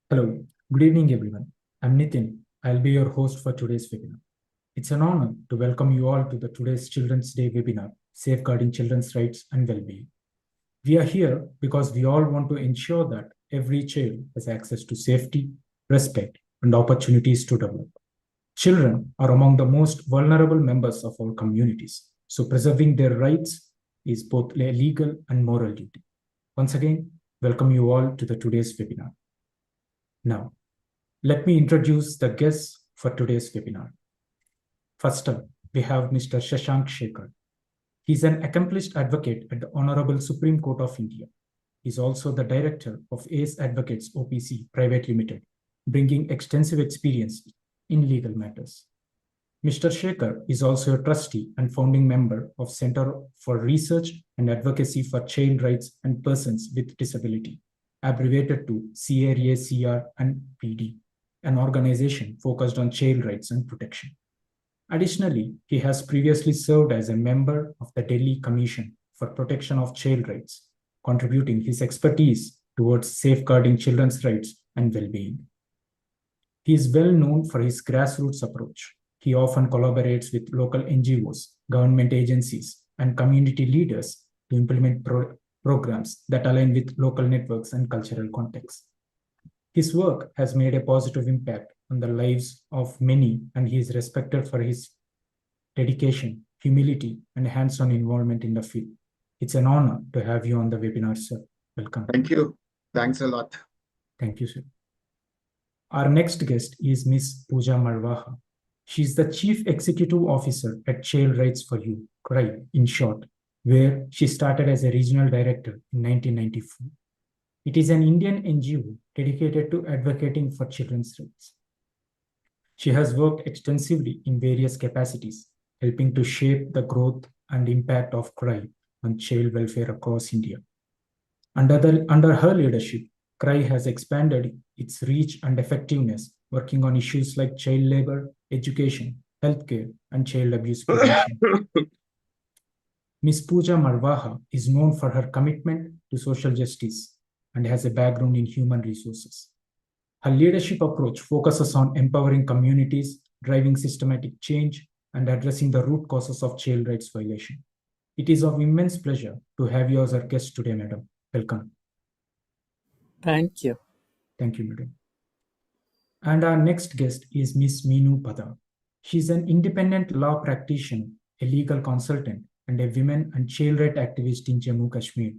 Hello, good evening everyone. I'm Nitin. I'll be your host for today's webinar. It's an honor to welcome you all to the today's Children's Day webinar, Safeguarding Children's Rights and Well-being. We are here because we all want to ensure that every child has access to safety, respect, and opportunities to develop. Children are among the most vulnerable members of our communities, so preserving their rights is both a legal and moral duty. Once again, welcome you all to the today's webinar. Now, let me introduce the guests for today's webinar. First up, we have Mr. Shashank Shekhar. He's an accomplished advocate at the Honorable Supreme Court of India. He's also the director of ACE Advocates OPC Private Limited, bringing extensive experience in legal matters. Mr. Shekhar is also a trustee and founding member of Center for Research and Advocacy for Child Rights and Persons with Disability, abbreviated to CRACR and PD, an organization focused on child rights and protection. Additionally, he has previously served as a member of the Delhi Commission for Protection of Child Rights, contributing his expertise towards safeguarding children's rights and well-being. He is well known for his grassroots approach. He often collaborates with local NGOs, government agencies, and community leaders to implement programs that align with local networks and cultural contexts. His work has made a positive impact on the lives of many, and he is respected for his dedication, humility, and hands-on involvement in the field. It's an honor to have you on the webinar, sir. Welcome. Thank you. Thanks a lot. Thank you, sir. Our next guest is Ms. Pooja Marwaha. She is the Chief Executive Officer at Child Rights for You, CRY in short, where she started as a regional director in 1994. It is an Indian NGO dedicated to advocating for children's rights. She has worked extensively in various capacities, helping to shape the growth and impact of CRY on child welfare across India. Under her leadership, CRY has expanded its reach and effectiveness, working on issues like child labor, education, healthcare, and child abuse prevention. Ms. Pooja Marwaha is known for her commitment to social justice and has a background in human resources. Her leadership approach focuses on empowering communities, driving systematic change, and addressing the root causes of child rights violation. It is of immense pleasure to have you as our guest today, madam. Welcome. Thank you. Thank you, madam. And our next guest is Ms. Meenu Pada. She is an independent law practitioner, a legal consultant, and a women and child rights activist in Jammu Kashmir,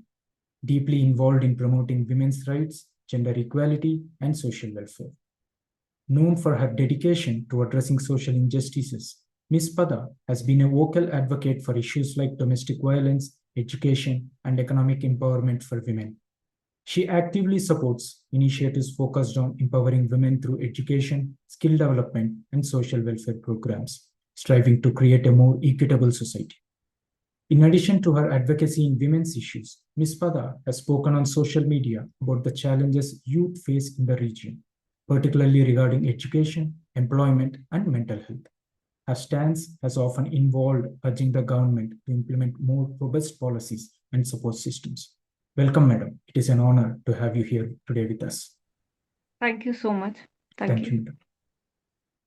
deeply involved in promoting women's rights, gender equality, and social welfare. Known for her dedication to addressing social injustices, Ms. Pada has been a vocal advocate for issues like domestic violence, education, and economic empowerment for women. She actively supports initiatives focused on empowering women through education, skill development, and social welfare programs, striving to create a more equitable society. In addition to her advocacy in women's issues, Ms. Pada has spoken on social media about the challenges youth face in the region, particularly regarding education, employment, and mental health. Her stance has often involved urging the government to implement more robust policies and support systems. Welcome, madam. It is an honor to have you here today with us. Thank you so much. Thank you, madam.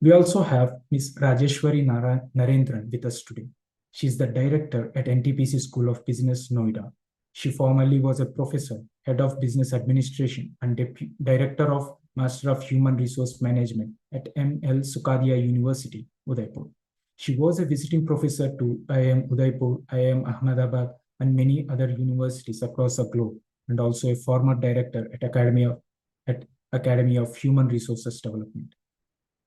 We also have Ms. Rajeshwari Narendran with us today. She is the director at NTPC School of Business, Noida. She formerly was a professor, head of business administration, and director of Master of Human Resource Management at M.L. Sukadia University, Udaipur. She was a visiting professor to IIM Udaipur, IIM Ahmedabad, and many other universities across the globe, and also a former director at Academy of Human Resources Development.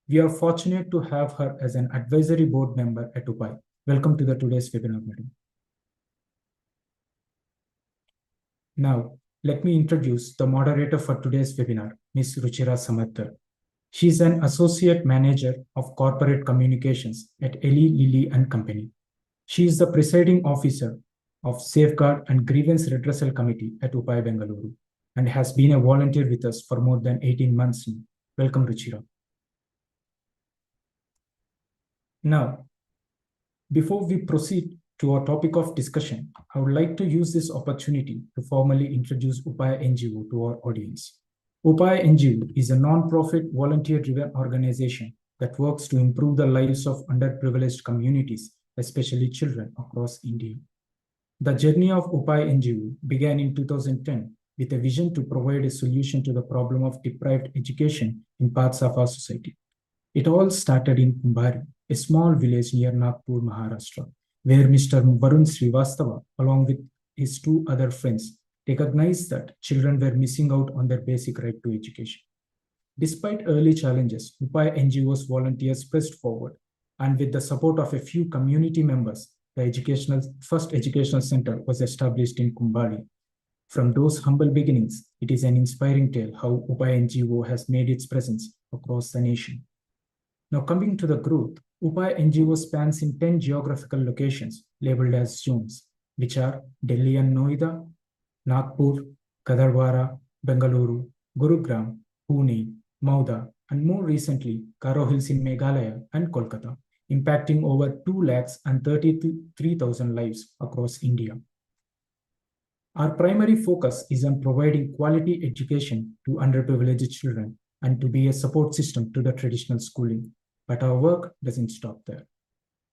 We are fortunate to have her as an advisory board member at UPAY. Welcome to today's webinar, madam. Now, let me introduce the moderator for today's webinar, Ms. Ruchira Samaddar. She is an associate manager of corporate communications at Eli Lilly and Company. She is the presiding officer of Safeguard and Grievance Redressal Committee at UPAY Bengaluru and has been a volunteer with us for more than 18 months now. Welcome, Ruchira. Now, before we proceed to our topic of discussion, I would like to use this opportunity to formally introduce UPAY NGO to our audience. UPAY NGO is a non-profit volunteer-driven organization that works to improve the lives of underprivileged communities, especially children across India. The journey of UPAY NGO began in 2010 with a vision to provide a solution to the problem of deprived education in parts of our society. It all started in Kumbari, a small village near Nagpur, Maharashtra, where Mr. Varun Srivastava, along with his two other friends, recognized that children were missing out on their basic right to education. Despite early challenges, UPAY NGO's volunteers pressed forward, and with the support of a few community members, the first educational center was established in Kumbari. From those humble beginnings, it is an inspiring tale how UPAY NGO has made its presence across the nation. Now, coming to the growth, UPAY NGO spans in 10 geographical locations labeled as zones, which are Delhi and Noida, Nagpur, Gadarwara, Bengaluru, Gurugram, Pune, Mauda, and more recently, Karo Hills in Meghalaya and Kolkata, impacting over 2,33,000 lives across India. Our primary focus is on providing quality education to underprivileged children and to be a support system to the traditional schooling. But our work doesn't stop there.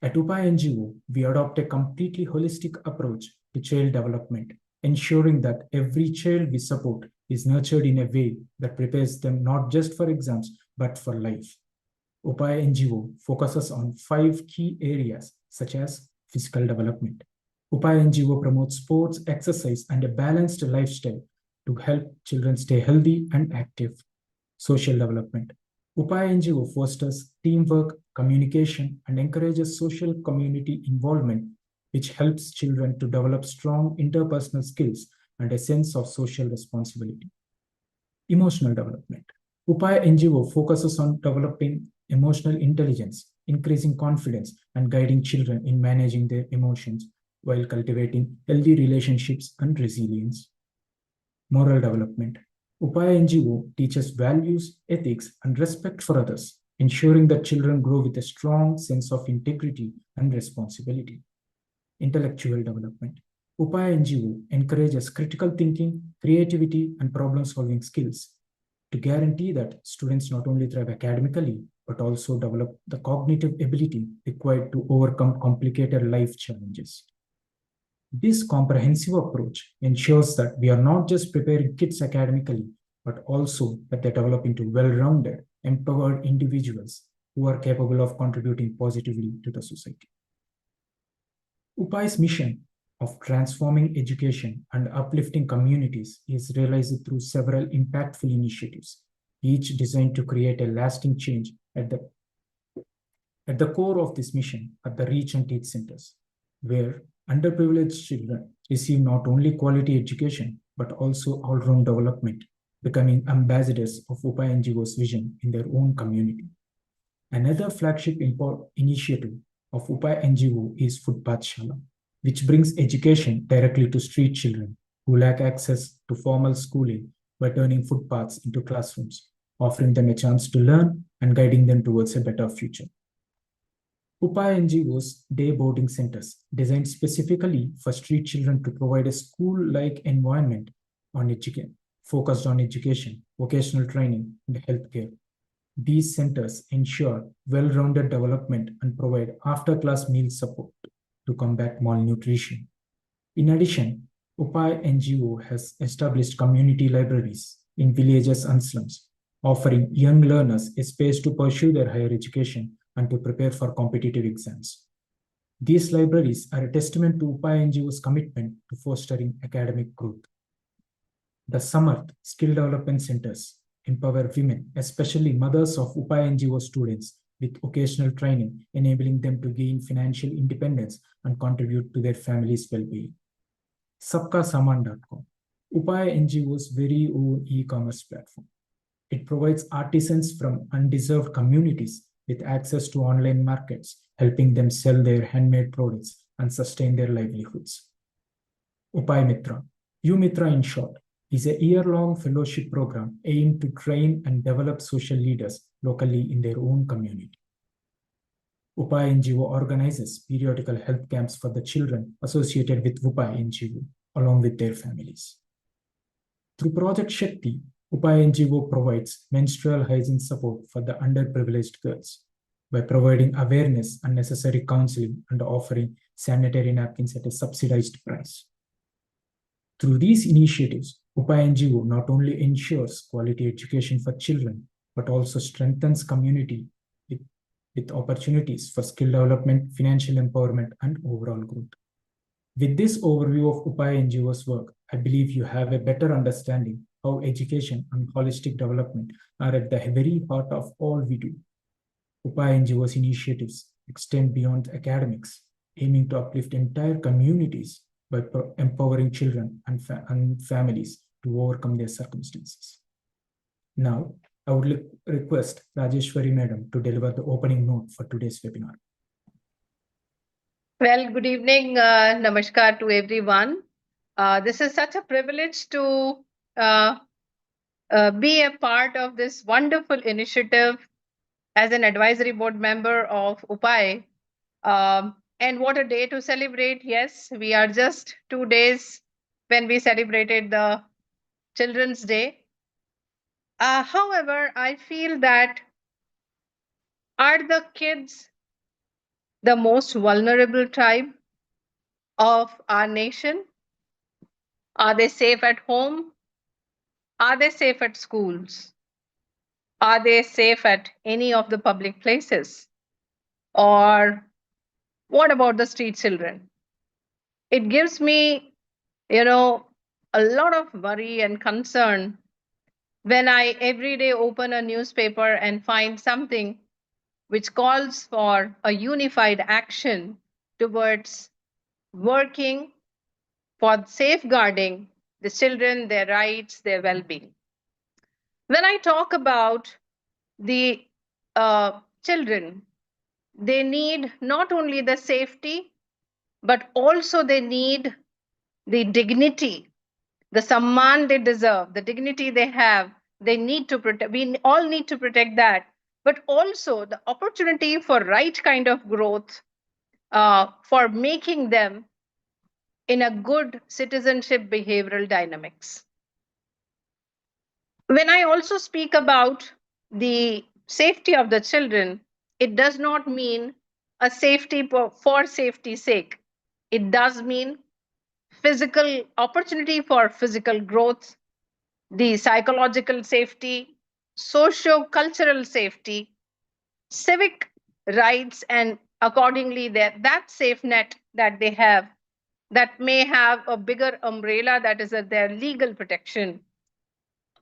At UPAY NGO, we adopt a completely holistic approach to child development, ensuring that every child we support is nurtured in a way that prepares them not just for exams, but for life. UPAY NGO focuses on 5 key areas, such as physical development. UPAY NGO promotes sports, exercise, and a balanced lifestyle to help children stay healthy and active. Social development. UPAY NGO fosters teamwork, communication, and encourages social community involvement, which helps children to develop strong interpersonal skills and a sense of social responsibility. Emotional development. UPAY NGO focuses on developing emotional intelligence, increasing confidence, and guiding children in managing their emotions while cultivating healthy relationships and resilience. Moral development. UPAY NGO teaches values, ethics, and respect for others, ensuring that children grow with a strong sense of integrity and responsibility. Intellectual development. UPAY NGO encourages critical thinking, creativity, and problem-solving skills to guarantee that students not only thrive academically, but also develop the cognitive ability required to overcome complicated life challenges. This comprehensive approach ensures that we are not just preparing kids academically, but also that they develop into well-rounded, empowered individuals who are capable of contributing positively to the society. UPAY's mission of transforming education and uplifting communities is realized through several impactful initiatives, each designed to create a lasting change. At the core of this mission are the Reach and Teach centers, where underprivileged children receive not only quality education, but also all-round development, becoming ambassadors of UPAY NGO's vision in their own community. Another flagship initiative of UPAY NGO is Footpath Shala, which brings education directly to street children who lack access to formal schooling by turning footpaths into classrooms, offering them a chance to learn and guiding them towards a better future. UPAY NGO's day boarding centers, designed specifically for street children to provide a school-like environment focused on education, vocational training, and healthcare. These centers ensure well-rounded development and provide after-class meal support to combat malnutrition. In addition, UPAY NGO has established community libraries in villages and slums, offering young learners a space to pursue their higher education and to prepare for competitive exams. These libraries are a testament to UPAY NGO's commitment to fostering academic growth. The Samarth Skill Development Centers empower women, especially mothers of UPAY NGO students, with vocational training, enabling them to gain financial independence and contribute to their family's well-being. SabkaSaman.com, UPAY NGO's very own e-commerce platform. It provides artisans from undeserved communities with access to online markets, helping them sell their handmade products and sustain their livelihoods. UPAY Mitra, UMitra in short, is a year-long fellowship program aimed to train and develop social leaders locally in their own community. UPAY NGO organizes periodical health camps for the children associated with UPAY NGO, along with their families. Through Project Shakti, UPAY NGO provides menstrual hygiene support for the underprivileged girls by providing awareness and necessary counseling and offering sanitary napkins at a subsidized price. Through these initiatives, UPAY NGO not only ensures quality education for children, but also strengthens community with opportunities for skill development, financial empowerment, and overall growth. With this overview of UPAY NGO's work, I believe you have a better understanding how education and holistic development are at the very heart of all we do. UPAY NGO's initiatives extend beyond academics, aiming to uplift entire communities by empowering children and families to overcome their circumstances. Now, I would request Rajeshwari Madam to deliver the opening note for today's webinar. Well, good evening, namaskar to everyone. This is such a privilege to be a part of this wonderful initiative as an advisory board member of UPAY. And what a day to celebrate. Yes, we are just 2 days when we celebrated the Children's Day. However, I feel that are the kids the most vulnerable tribe of our nation? Are they safe at home? Are they safe at schools? Are they safe at any of the public places? Or what about the street children? It gives me, a lot of worry and concern when I every day open a newspaper and find something which calls for a unified action towards working for safeguarding the children, their rights, their well-being. When I talk about the children, they need not only the safety, but also they need the dignity, the samman they deserve, the dignity they have. They need to protect. We all need to protect that, but also the opportunity for right kind of growth, for making them in a good citizenship behavioral dynamics. When I also speak about the safety of the children, it does not mean a safety for safety's sake. It does mean physical opportunity for physical growth, the psychological safety, socio-cultural safety, civic rights, and accordingly that safe net that they have, that may have a bigger umbrella that is their legal protection.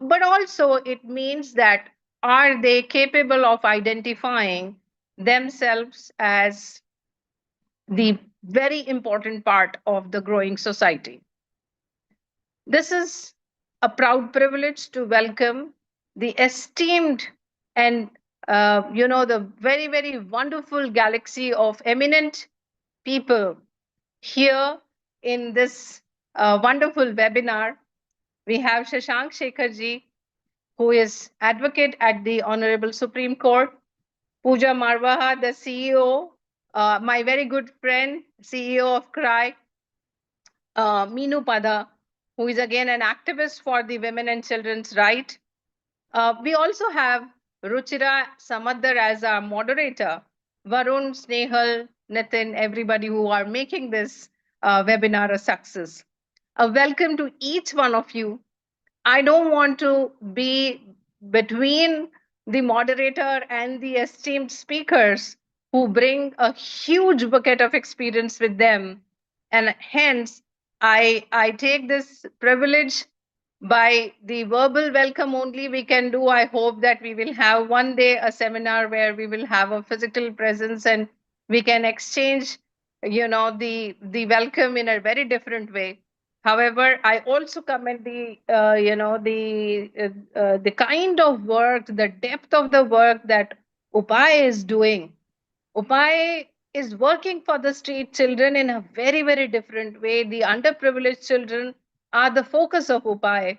But also it means that are they capable of identifying themselves as the very important part of the growing society. This is a proud privilege to welcome the esteemed and the very, very wonderful galaxy of eminent people here in this wonderful webinar. We have Shashank Shekharji, who is advocate at the Honorable Supreme Court, Pooja Marwaha, the CEO, my very good friend, CEO of CRY, Meenu Pada, who is again an activist for the women and children's right. We also have Ruchira Samaddar as our moderator, Varun, Snehal, Nitin, everybody who are making this webinar a success. A welcome to each one of you. I don't want to be between the moderator and the esteemed speakers who bring a huge bucket of experience with them. And hence, I take this privilege by the verbal welcome only we can do. I hope that we will have one day a seminar where we will have a physical presence and we can exchange, the welcome in a very different way. However, I also commend the kind of work, the depth of the work that UPAY is doing. UPAY is working for the street children in a very, very different way. The underprivileged children are the focus of UPAY.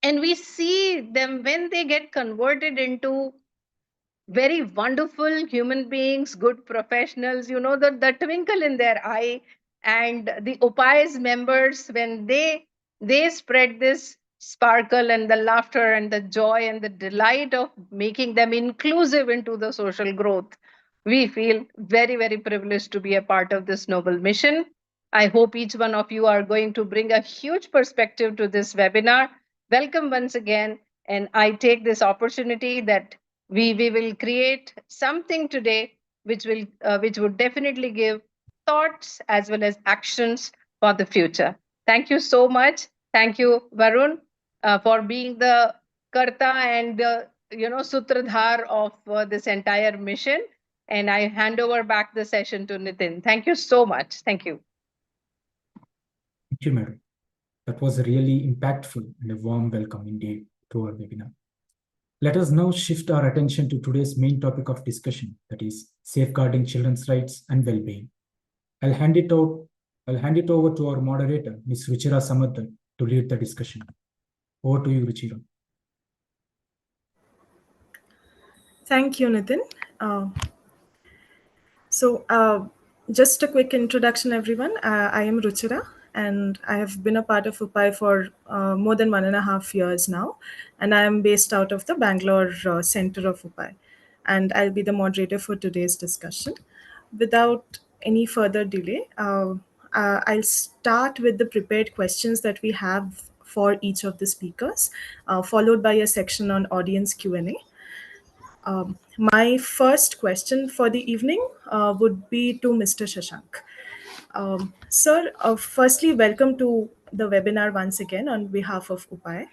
And we see them when they get converted into very wonderful human beings, good professionals, the twinkle in their eye. And the UPAY's members, when they spread this sparkle and the laughter and the joy and the delight of making them inclusive into the social growth. We feel very, very privileged to be a part of this noble mission. I hope each one of you are going to bring a huge perspective to this webinar. Welcome once again. And I take this opportunity that we will create something today which would definitely give thoughts as well as actions for the future. Thank you so much. Thank you, Varun, for being the karta and sutradhar of this entire mission. And I hand over back the session to Nitin. Thank you so much. Thank you. Thank you, madam. That was a really impactful and a warm welcome indeed to our webinar. Let us now shift our attention to today's main topic of discussion, that is safeguarding children's rights and well-being. I'll hand it over to our moderator, Ms. Ruchira Samuddar, to lead the discussion. Over to you, Ruchira. Thank you, Nitin. Just a quick introduction, everyone. I am Ruchira, and I have been a part of UPAY for more than 1.5 years now, and I am based out of the Bangalore center of UPAY, and I'll be the moderator for today's discussion. Without any further delay, I'll start with the prepared questions that we have for each of the speakers, followed by a section on audience Q&A. My first question for the evening would be to Mr. Shashank. Sir, firstly, welcome to the webinar once again on behalf of UPAY.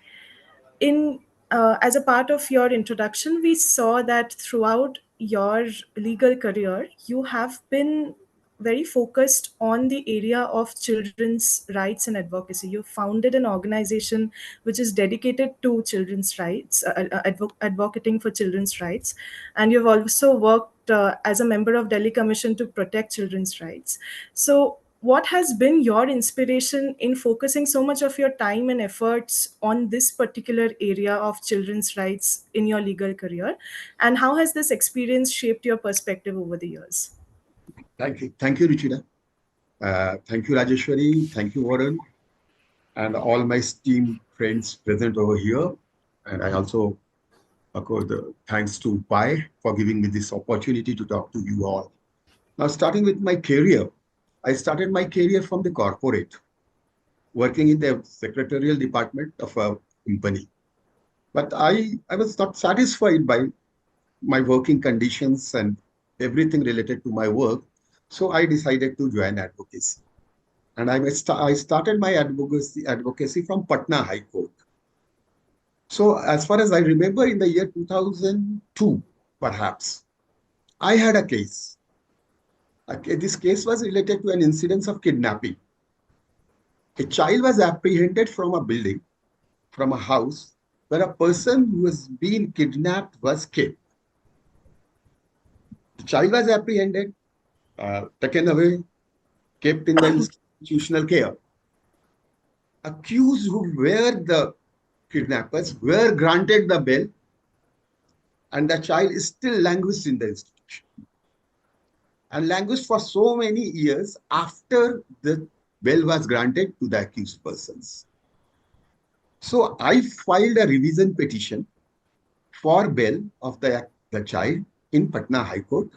As a part of your introduction, we saw that throughout your legal career, you have been very focused on the area of children's rights and advocacy. You founded an organization which is dedicated to children's rights, advocating for children's rights. And you've also worked as a member of Delhi Commission to protect children's rights. So what has been your inspiration in focusing so much of your time and efforts on this particular area of children's rights in your legal career? And how has this experience shaped your perspective over the years? Thank you. Thank you, Ruchira. Thank you, Rajeshwari. Thank you, Warren. And all my esteemed friends present over here. And I also echo the thanks to UPAY for giving me this opportunity to talk to you all. Now, starting with my career, I started my career from the corporate, working in the secretarial department of a company. But I was not satisfied by my working conditions and everything related to my work. So I decided to join advocacy. And I started my advocacy from Patna High Court. So as far as I remember, in the year 2002, perhaps, I had a case. This case was related to an incidence of kidnapping. A child was apprehended from a building, from a house, where a person who was being kidnapped was kept. The child was apprehended, taken away, kept in the institutional care. Accused who were the kidnappers were granted the bail, and the child is still languished in the institution. And languished for so many years after the bail was granted to the accused persons. So I filed a revision petition for bail of the child in Patna High Court.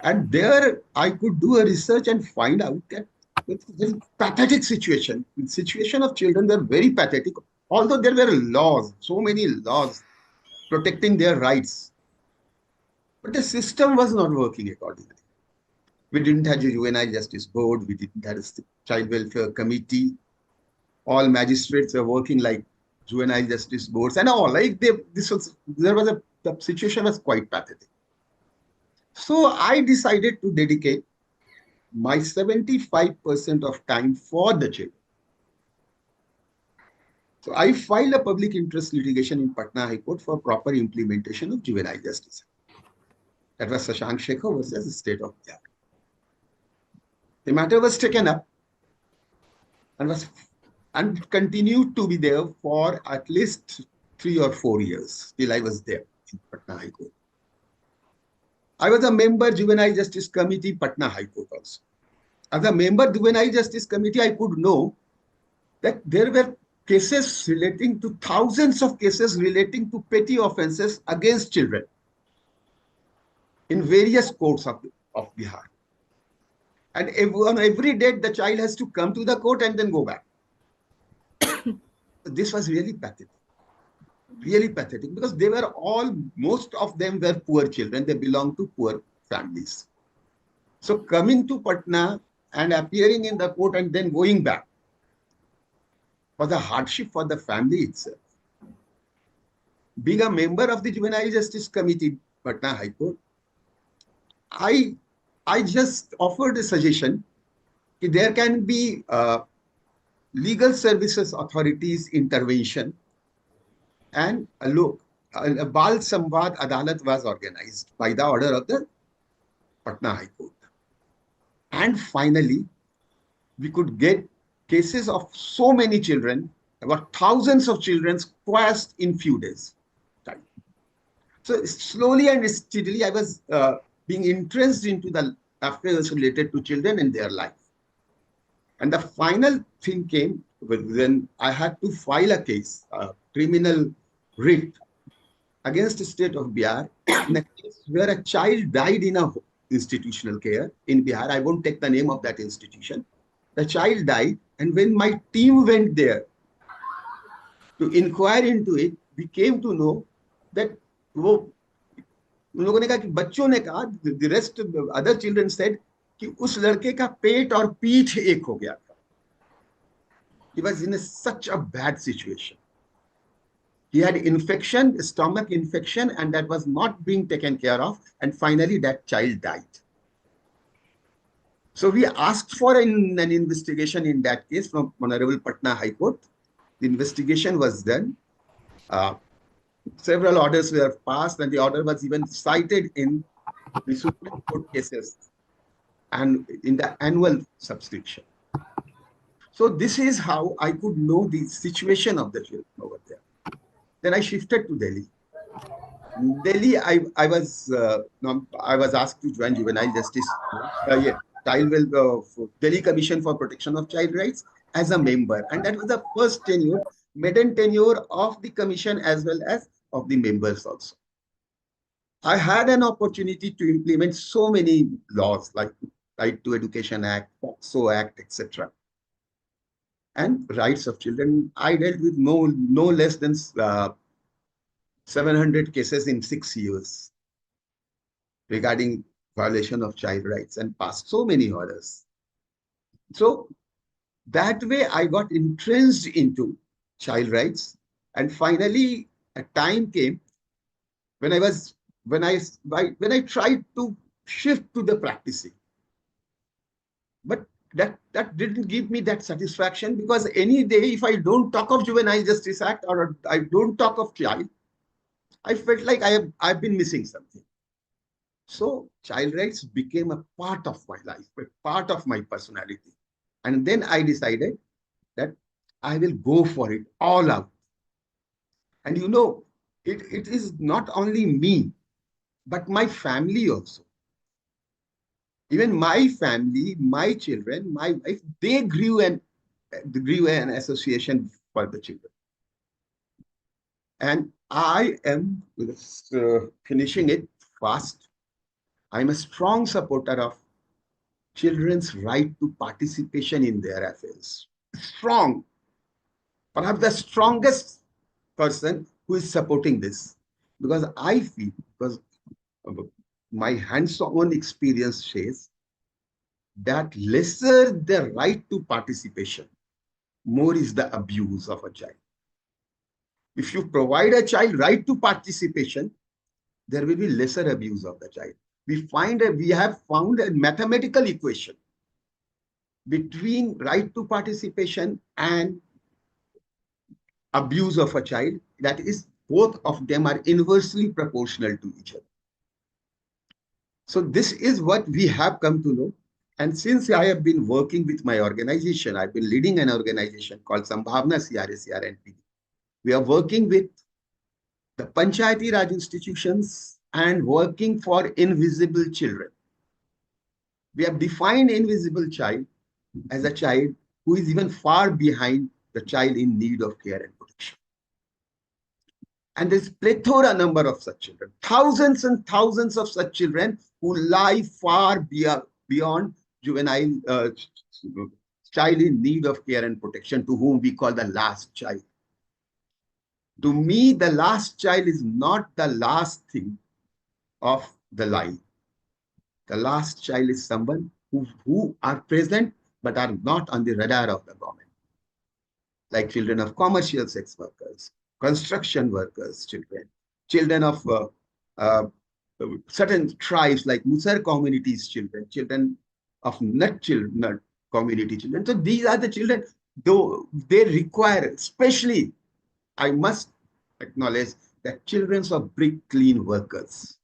And there I could do a research and find out that it's a pathetic situation. The situation of children were very pathetic, although there were laws, so many laws protecting their rights. But the system was not working accordingly. We didn't have a juvenile justice board. We didn't have a child welfare committee. All magistrates were working like juvenile justice boards and all. Like the situation was quite pathetic. So I decided to dedicate my 75% of time for the children. So I filed a public interest litigation in Patna High Court for proper implementation of juvenile justice. That was Shashank Shekhar versus the state of Bihar. The matter was taken up and continued to be there for at least 3 or 4 years till I was there in Patna High Court. I was a member Juvenile Justice Committee, Patna High Court also. As a member Juvenile Justice Committee, I could know that there were cases relating to thousands of cases relating to petty offenses against children in various courts of Bihar. And on every date, the child has to come to the court and then go back. This was really pathetic because they were most of them were poor children. They belonged to poor families. So coming to Patna and appearing in the court and then going back was a hardship for the family itself. Being a member of the Juvenile Justice Committee, Patna High Court, I just offered a suggestion that there can be legal services authorities intervention, and a Bal Samvad Adalat was organized by the order of the Patna High Court. And finally, we could get cases of so many children, about thousands of children quashed in few days. So slowly and steadily, I was being interested into the affairs related to children and their life. And the final thing came when I had to file a case, a criminal writ against the state of Bihar in a case where a child died in a institutional care in Bihar. I won't take the name of that institution. The child died, and when my team went there to inquire into it, we came to know that the rest of the other children said कि उस लड़के का पेट और पीठ एक हो गया था. He was in such a bad situation. He had infection, stomach infection, and that was not being taken care of. And finally, that child died. So we asked for an investigation in that case from Honorable Patna High Court. The investigation was done. Several orders were passed, and the order was even cited in the Supreme Court cases and in the annual subscription. So this is how I could know the situation of the children over there. Then I shifted to Delhi. In Delhi, I was asked to join Juvenile Justice, Delhi Commission for Protection of Child Rights as a member, and that was the first tenure, maiden tenure of the commission as well as of the members also. I had an opportunity to implement so many laws like Right to Education Act, POCSO Act, etc. And rights of children. I dealt with no less than 700 cases in 6 years regarding violation of child rights and passed so many orders. So that way I got entrenched into child rights, and finally a time came when I tried to shift to the practicing. But that didn't give me that satisfaction, because any day if I don't talk of Juvenile Justice Act or I don't talk of child, I felt like I've been missing something. So child rights became a part of my life, a part of my personality. And then I decided that I will go for it all out. And you know, it is not only me, but my family also. Even my family, my children, my wife, they grew an association for the children. And I am finishing it fast. I'm a strong supporter of children's right to participation in their affairs. Strong. Perhaps the strongest person who is supporting this. Because I feel, because my hands-on experience says that lesser the right to participation, more is the abuse of a child. If you provide a child right to participation, there will be lesser abuse of the child. We have found a mathematical equation between right to participation and abuse of a child. That is, both of them are inversely proportional to each other. So this is what we have come to know. And since I have been working with my organization, I've been leading an organization called Sambhavna CRNP. We are working with the Panchayati Raj institutions and working for invisible children. We have defined invisible child as a child who is even far behind the child in need of care and protection. And there's plethora number of such children, thousands and thousands of such children who lie far beyond juvenile child in need of care and protection, to whom we call the last child. To me, the last child is not the last thing of the line. The last child is someone who are present but are not on the radar of the government, like children of commercial sex workers, construction workers, children of certain tribes like Musar communities children, children of nut community children. So these are the children, though they require, especially, I must acknowledge that children of brick clean workers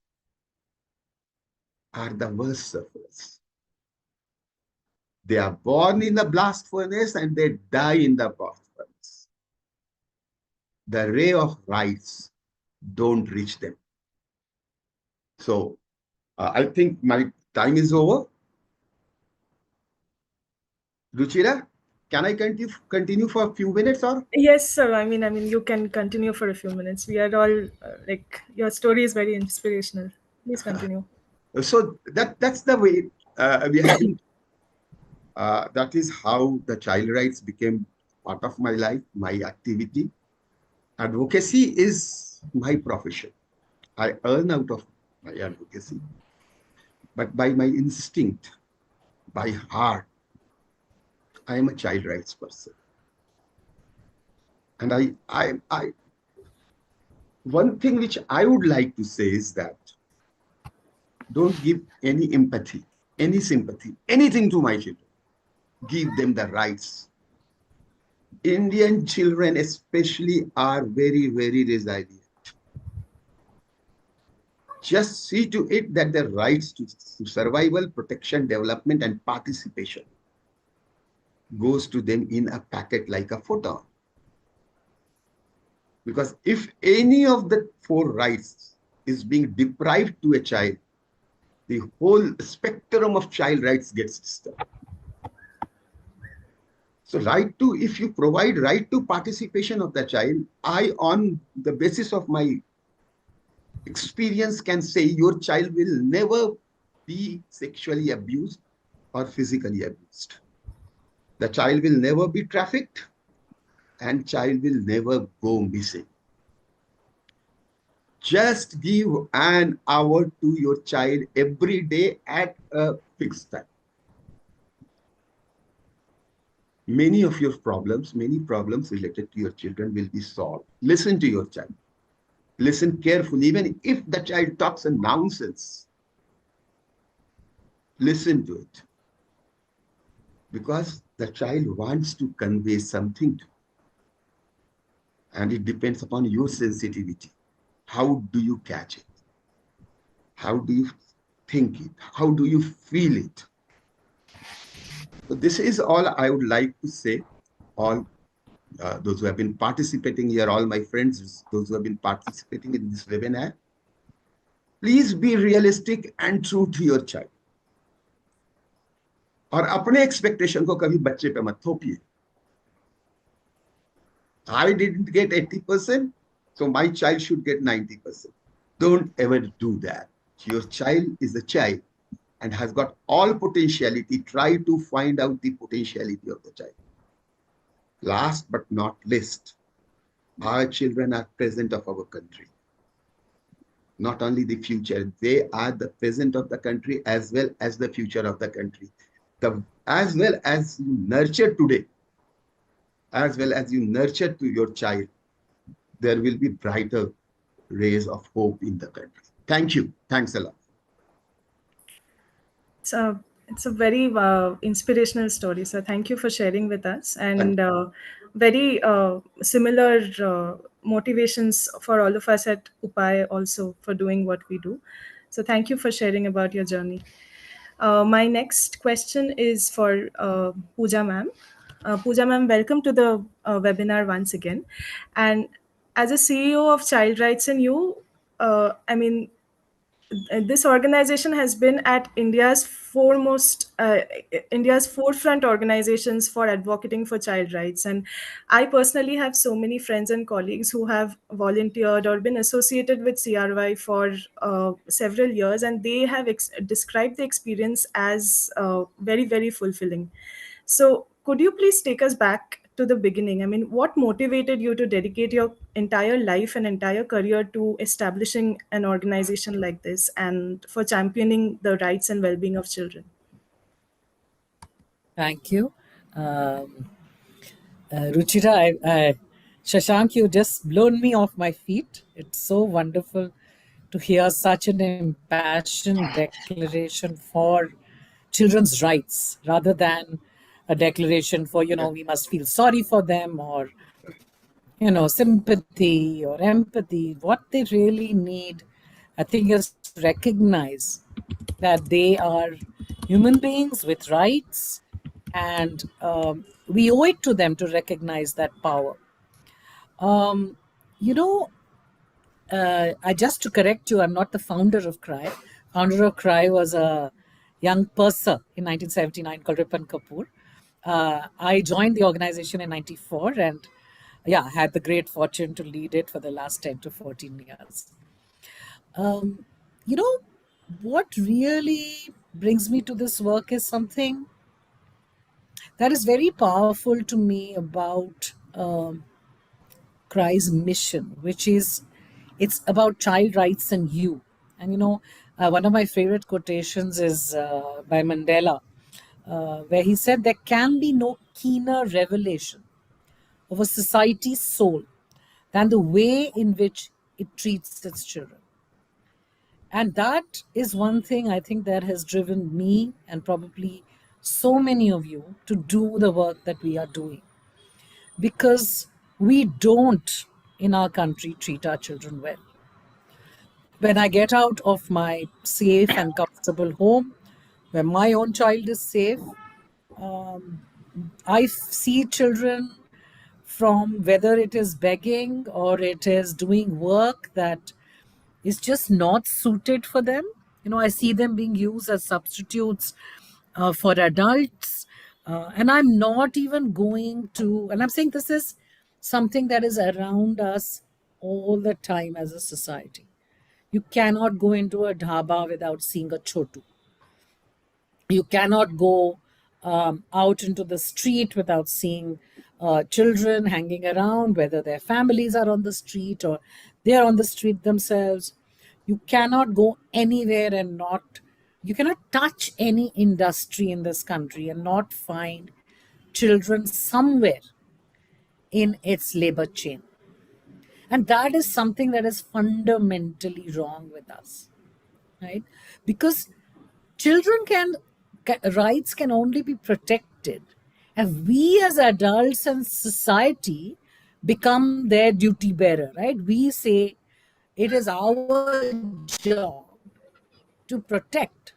are the worst sufferers. They are born in the blast furnace and they die in the blast furnace. The ray of rights don't reach them. So I think my time is over. Ruchira, can I continue for a few minutes or? Yes, sir. I mean, you can continue for a few minutes. We are all like, your story is very inspirational. Please continue. So that's the way we have been. That is how the child rights became part of my life, my activity. Advocacy is my profession. I earn out of my advocacy. But by my instinct, by heart, I am a child rights person. And one thing which I would like to say is that don't give any empathy, any sympathy, anything to my children. Give them the rights. Indian children especially are very, very resilient. Just see to it that their rights to survival, protection, development, and participation goes to them in a packet like a photon. Because if any of the four rights is being deprived to a child, the whole spectrum of child rights gets disturbed. So if you provide right to participation of the child, I, on the basis of my experience, can say your child will never be sexually abused or physically abused. The child will never be trafficked and child will never go missing. Just give an hour to your child every day at a fixed time. Many problems related to your children will be solved. Listen to your child. Listen carefully. Even if the child talks a nonsense, listen to it. Because the child wants to convey something to you. And it depends upon your sensitivity. How do you catch it? How do you think it? How do you feel it? So this is all I would like to say. All those who have been participating here, all my friends, those who have been participating in this webinar, please be realistic and true to your child. और अपने expectation को कभी बच्चे पे मत थोपिए. I didn't get 80%, so my child should get 90%. Don't ever do that. Your child is a child and has got all potentiality. Try to find out the potentiality of the child. Last but not least, our children are present of our country. Not only the future, they are the present of the country as well as the future of the country. As well as you nurture today, as well as you nurture to your child, there will be brighter rays of hope in the country. Thank you. Thanks a lot. It's a very inspirational story. So thank you for sharing with us, and very similar motivations for all of us at UPAY also for doing what we do. So thank you for sharing about your journey. My next question is for Pooja ma'am. Pooja ma'am, welcome to the webinar once again. And as a CEO of Child Rights and You, I mean, this organization has been at India's forefront organizations for advocating for child rights. And I personally have so many friends and colleagues who have volunteered or been associated with CRY for several years, and they have described the experience as very, very fulfilling. So, could you please take us back to the beginning? I mean, what motivated you to dedicate your entire life and entire career to establishing an organization like this and for championing the rights and well being of children? Thank you. Ruchira, Shashank, you just blown me off my feet. It's so wonderful to hear such an impassioned declaration for children's rights rather than a declaration for, we must feel sorry for them or, sympathy or empathy. What they really need, I think, is to recognize that they are human beings with rights, and we owe it to them to recognize that power. You know, just to correct you, I'm not the founder of CRY. Founder of CRY was a young purser in 1979 called Ripan Kapoor. I joined the organization in 94 and had the great fortune to lead it for the last 10 to 14 years. You know, what really brings me to this work is something that is very powerful to me about CRY's mission, which is it's about child rights and you. And one of my favorite quotations is by Mandela, where he said, "There can be no keener revelation of a society's soul than the way in which it treats its children." And that is one thing I think that has driven me and probably so many of you to do the work that we are doing. Because we don't in our country treat our children well. When I get out of my safe and comfortable home, where my own child is safe, I see children from whether it is begging or it is doing work that is just not suited for them. I see them being used as substitutes for adults. And I'm not even going to, and I'm saying this is something that is around us all the time as a society. You cannot go into a dhaba without seeing a chotu. You cannot go out into the street without seeing children hanging around, whether their families are on the street or they're on the street themselves. You cannot go anywhere and you cannot touch any industry in this country and not find children somewhere in its labor chain. And that is something that is fundamentally wrong with us, right? Because children rights can only be protected if we as adults and society become their duty bearer, right? We say it is our job to protect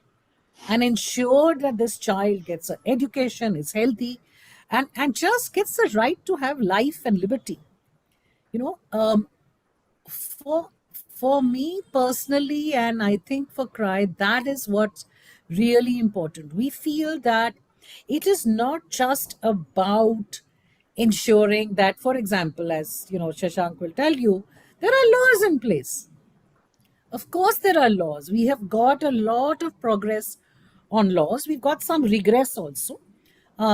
and ensure that this child gets an education, is healthy, and just gets the right to have life and liberty. For me personally, and I think for CRY, that is what's really important. We feel that it is not just about ensuring that, for example, as Shashank will tell you, there are laws in place. Of course, there are laws. We have got a lot of progress on laws. We've got some regress also.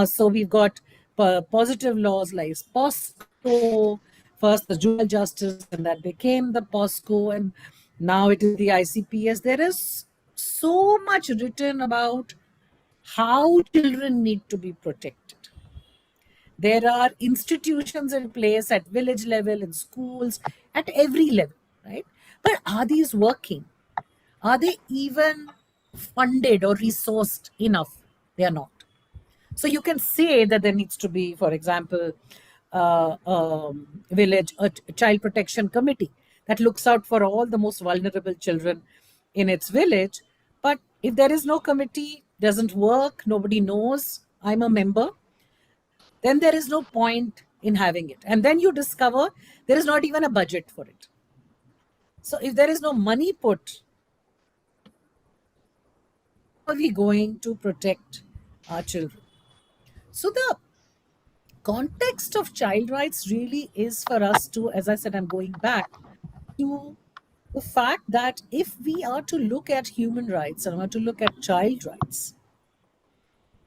So we've got positive laws like POSCO, first the juvenile justice, and that became the POSCO, and now it is the ICPS. There is so much written about how children need to be protected. There are institutions in place at village level, in schools, at every level, right? But are these working? Are they even funded or resourced enough? They are not. So you can say that there needs to be, for example, a child protection committee that looks out for all the most vulnerable children in its village. But if there is no committee, doesn't work, nobody knows, I'm a member, then there is no point in having it. And then you discover there is not even a budget for it. So if there is no money put are we going to protect our children? So the context of child rights really is for us to, as I said, I'm going back to the fact that if we are to look at human rights and we are to look at child rights,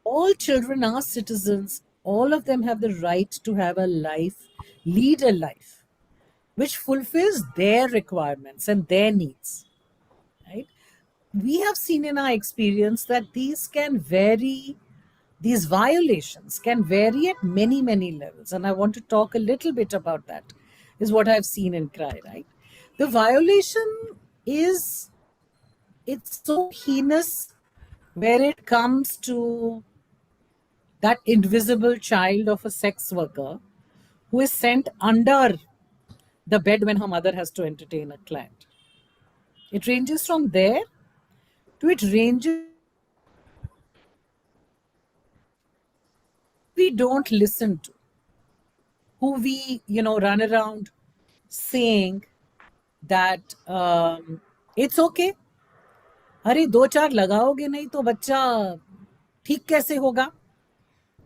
all children are citizens, all of them have the right to have a life, lead a life which fulfills their requirements and their needs, right? We have seen in our experience that these can vary, these violations can vary at many, many levels. And I want to talk a little bit about that, is what I've seen in CRY, right? The violation is, it's so heinous where it comes to that invisible child of a sex worker who is sent under the bed when her mother has to entertain a client. It ranges from there to it ranges we don't listen to, who we, run around saying that it's okay. अरे 2-4 लगाओगे नहीं तो बच्चा ठीक कैसे होगा?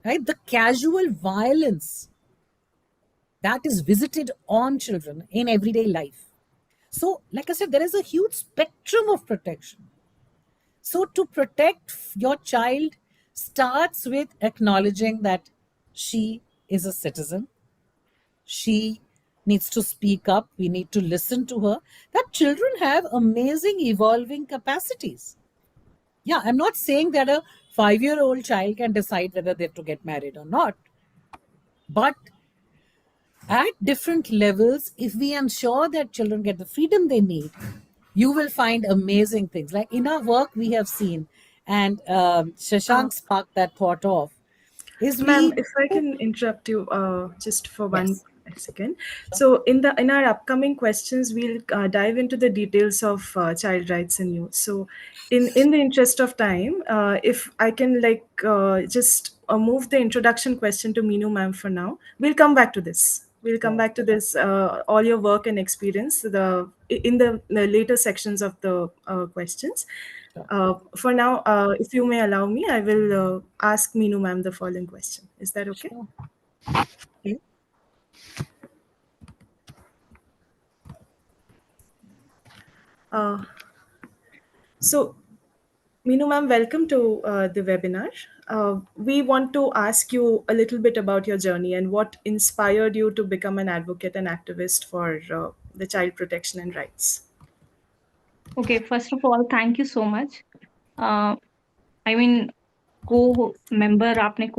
Right? The casual violence that is visited on children in everyday life. So, like I said, there is a huge spectrum of protection. So, to protect your child starts with acknowledging that she is a citizen. She needs to speak up. We need to listen to her. That children have amazing evolving capacities. Yeah, I'm not saying that a 5-year-old child can decide whether they have to get married or not. But at different levels, if we ensure that children get the freedom they need, you will find amazing things. Like in our work, we have seen, and Shashank sparked that thought off, is Ma'am, we... if I can interrupt you just for one Yes. second. So in our upcoming questions, we'll dive into the details of child rights in youth. So in the interest of time, if I can just move the introduction question to Meenu ma'am for now. We'll come back to this. We'll come back to this, all your work and experience in the later sections of the questions. For now, if you may allow me, I will ask Meenu ma'am the following question. Is that okay? Sure. Okay. So, Meenu ma'am, welcome to the webinar. We want to ask you a little bit about your journey and what inspired you to become an advocate and activist for the child protection and rights. Okay, first of all, thank you so much. I mean, co-member आपने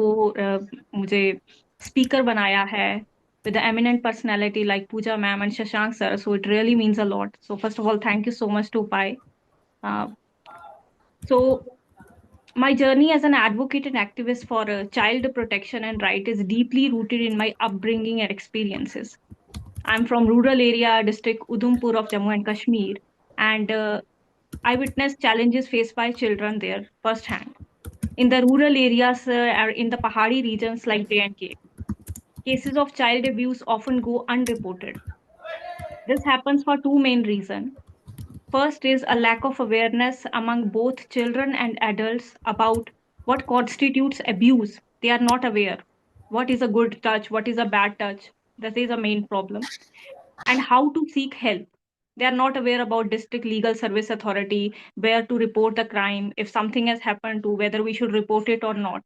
मुझे speaker बनाया है with the eminent personality like Pooja ma'am and Shashank sir. So it really means a lot. So first of all, thank you so much to UPAY. So my journey as an advocate and activist for child protection and right is deeply rooted in my upbringing and experiences. I'm from rural area, district Udhampur of Jammu and Kashmir, and I witnessed challenges faced by children there firsthand. In the rural areas or in the Pahari regions like J&K, cases of child abuse often go unreported. This happens for two main reasons. First is a lack of awareness among both children and adults about what constitutes abuse. They are not aware. What is a good touch? What is a bad touch? That is a main problem. And how to seek help. They are not aware about district legal service authority, where to report the crime, if something has happened to, whether we should report it or not.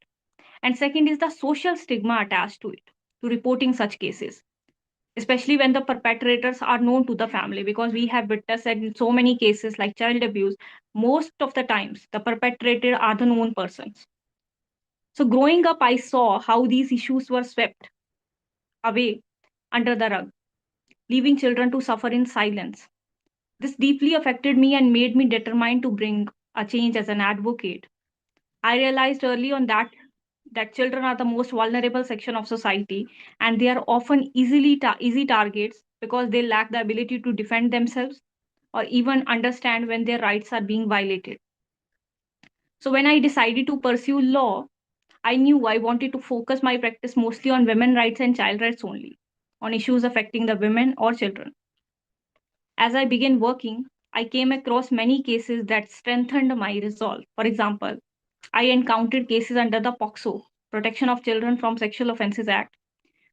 And second is the social stigma attached to it, to reporting such cases, especially when the perpetrators are known to the family, because we have witnessed that in so many cases like child abuse, most of the times the perpetrator are the known persons. So growing up, I saw how these issues were swept away under the rug, leaving children to suffer in silence. This deeply affected me and made me determined to bring a change as an advocate. I realized early on that children are the most vulnerable section of society, and they are often easy targets because they lack the ability to defend themselves or even understand when their rights are being violated. So when I decided to pursue law, I knew I wanted to focus my practice mostly on women rights and child rights only, on issues affecting the women or children. As I began working, I came across many cases that strengthened my resolve. For example, I encountered cases under the POCSO, Protection of Children from Sexual Offences Act,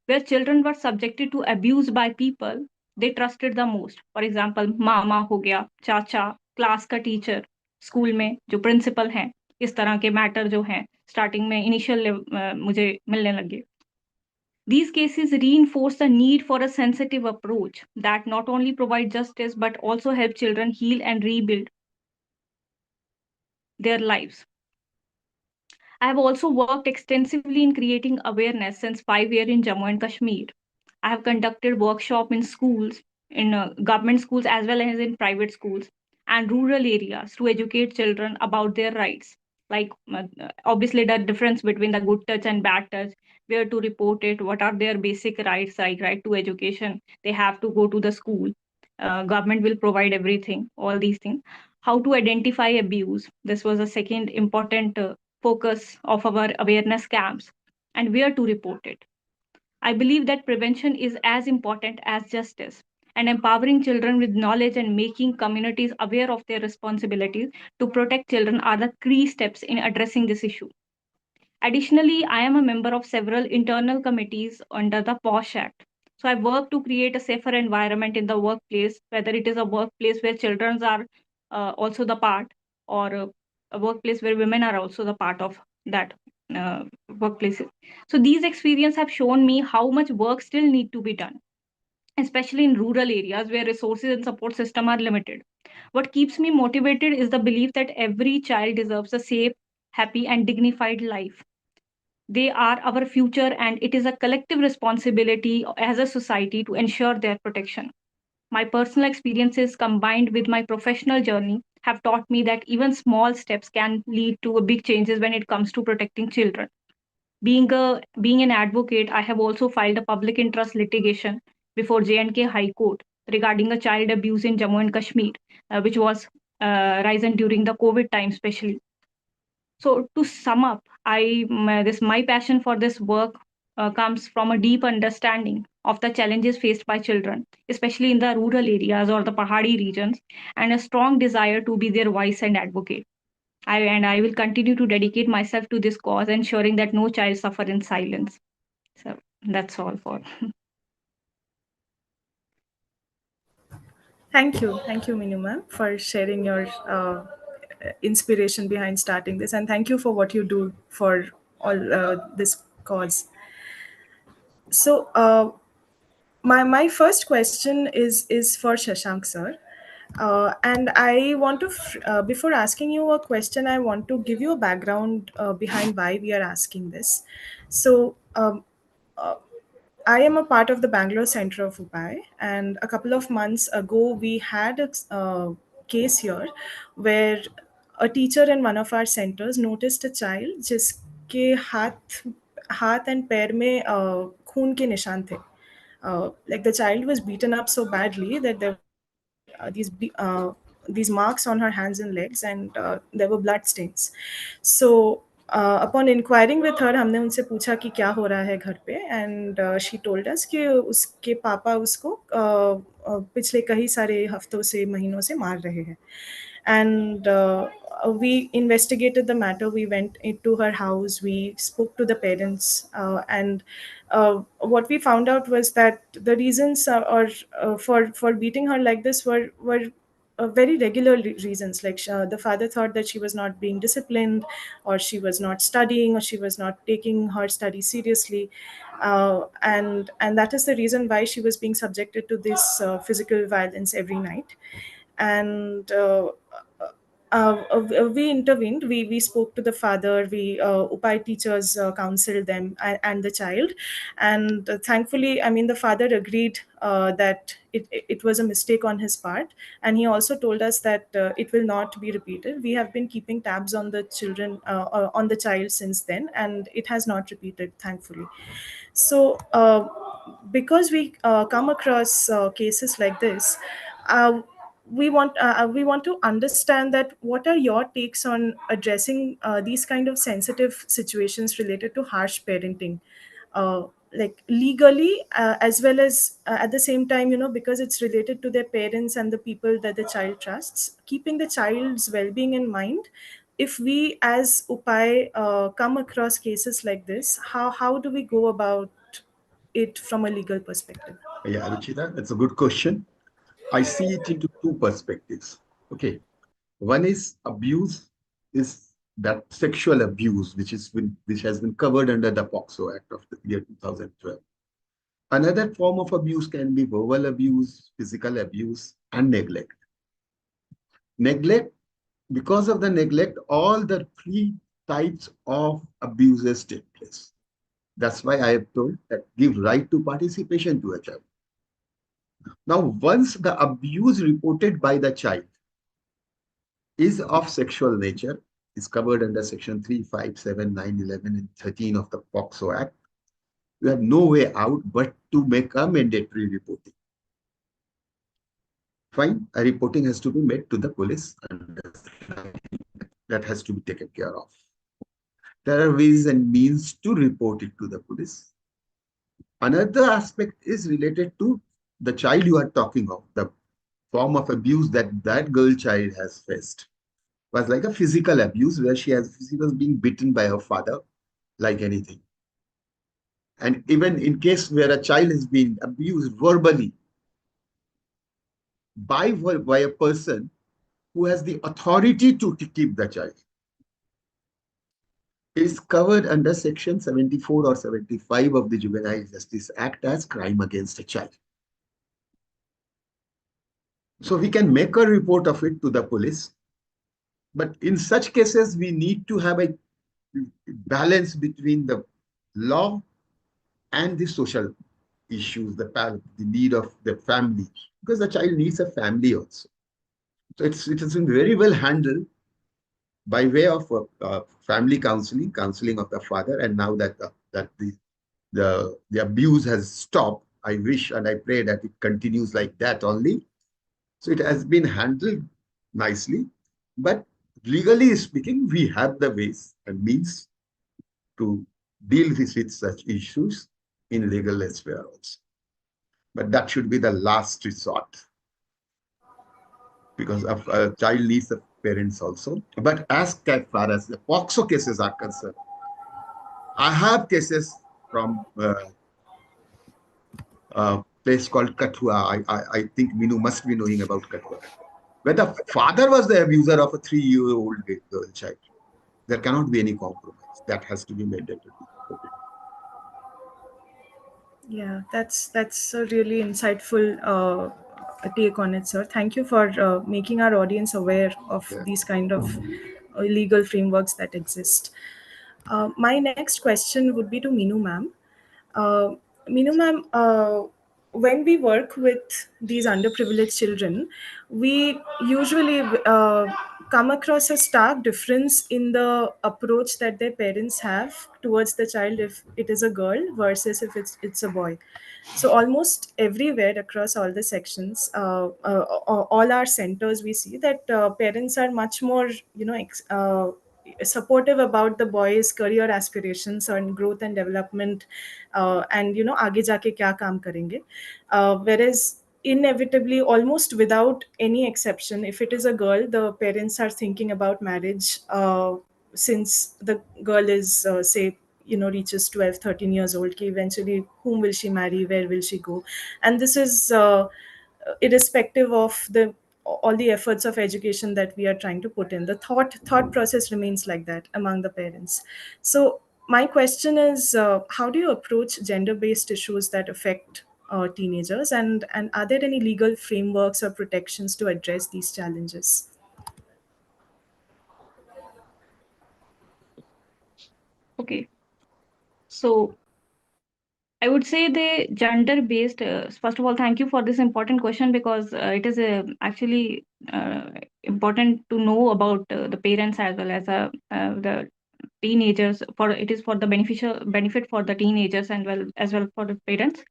where children were subjected to abuse by people they trusted the most. For example, मामा हो गया, चाचा, class का teacher, school में जो principal हैं, इस तरह के मैटर जो हैं स्टार्टिंग में इनिशियल मुझे मिलने लगे. These cases reinforce the need for a sensitive approach that not only provide justice but also help children heal and rebuild their lives. I have also worked extensively in creating awareness since 5 years in Jammu and Kashmir. I have conducted workshops in schools, in government schools as well as in private schools and rural areas to educate children about their rights. Like obviously the difference between the good touch and bad touch, where to report it, what are their basic rights, like right to education, they have to go to the school, government will provide everything, all these things. How to identify abuse. This was a second important focus of our awareness camps, and where to report it. I believe that prevention is as important as justice, and empowering children with knowledge and making communities aware of their responsibilities to protect children are the key steps in addressing this issue. Additionally, I am a member of several internal committees under the POSH Act. So I work to create a safer environment in the workplace, whether it is a workplace where children are also the part, or a workplace where women are also the part of that workplace. So these experiences have shown me how much work still need to be done, especially in rural areas where resources and support system are limited. What keeps me motivated is the belief that every child deserves a safe, happy, and dignified life. They are our future, and it is a collective responsibility as a society to ensure their protection. My personal experiences combined with my professional journey have taught me that even small steps can lead to big changes when it comes to protecting children. Being an advocate, I have also filed a public interest litigation before J&K High Court regarding a child abuse in Jammu and Kashmir, which was risen during the COVID time, especially. So to sum up, my passion for this work comes from a deep understanding of the challenges faced by children, especially in the rural areas or the Pahadi regions, and a strong desire to be their voice and advocate. I will continue to dedicate myself to this cause, ensuring that no child suffer in silence. So that's all for. Thank you, Minu ma'am, for sharing your inspiration behind starting this, and thank you for what you do for all this cause. So, my first question is for Shashank sir, and I want to before asking you a question, I want to give you a background behind why we are asking this. So. I am a part of the Bangalore Center of UPAY, and a couple of months ago, we had a case here where a teacher in one of our centers noticed a child जिसके हाथ and पैर में खून के निशान थे. Like the child was beaten up so badly that there these marks on her hands and legs, and there were blood stains. So upon inquiring with her, हमने उनसे पूछा कि क्या हो रहा है घर पे, and she told us कि उसके पापा उसको पिछले कई सारे हफ्तों से महीनों से मार रहे हैं. And we investigated the matter. We went into her house. We spoke to the parents, and what we found out was that the reasons for beating her like this were very regular reasons. Like the father thought that she was not being disciplined, or she was not studying, or she was not taking her study seriously, and that is the reason why she was being subjected to this physical violence every night. And we intervened. We spoke to the father. We UPAI teachers counseled them and the child, and thankfully, I mean, the father agreed that it was a mistake on his part, and he also told us that it will not be repeated. We have been keeping tabs on the children, on the child since then, and it has not repeated, thankfully. So, because we come across cases like this, uh, we want to understand that what are your takes on addressing these kind of sensitive situations related to harsh parenting. like legally, as well as at the same time, because it's related to their parents and the people that the child trusts, keeping the child's well-being in mind. If we as UPAY come across cases like this, how do we go about it from a legal perspective? Yeah, Ruchita, that's a good question. I see it into two perspectives. Okay. One is abuse, is that sexual abuse, which has been covered under the POCSO Act of the year 2012. Another form of abuse can be verbal abuse, physical abuse, and neglect. Neglect, because of the neglect, all the three types of abuses take place. That's why I have told that give right to participation to a child. Now, once the abuse reported by the child is of sexual nature, is covered under section 3, 5, 7, 9, 11, and 13 of the POCSO Act, you have no way out but to make a mandatory reporting. Fine, a reporting has to be made to the police, and that has to be taken care of. There are ways and means to report it to the police. Another aspect is related to the child you are talking of, the form of abuse that that girl child has faced was like a physical abuse where she was being beaten by her father like anything. And even in case where a child has been abused verbally by a person who has the authority to keep the child, is covered under section 74 or 75 of the Juvenile Justice Act as crime against a child. So we can make a report of it to the police. But in such cases, we need to have a balance between the law and the social issues, the need of the family, because the child needs a family also. So it has been very well handled by way of family counseling of the father. And now that the abuse has stopped, I wish and I pray that it continues like that only. So it has been handled nicely, but legally speaking, we have the ways and means to deal with such issues in legal sphere also. But that should be the last resort, because a child needs the parents also. But as far as the POCSO cases are concerned, I have cases from a place called Kathua. I think Minu must be knowing about Kathua, where the father was the abuser of a 3-year-old girl child. There cannot be any compromise. That has to be mandatory. Yeah, that's a really insightful take on it, sir. Thank you for making our audience aware of these kind of legal frameworks that exist. My next question would be to Minu ma'am. Uh, Minu ma'am, when we work with these underprivileged children, we usually come across a stark difference in the approach that their parents have towards the child if it is a girl versus if it's a boy. So almost everywhere across all the sections, all our centers, we see that parents are much more, supportive about the boys' career aspirations and growth and development, and आगे जाके क्या काम करेंगे, whereas inevitably, almost without any exception, if it is a girl, the parents are thinking about marriage since the girl is say reaches 12, 13 years old, ki eventually whom will she marry, where will she go. And this is irrespective of the all the efforts of education that we are trying to put in. The thought process remains like that among the parents. So my question is, how do you approach gender based issues that affect teenagers, and are there any legal frameworks or protections to address these challenges? Okay. So I would say the gender based, first of all, thank you for this important question, because it is actually important to know about the parents as well as the teenagers. For it is for the benefit for the teenagers and well for the parents.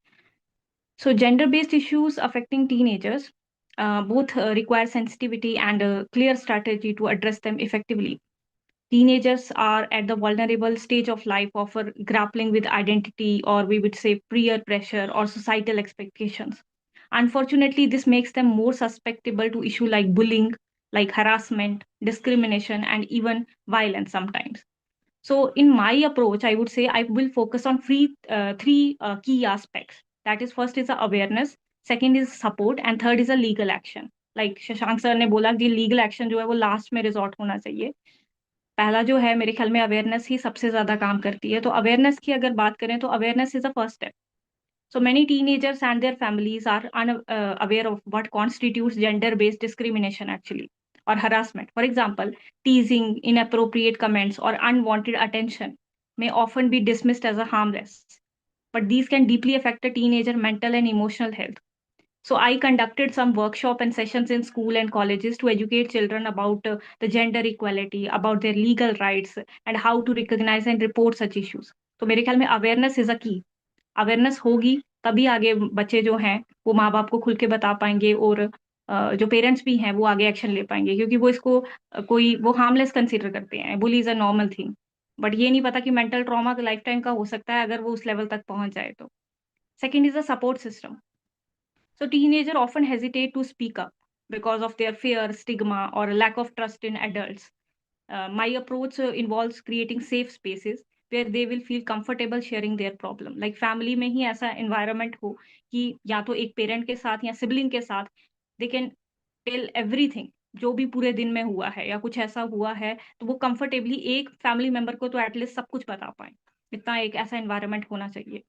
So gender based issues affecting teenagers both require sensitivity and a clear strategy to address them effectively. Teenagers are at the vulnerable stage of life, often grappling with identity, or we would say peer pressure or societal expectations. Unfortunately, this makes them more susceptible to issues like bullying, like harassment, discrimination, and even violence sometimes. So, in my approach, I would say I will focus on three key aspects. That is, first is the awareness, second is support, and third is a legal action. Like Shashank sir ने बोला कि legal action जो है वो last में resort होना चाहिए. पहला जो है मेरे ख्याल में अवेयरनेस ही सबसे ज्यादा काम करती है. तो अवेयरनेस की अगर बात करें तो awareness is the first step. So many teenagers and their families are unaware of what constitutes gender-based discrimination actually, or harassment. For example, teasing, inappropriate comments, or unwanted attention may often be dismissed as a harmless, but these can deeply affect a teenager mental and emotional health. So I conducted some workshop and sessions in school and colleges to educate children about the gender equality, about their legal rights, and how to recognize and report such issues. तो मेरे ख्याल में awareness is a key. Awareness होगी तभी आगे बच्चे जो हैं वो माँ बाप को खुल के बता पाएंगे, और जो पेरेंट्स भी हैं वो आगे एक्शन ले पाएंगे, क्योंकि वो इसको कोई वो हार्मलेस कंसीडर करते हैं. Bully is a normal thing, but ये नहीं पता कि मेंटल ट्रॉमा लाइफ टाइम का हो सकता है अगर वो उस लेवल तक पहुंच जाए तो. Second is a support system. So teenagers often hesitate to speak up because of their fear, stigma, or lack of trust in adults. My approach involves creating safe spaces where they will feel comfortable sharing their problem. Like family में ही ऐसा environment हो कि या तो एक parent के साथ या sibling के साथ they can tell everything, जो भी पूरे दिन में हुआ है या कुछ ऐसा हुआ है तो वो comfortably एक family member को तो at least सब कुछ बता पाए. इतना एक ऐसा environment होना चाहिए.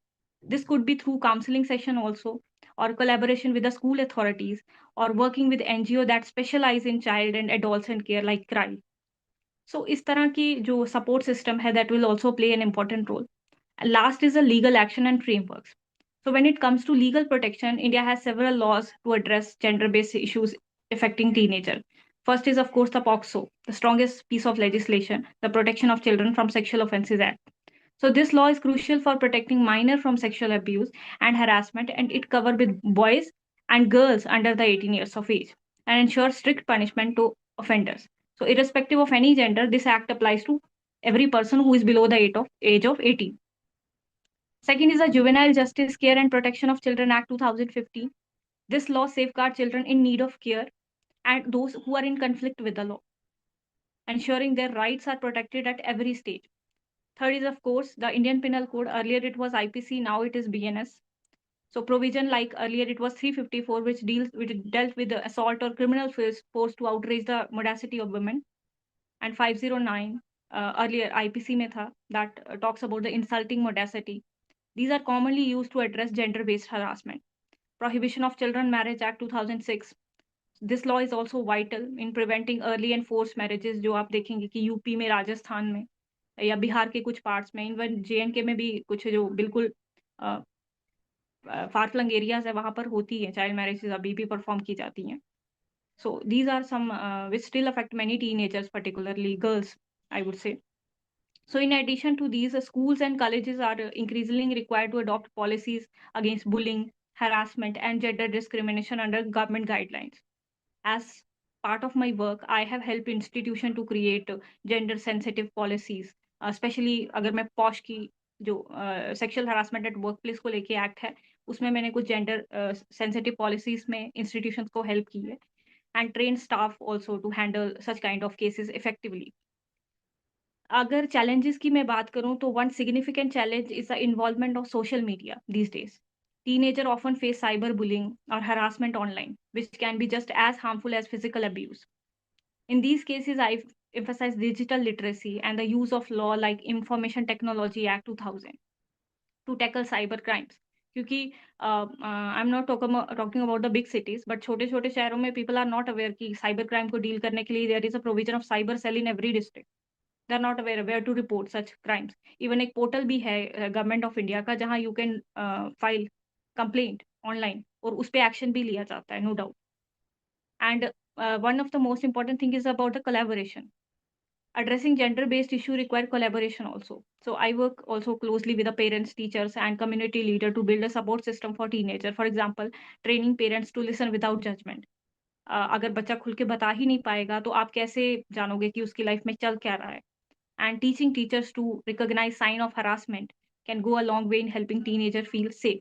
This could be through counseling session also, or collaboration with the school authorities, or working with NGO that specialize in child and adolescent care like CRY. So इस तरह की जो support system है that will also play an important role. Last is the legal action and frameworks. So when it comes to legal protection, India has several laws to address gender-based issues affecting teenagers. First is, of course, the POCSO, the strongest piece of legislation, the Protection of Children from Sexual Offences Act. So this law is crucial for protecting minors from sexual abuse and harassment, and it covers with boys and girls under the 18 years of age and ensures strict punishment to offenders. So irrespective of any gender, this act applies to every person who is below the age of 18. Second is the Juvenile Justice Care and Protection of Children Act 2015. This law safeguards children in need of care and those who are in conflict with the law, ensuring their rights are protected at every stage. Third is, of course, the Indian Penal Code. Earlier it was IPC, now it is BNS. So provision like earlier it was 354, which dealt with the assault or criminal force to outrage the modesty of women, and 509 earlier IPC में था, that talks about the insulting modesty. These are commonly used to address gender-based harassment. Prohibition of Children Marriage Act 2006. This law is also vital in preventing early and forced marriages, जो आप देखेंगे कि UP में, राजस्थान में या बिहार के कुछ parts में, इवन JNK में भी कुछ जो बिल्कुल फार फ्लंग एरियाज है वहां पर होती है चाइल्ड मैरिजेस, अभी भी परफॉर्म की जाती हैं. So these are some which still affect many teenagers, particularly girls, I would say. So in addition to these, schools and colleges are increasingly required to adopt policies against bullying, harassment, and gender discrimination under government guidelines. As part of my work, I have helped institution to create gender-sensitive policies, especially अगर मैं posh की जो sexual harassment at work place को लेके act है उसमें मैंने कुछ जेंडर सेंसिटिव पॉलिसीज में इंस्टीट्यूशंस को हेल्प की है, and train staff also to handle such kind of cases effectively. अगर challenges की मैं बात करूं तो one significant challenge is the involvement of social media these days. Teenagers often face cyberbullying or harassment online, which can be just as harmful as physical abuse. In these cases, I emphasize digital literacy and the use of law like Information Technology Act 2000 to tackle cyber crimes. क्योंकि I am not talking about the big cities, but छोटे छोटे शहरों में people are not aware कि cyber crime को deal करने के लिए there is a provision of cyber cell in every district. They are not aware where to report such crimes. Even एक पोर्टल भी है गवर्नमेंट ऑफ इंडिया का जहां you can file complaint online और उस पर एक्शन भी लिया जाता है, no doubt. And one of the most important thing is about the collaboration. Addressing gender-based issue require collaboration also. So I work also closely with the parents, teachers, and community leader to build a support system for teenagers. For example, training parents to listen without judgment. अगर बच्चा खुल के बता ही नहीं पाएगा तो आप कैसे जानोगे कि उसकी लाइफ में चल क्या रहा है. and teaching teachers to recognize sign of harassment can go a long way in helping teenager feel safe.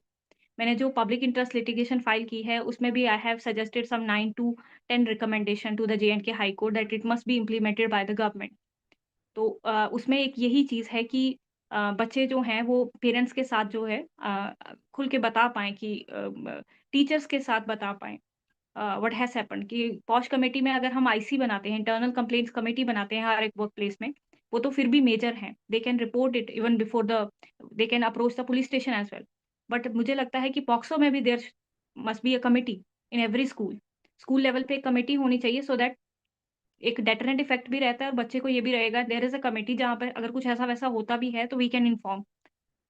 मैंने जो पब्लिक इंटरेस्ट लिटिगेशन फाइल की है उसमें भी I have suggested some 9 to 10 recommendation to the J&K high court that it must be implemented by the government. तो उसमें एक यही चीज़ है कि बच्चे जो हैं वो पेरेंट्स के साथ जो है खुल के बता पाएँ कि टीचर्स के साथ बता पाएँ व्हाट हैज़ हैपेंड कि पॉश कमेटी में अगर हम आईसी बनाते हैं, इंटरनल कंप्लेंट्स कमेटी बनाते हैं हर एक वर्क प्लेस में, वो तो फिर भी मेजर हैं. They can report it even before they can approach the police station as well. But मुझे लगता है कि पॉक्सो में भी there must be a committee in every school. School level पे एक कमिटी होनी चाहिए सो दैट एक डेटरेंट इफेक्ट भी रहता है और बच्चे को ये भी रहेगा देयर इज़ अ कमिटी जहाँ पे अगर कुछ ऐसा-वैसा होता भी है तो we can inform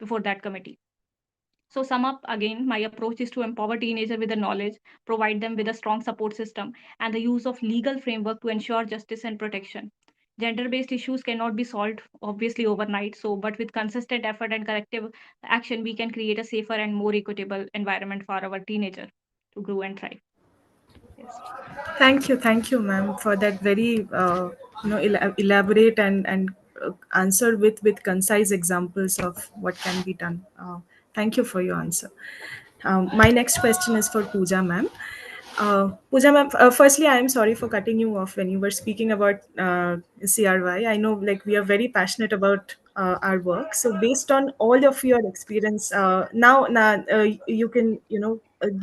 before that committee. So sum up again, my approach is to empower teenagers with the knowledge, provide them with a strong support system, and the use of legal framework to ensure justice and protection. Gender-based issues cannot be solved obviously overnight. So, but with consistent effort and corrective action, we can create a safer and more equitable environment for our teenager to grow and thrive. Yes. Thank you, ma'am, for that very elaborate and answer with concise examples of what can be done. Thank you for your answer. My next question is for Pooja, ma'am. Pooja ma'am, firstly, I am sorry for cutting you off when you were speaking about CRY. I know, like, we are very passionate about our work. So, based on all of your experience, now you can,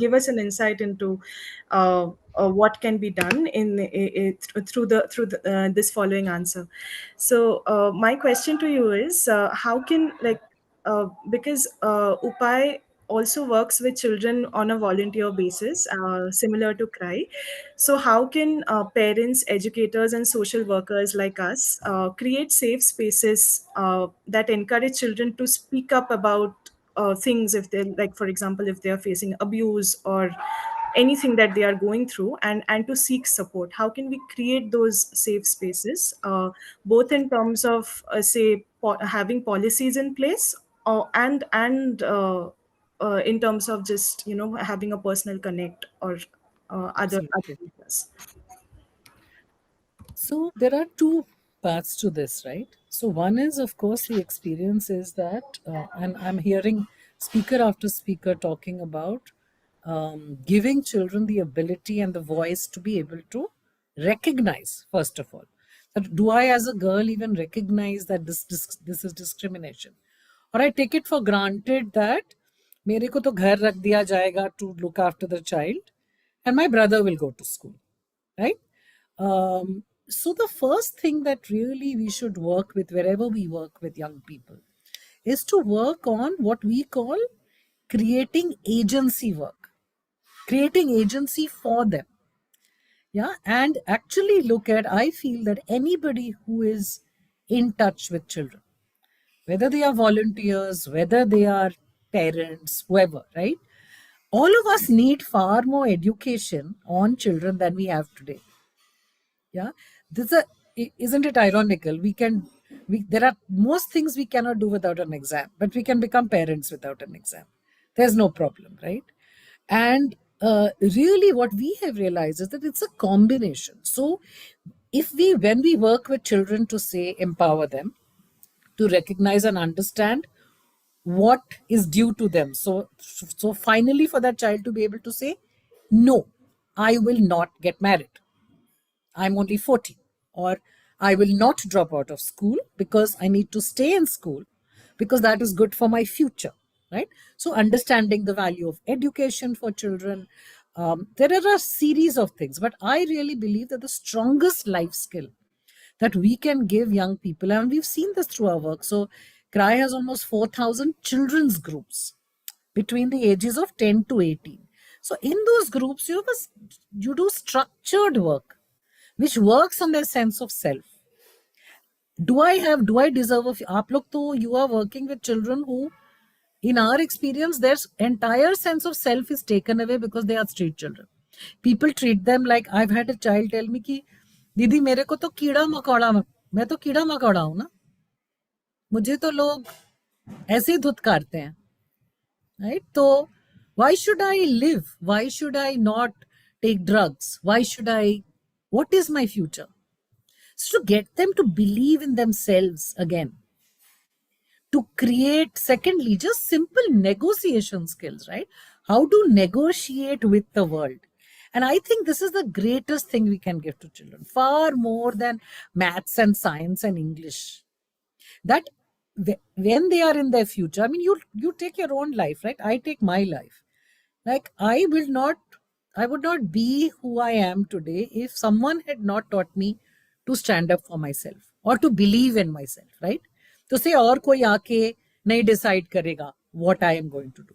give us an insight into what can be done through this following answer. So, my question to you is, how can, because UPAY also works with children on a volunteer basis, similar to CRY. So, how can parents, educators, and social workers like us create safe spaces that encourage children to speak up about things if they, like, for example, if they are facing abuse or anything that they are going through, and to seek support? How can we create those safe spaces, both in terms of say having policies in place, and in terms of just having a personal connect or other Absolutely. features? So there are two parts to this, right? So one is, of course, the experience is that, and I'm hearing speaker after speaker talking about giving children the ability and the voice to be able to recognize, first of all, that do I, as a girl, even recognize that this is discrimination, or I take it for granted that मेरे को तो घर रख दिया जाएगा to look after the child, and my brother will go to school, right? So the first thing that really we should work with wherever we work with young people is to work on what we call creating agency work, creating agency for them. Yeah, and actually look at, I feel that anybody who is in touch with children, whether they are volunteers, whether they are parents, whoever, right? All of us need far more education on children than we have today. Yeah, isn't it ironical? There are most things we cannot do without an exam, but we can become parents without an exam. There's no problem, right? And really, what we have realized is that it's a combination. So, when we work with children to say empower them, to recognize and understand what is due to them. So finally, for that child to be able to say, no, I will not get married. I'm only 40, or I will not drop out of school because I need to stay in school because that is good for my future, right? So understanding the value of education for children, there are a series of things, but I really believe that the strongest life skill that we can give young people, and we've seen this through our work. So CRY has almost 4,000 children's groups between the ages of 10 to 18. So in those groups, you do structured work which works on their sense of self. Do I deserve आप लोग तो you are working with children who, in our experience, their entire sense of self is taken away because they are street children. People treat them like, I've had a child tell me कि दीदी मेरे को तो कीड़ा मकोड़ा, मैं तो कीड़ा मकोड़ा हूं ना, मुझे तो लोग ऐसे ही धुतकारते हैं, right? So why should I live? Why should I not take drugs? Why should I? What is my future? So to get them to believe in themselves again, to create, secondly, just simple negotiation skills, right? How to negotiate with the world. And I think this is the greatest thing we can give to children, far more than maths and science and English. That when they are in their future, I mean, you take your own life, right? I take my life. Like I would not be who I am today if someone had not taught me to stand up for myself or to believe in myself, right? To say और कोई आके नहीं decide करेगा what I am going to do.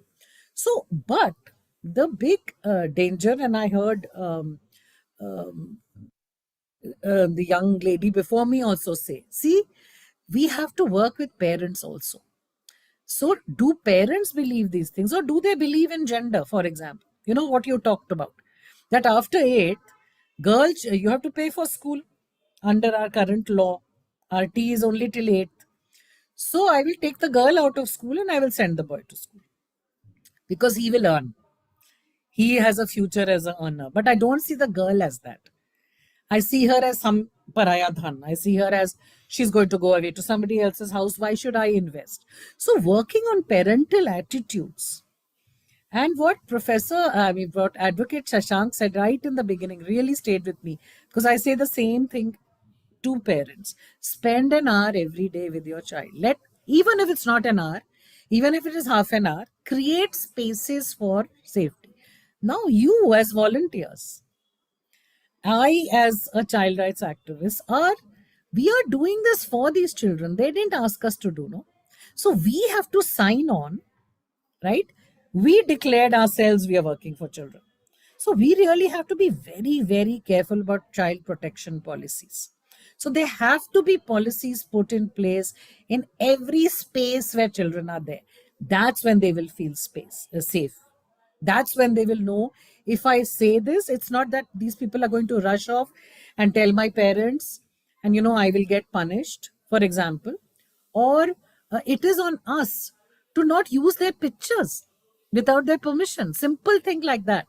So, but the big danger, and I heard the young lady before me also say, see, we have to work with parents also. So, do parents believe these things, or do they believe in gender, for example? You know what you talked about, that after 8th, girls, you have to pay for school under our current law. Our T is only till 8th. So, I will take the girl out of school and I will send the boy to school because he will earn. He has a future as an earner. But I don't see the girl as that. I see her as some paraya dhan. I see her as she's going to go away to somebody else's house. Why should I invest? So working on parental attitudes. And what what Advocate Shashank said right in the beginning really stayed with me, because I say the same thing to parents. Spend an hour every day with your child. Even if it's not an hour, even if it is half an hour, create spaces for safety. Now you as volunteers, I, as a child rights activist, we are doing this for these children. They didn't ask us to do, no. So we have to sign on, right? We declared ourselves we are working for children. So we really have to be very, very careful about child protection policies. So there have to be policies put in place in every space where children are there. That's when they will feel safe. That's when they will know, if I say this, it's not that these people are going to rush off and tell my parents and I will get punished, for example. Or it is on us to not use their pictures without their permission. Simple thing like that.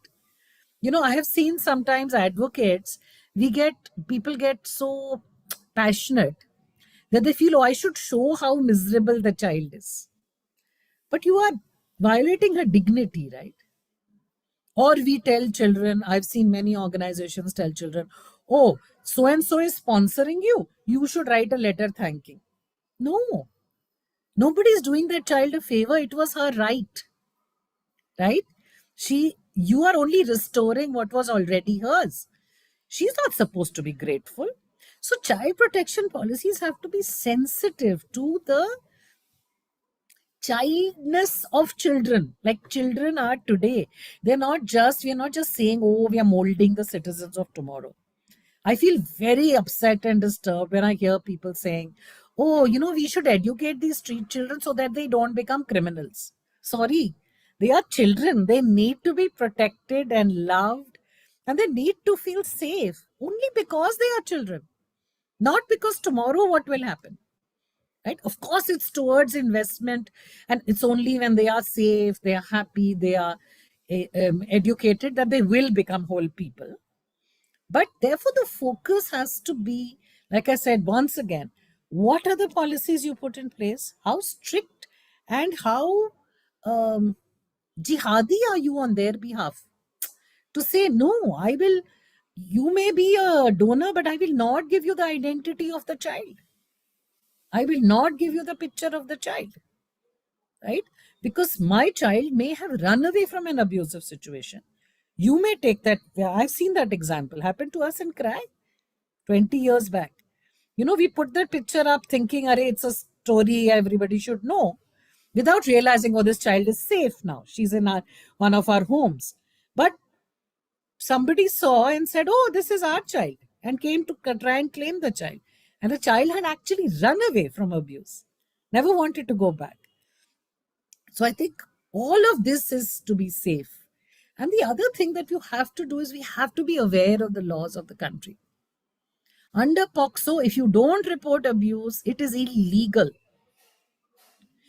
I have seen sometimes advocates, people get so passionate that they feel, oh, I should show how miserable the child is. But you are violating her dignity, right? Or we tell children, I've seen many organizations tell children, oh, so and so is sponsoring you, you should write a letter thanking. No, nobody is doing that child a favor. It was her right, right? You are only restoring what was already hers. She's not supposed to be grateful. So child protection policies have to be sensitive to the childness of children. Like children are today, we're not just saying, oh, we are molding the citizens of tomorrow. I feel very upset and disturbed when I hear people saying, oh, we should educate these street children so that they don't become criminals. Sorry, they are children. They need to be protected and loved, and they need to feel safe only because they are children, not because tomorrow what will happen. Right? Of course, it's towards investment, and it's only when they are safe, they are happy, they are educated, that they will become whole people. But therefore, the focus has to be, like I said, once again, what are the policies you put in place? How strict and how jihadi are you on their behalf? To say, no, you may be a donor, but I will not give you the identity of the child. I will not give you the picture of the child, right? Because my child may have run away from an abusive situation. You may take that. I've seen that example happen to us and cry 20 years back. We put that picture up thinking, it's a story everybody should know, without realizing, oh, this child is safe now. She's in one of our homes. But somebody saw and said, oh, this is our child, and came to try and claim the child. And the child had actually run away from abuse, never wanted to go back. So I think all of this is to be safe. And the other thing that you have to do is we have to be aware of the laws of the country. Under POCSO, if you don't report abuse, it is illegal.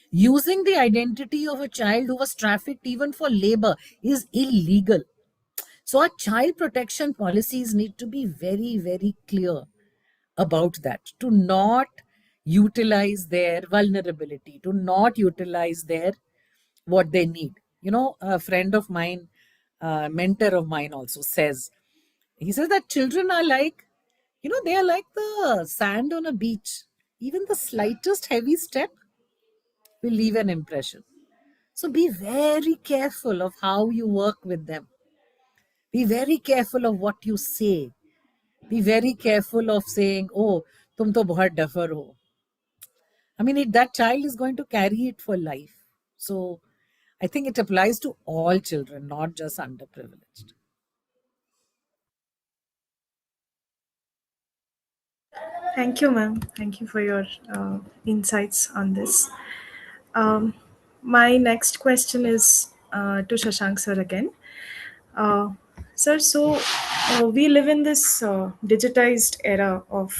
Using the identity of a child who was trafficked even for labor is illegal. So our child protection policies need to be very, very clear about that, to not utilize their vulnerability, to not utilize their what they need. A friend of mine, mentor of mine also says, he says that children are like, they are like the sand on a beach. Even the slightest heavy step will leave an impression. So be very careful of how you work with them. Be very careful of what you say. Be very careful of saying, oh, tum to bahut duffer ho. I mean, that child is going to carry it for life. So I think it applies to all children, not just underprivileged. Thank you, ma'am. Thank you for your insights on this. Um, my next question is to Shashank sir again. Uh, Sir, so we live in this digitized era of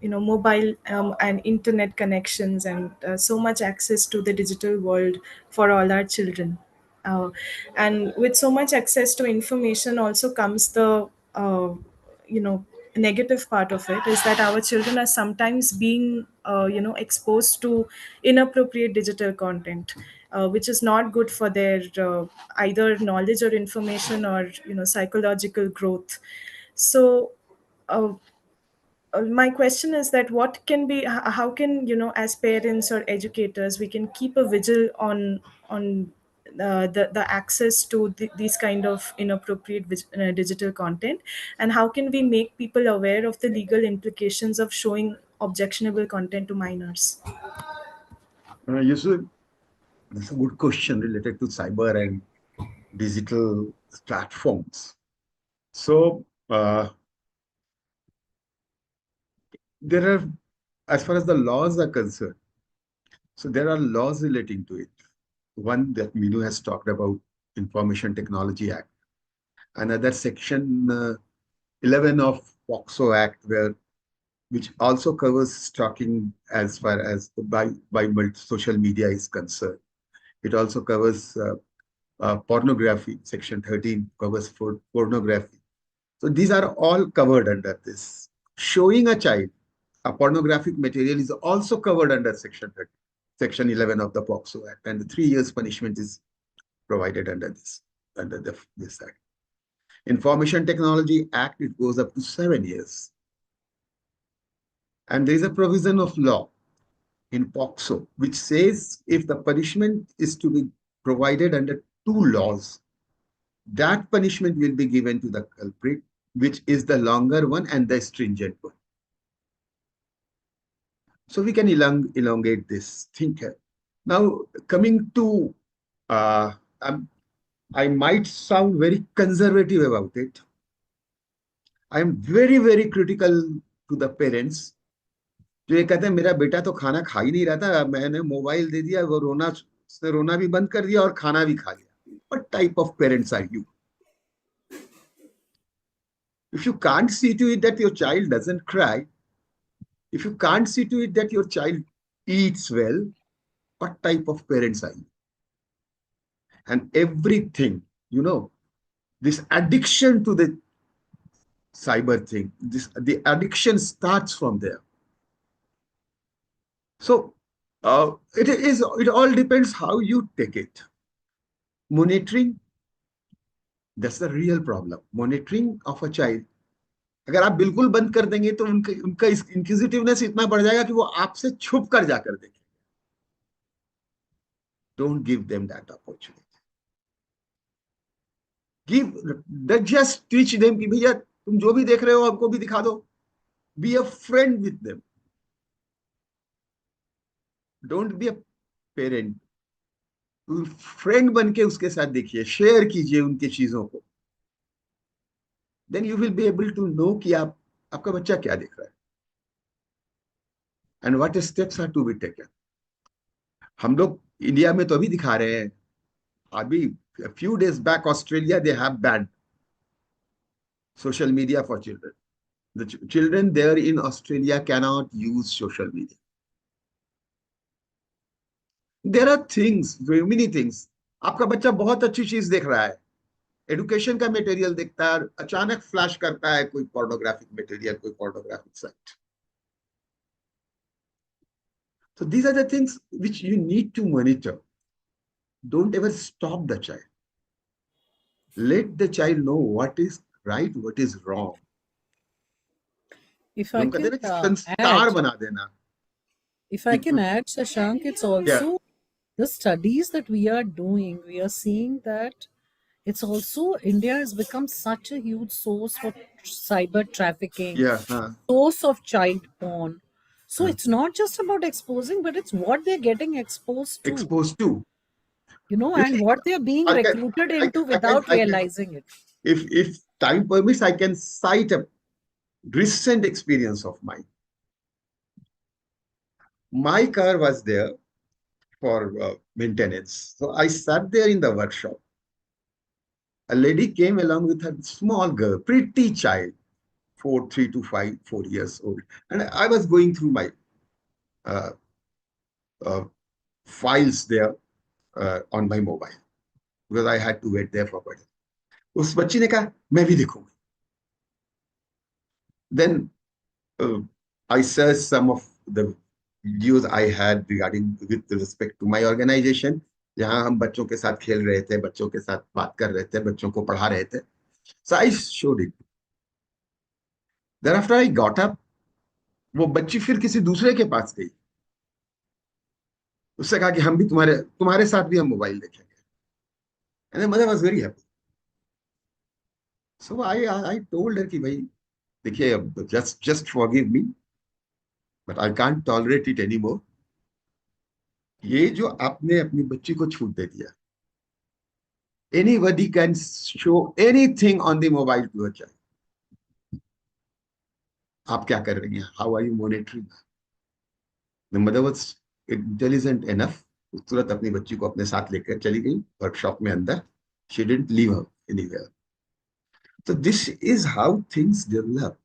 mobile and internet connections, and so much access to the digital world for all our children. And with so much access to information, also comes the you know negative part of it, is that our children are sometimes being exposed to inappropriate digital content, which is not good for their either knowledge or information, or psychological growth. So uh, my question is that what can be how can, as parents or educators, we can keep a vigil on the access to these kind of inappropriate digital content, and how can we make people aware of the legal implications of showing objectionable content to minors? Yusuf, that's a good question related to cyber and digital platforms. So there are, as far as the laws are concerned, so there are laws relating to it. One that Minu has talked about, Information Technology Act. Another section 11 of POXO Act, which also covers stalking as far as by social media is concerned. It also covers pornography. Section 13 covers for pornography. So these are all covered under this. Showing a child a pornographic material is also covered under Section 13, Section 11 of the POXO Act, and the 3 years punishment is provided under this act. Information Technology Act, it goes up to 7 years. And there is a provision of law in POXO, which says if the punishment is to be provided under 2 laws, that punishment will be given to the culprit, which is the longer one and the stringent one. So we can elongate this thinker. Now, coming to, I might sound very conservative about it. I am very, very critical to the parents. जो ये कहते हैं मेरा बेटा तो खाना खा ही नहीं रहा था, मैंने मोबाइल दे दिया, वो रोना भी बंद कर दिया और खाना भी खा लिया. What type of parents are you? If you can't see to it that your child doesn't cry, if you can't see to it that your child eats well, what type of parents are you? And everything, this addiction to the cyber thing, the addiction starts from there. So it all depends how you take it. Monitoring, that's the real problem. Monitoring of a child. अगर आप बिल्कुल बंद कर देंगे तो उनका inquisitiveness इतना बढ़ जाएगा कि वो आपसे छुप कर जाकर देखेंगे. Don't give them that opportunity. Just teach them कि भैया तुम जो भी देख रहे हो आपको भी दिखा दो. Be a friend with them. Don't be a parent. Friend बन के उसके साथ देखिए, शेयर कीजिए उनकी चीजों को. Then you will be able to know कि आपका बच्चा क्या देख रहा है. And what steps are to be taken. हम लोग इंडिया में तो अभी दिखा रहे हैं. अभी a few days back Australia they have banned social media for children. The children there in Australia cannot use social media. There are things, very many things. आपका बच्चा बहुत अच्छी चीज देख रहा है, एडुकेशन का मटेरियल देखता है, अचानक फ्लैश करता है कोई पोर्नोग्राफिक मटेरियल, कोई pornographic site. So these are the things which you need to monitor. Don't ever stop the child. Let the child know what is right, what is wrong. If I can संस्कार बना देना. if I can add, Shashank, it's also the studies that we are doing. We are seeing that it's also India has become such a huge source for cyber trafficking, Yeah. source of child porn. So it's not just about exposing, but it's what they're getting exposed to. Exposed to. You know, You and see, what they're being recruited into without realizing it. If time permits, I can cite a recent experience of mine. My car was there for maintenance. So I sat there in the workshop. A lady came along with her small girl, pretty child, 3 to 5, 4 years old. And I was going through my uh, files there on my mobile because I had to wait there for a while. उस बच्ची ने कहा मैं भी देखूंगी. Then I searched some of the videos I had regarding with respect to my organization. जहाँ हम बच्चों के साथ खेल रहे थे, बच्चों के साथ बात कर रहे थे, बच्चों को पढ़ा रहे थे. So I showed it. Thereafter I got up. वो बच्ची फिर किसी दूसरे के पास गई. उससे कहा कि हम भी तुम्हारे साथ भी हम मोबाइल देखेंगे. And the mother was very happy. So I told her कि भाई देखिए just forgive me, but I can't tolerate it anymore. ये जो आपने अपनी बच्ची को छूट दे दिया. Anybody can show anything on the mobile to a child. आप क्या कर रही हैं? How are you monitoring? The mother was intelligent enough. तुरंत अपनी बच्ची को अपने साथ लेकर चली गई वर्कशॉप में अंदर. She didn't leave her anywhere. So this is how things develop.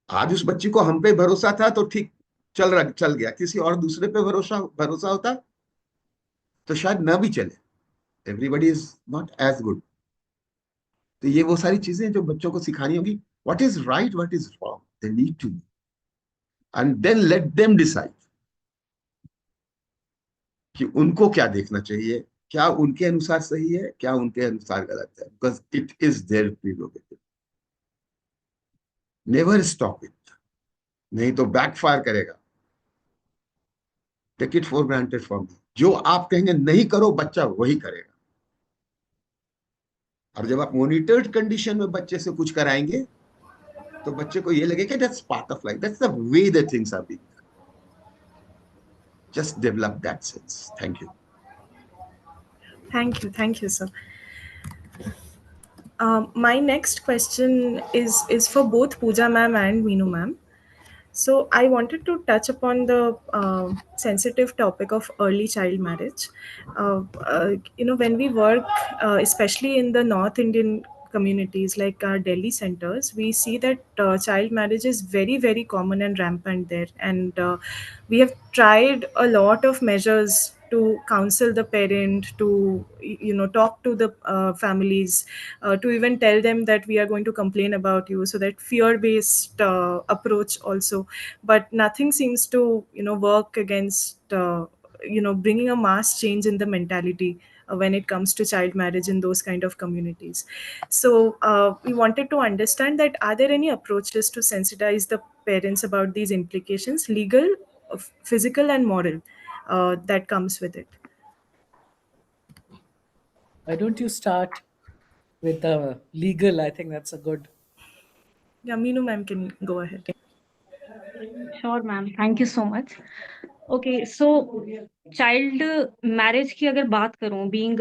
आज उस बच्ची को हम पे भरोसा था तो ठीक चल गया. किसी और दूसरे पे भरोसा होता तो शायद ना भी चले. Everybody is not as good. तो ये वो सारी चीजें जो बच्चों को सिखानी होगी. What is right, what is wrong? They need to know. And then let them decide कि उनको क्या देखना चाहिए, क्या उनके अनुसार सही है, क्या उनके अनुसार गलत है. Because it is their prerogative. Never stop it. नहीं तो बैकफायर करेगा. Take it for granted from me. जो आप कहेंगे नहीं करो, बच्चा वही करेगा. और जब आप मॉनिटर्ड कंडीशन में बच्चे से कुछ कराएंगे तो बच्चे को ये लगेगा that's part of life, that's the way the things are being. Just develop that sense. Thank you. Thank you, sir. My next question is for both Pooja ma'am and Meenu ma'am. So I wanted to touch upon the sensitive topic of early child marriage. When we work, especially in the North Indian communities like our Delhi centers, we see that child marriage is very, very common and rampant there. And we have tried a lot of measures to counsel the parent, to talk to the families, to even tell them that we are going to complain about you, so that fear based approach also. But nothing seems to work against bringing a mass change in the mentality when it comes to child marriage in those kind of communities. So we wanted to understand that are there any approaches to sensitize the parents about these implications, legal, physical and moral, that comes with it? Why don't you start with the legal? I think that's a good. Yeah, Meenu ma'am can go ahead. Sure, ma'am. Thank you so much. Okay, so child marriage की अगर बात करूं, being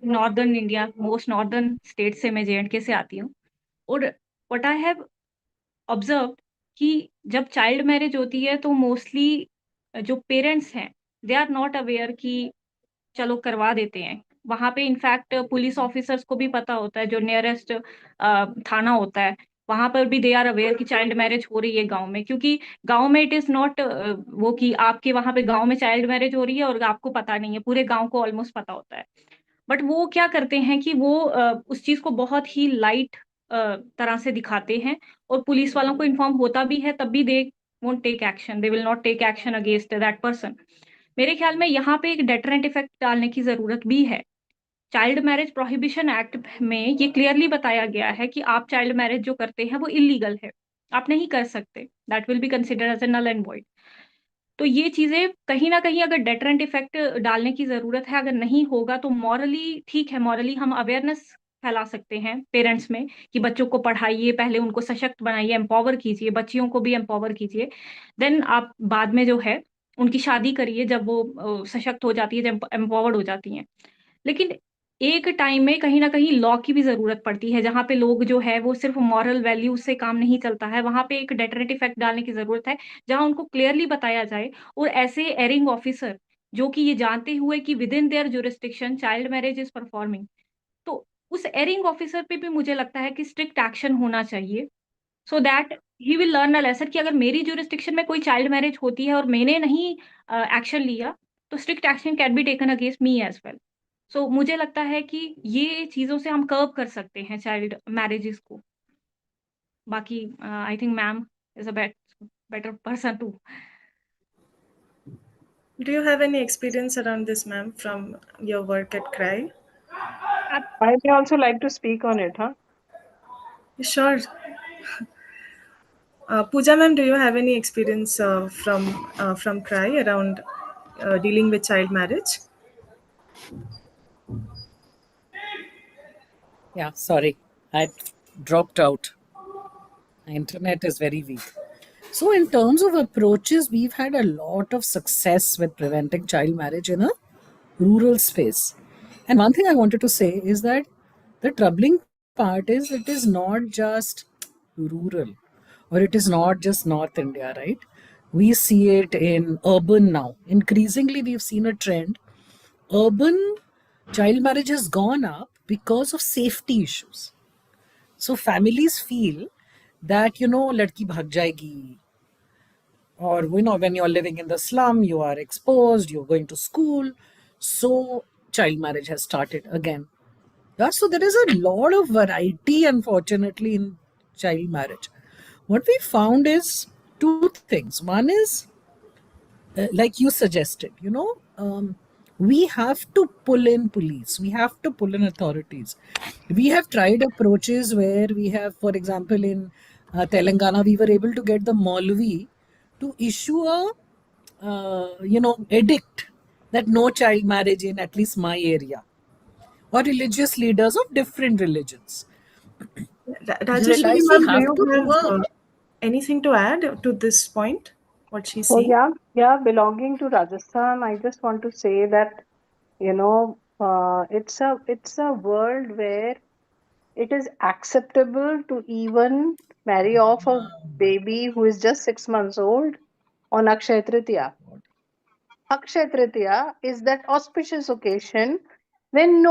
northern India, most northern states से मैं J&K से आती हूँ, और what I have observed कि जब child marriage होती है तो mostly जो parents हैं they are not aware कि चलो करवा देते हैं. वहाँ पे इनफैक्ट पुलिस ऑफिसर्स को भी पता होता है, जो नियरेस्ट थाना होता है, वहाँ पर भी दे आर अवेयर कि चाइल्ड मैरिज हो रही है गाँव में, क्योंकि गाँव में इट इज़ नॉट वो कि आपके वहाँ पे गाँव में चाइल्ड मैरिज हो रही है और आपको पता नहीं है, पूरे गाँव को ऑलमोस्ट पता होता है. बट वो क्या करते हैं कि वो उस चीज़ को बहुत ही लाइट तरह से दिखाते हैं, और पुलिस वालों को इन्फॉर्म होता भी है, तब भी दे won't take action, they will not take action against that person. मेरे ख्याल में यहाँ पे एक डेटरेंट इफेक्ट डालने की जरूरत भी है. चाइल्ड मैरिज प्रोहिबिशन एक्ट में ये क्लियरली बताया गया है कि आप चाइल्ड मैरिज जो करते हैं वो इलीगल है, आप नहीं कर सकते, that will be considered as a null and void. तो ये चीजें कहीं ना कहीं अगर डेटरेंट इफेक्ट डालने की जरूरत है, अगर नहीं होगा तो मॉरली ठीक है, मॉरली हम अवेयरनेस फैला सकते हैं पेरेंट्स में कि बच्चों को पढ़ाइए, पहले उनको सशक्त बनाइए, एम्पावर कीजिए, बच्चियों को भी एम्पावर कीजिए, देन आप बाद में जो है उनकी शादी करिए जब वो सशक्त हो जाती है, जब एम्पावर्ड हो जाती हैं. लेकिन एक टाइम में कहीं ना कहीं लॉ की भी जरूरत पड़ती है, जहां पे लोग जो है वो सिर्फ मॉरल वैल्यू से काम नहीं चलता है, वहां पे एक डेटरेंट इफेक्ट डालने की जरूरत है, जहां उनको क्लियरली बताया जाए. और ऐसे एरिंग ऑफिसर जो कि ये जानते हुए कि with in their jurisdiction child marriage is performing, तो उस एरिंग ऑफिसर पे भी मुझे लगता है कि स्ट्रिक्ट एक्शन होना चाहिए, so that he will learn a lesson कि अगर मेरी जुरिस्डिक्शन में कोई चाइल्ड मैरिज होती है और मैंने नहीं एक्शन लिया, तो strict action can be taken against me as well. So मुझे लगता है कि ये चीजों से हम कर्व कर सकते हैं चाइल्ड मैरिजेस को. बाकी I think ma'am is a better person to. Do you have any experience around this, ma'am, from your work at CRY? I may also like to speak on it, huh? Sure. Pooja, ma'am, do you have any experience from CRY around dealing with child marriage? Yeah, sorry, I dropped out. The internet is very weak. So, in terms of approaches, we've had a lot of success with preventing child marriage in a rural space. And one thing I wanted to say is that the troubling part is it is not just rural or it is not just North India, right? We see it in urban now. Increasingly, we've seen a trend. Urban child marriage has gone up because of safety issues. So families feel that, ladki bhag jayegi, or when you're living in the slum, you are exposed, you're going to school, so child marriage has started again. Yeah, so there is a lot of variety, unfortunately, in child marriage. What we found is two things. One is, like you suggested, we have to pull in police, we have to pull in authorities. We have tried approaches where we have, for example, in Telangana, we were able to get the Maulvi to issue a, edict that no child marriage in at least my area, or religious leaders of different religions. Rajeshwari, Realize we ma'am, do have you to do a have anything to add to this point? What she's Oh saying? yeah, belonging to Rajasthan, I just want to say that it's a world where it is acceptable to even marry off a baby who is just 6 months old on Akshaya Tritiya. Akshaya Tritiya is that auspicious occasion when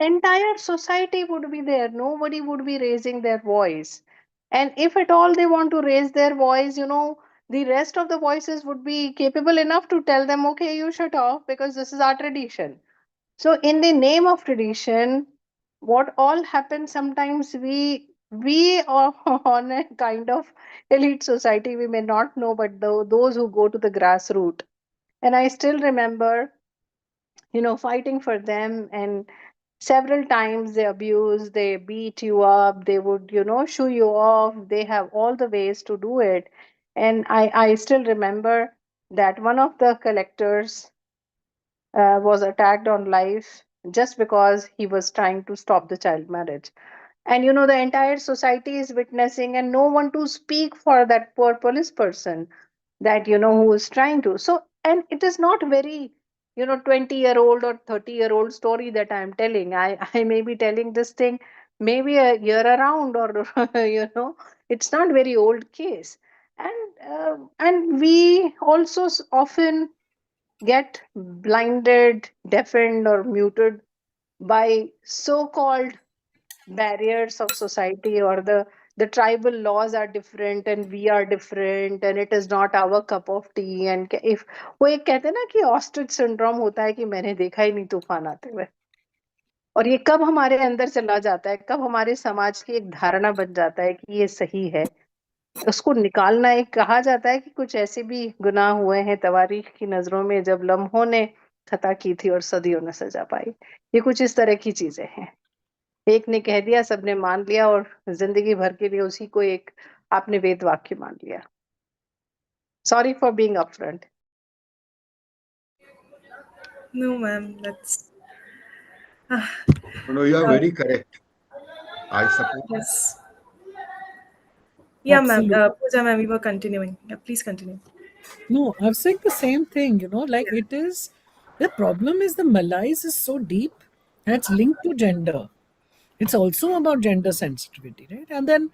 entire society would be there. Nobody would be raising their voice. And if at all they want to raise their voice, the rest of the voices would be capable enough to tell them, okay, you shut off because this is our tradition. So in the name of tradition, what all happens sometimes we are on a kind of elite society, we may not know, but those who go to the grassroots, and I still remember fighting for them, and several times they abuse, they beat you up, they would shoo you off, they have all the ways to do it. And I still remember that one of the collectors was attacked on life just because he was trying to stop the child marriage. And the entire society is witnessing, and no one to speak for that poor police person that who is trying to. So, and it is not very 20-year-old or 30-year-old story that I am telling. I may be telling this thing maybe a year around, or it's not very old case. And we also often get blinded, deafened, or muted by so-called barriers of society, or the tribal laws are different and we are different and it is not our cup of tea. And if वो एक कहते हैं ना कि ostrich syndrome होता है कि मैंने देखा ही नहीं तूफान आते हुए, और ये कब हमारे अंदर चला जाता है, कब हमारे समाज की एक धारणा बन जाता है कि ये सही है, उसको निकालना, एक कहा जाता है कि कुछ ऐसे भी गुनाह हुए हैं तवारीख की नजरों में जब लम्हों ने खता की थी और सदियों ने सजा पाई। ये कुछ इस तरह की चीजें हैं। एक ने कह दिया, सबने मान लिया और जिंदगी भर के लिए उसी को एक आपने वेद वाक्य मान लिया। Sorry for being upfront. No, ma'am, that's No, you are very correct. I support. yes. Yeah, ma'am. Absolutely. Pooja, ma'am, we were continuing. Yeah, please continue. No, I was saying the same thing, like it is, the problem is the malaise is so deep and it's linked to gender. It's also about gender sensitivity, right? And then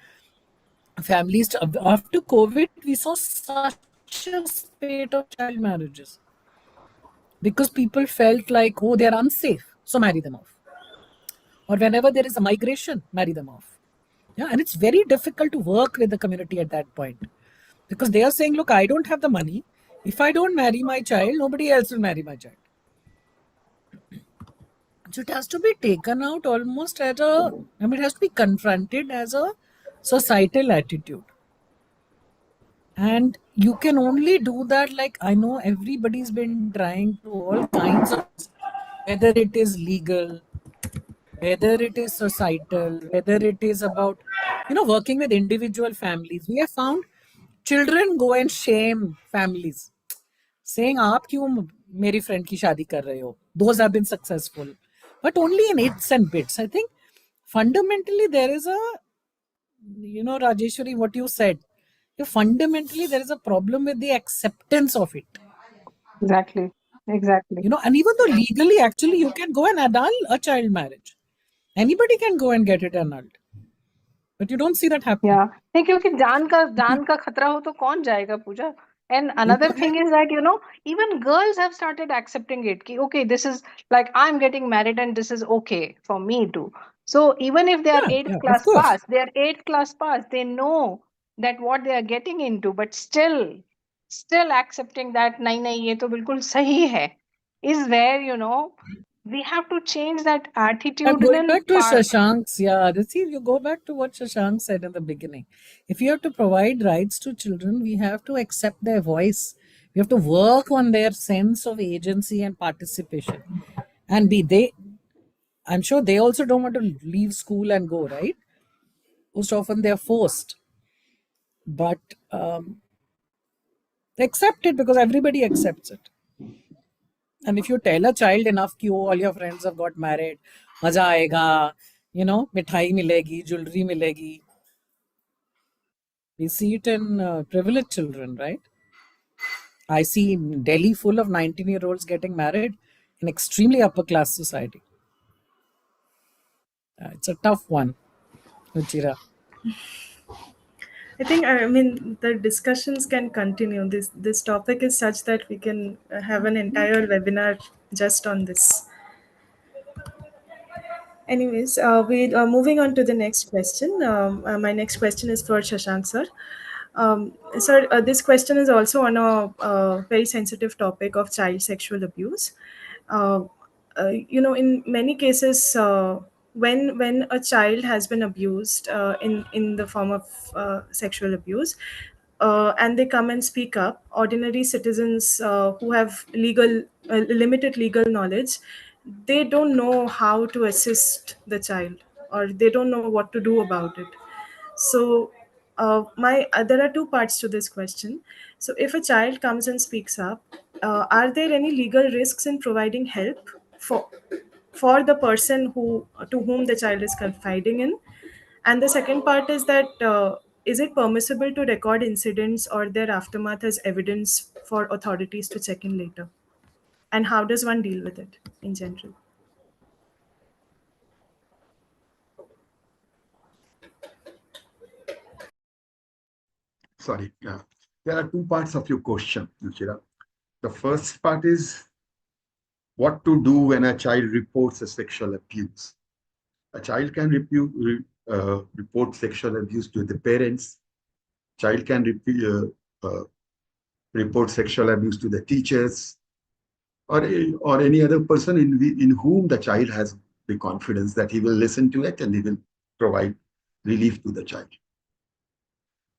families, after COVID, we saw such a spate of child marriages because people felt like, oh, they're unsafe, so marry them off. Or whenever there is a migration, marry them off. Yeah, and it's very difficult to work with the community at that point because they are saying, look, I don't have the money. If I don't marry my child, nobody else will marry my child. So it has to be taken out almost as it has to be confronted as a societal attitude. And you can only do that, like, I know everybody's been trying to all kinds of, whether it is legal, whether it is societal, whether it is about, working with individual families. We have found children go and shame families, saying, "आप क्यों मेरी friend की शादी कर रहे हो?" Those have been successful, but only in its and bits. I think fundamentally there is a, Rajeshwari, what you said, fundamentally there is a problem with the acceptance of it. Exactly. Exactly. And even though legally, actually, you can go and annul a child marriage. Anybody can go and get it annulled. But you don't see that happening. Yeah. नहीं, क्योंकि जान का खतरा हो तो कौन जाएगा, पूजा? And another thing is that, even girls have started accepting it. Ki, okay, this is like I'm getting married and this is okay for me too. So even if they are Yeah, 8th yeah, of class course. pass, they are 8th class pass, they know that what they are getting into, but still accepting that, nahi, ye to bilkul sahi hai, is where, we have to change that I'm going attitudinal back to part. Shashank's. Yeah, see, you go back to what Shashank said in the beginning. If you have to provide rights to children, we have to accept their voice. We have to work on their sense of agency and participation. And I'm sure they also don't want to leave school and go, right? Most often they're forced. But accept it because everybody accepts it. And if you tell a child enough कि all your friends have got married, मजा आएगा, मिठाई मिलेगी, jewelry मिलेगी. We see it in privileged children, right? I see Delhi full of 19-year-olds getting married in extremely upper class society. It's a tough one, Ruchira. I think, I mean, the discussions can continue. This topic is such that we can have an entire webinar just on this. Anyways, we are moving on to the next question. My next question is for Shashank sir. Sir, this question is also on a very sensitive topic of child sexual abuse. Uh, in many cases, when a child has been abused in the form of sexual abuse, and they come and speak up, ordinary citizens who have limited legal knowledge, they don't know how to assist the child, or they don't know what to do about it. So there are two parts to this question. So if a child comes and speaks up, are there any legal risks in providing help for the person to whom the child is confiding in? And the second part is that is it permissible to record incidents or their aftermath as evidence for authorities to check in later? And how does one deal with it in general? Sorry. There are two parts of your question, Ruchira. The first part is what to do when a child reports a sexual abuse. A child can report sexual abuse to the parents. Child can report sexual abuse to the teachers, or any other person in whom the child has the confidence that he will listen to it and he will provide relief to the child.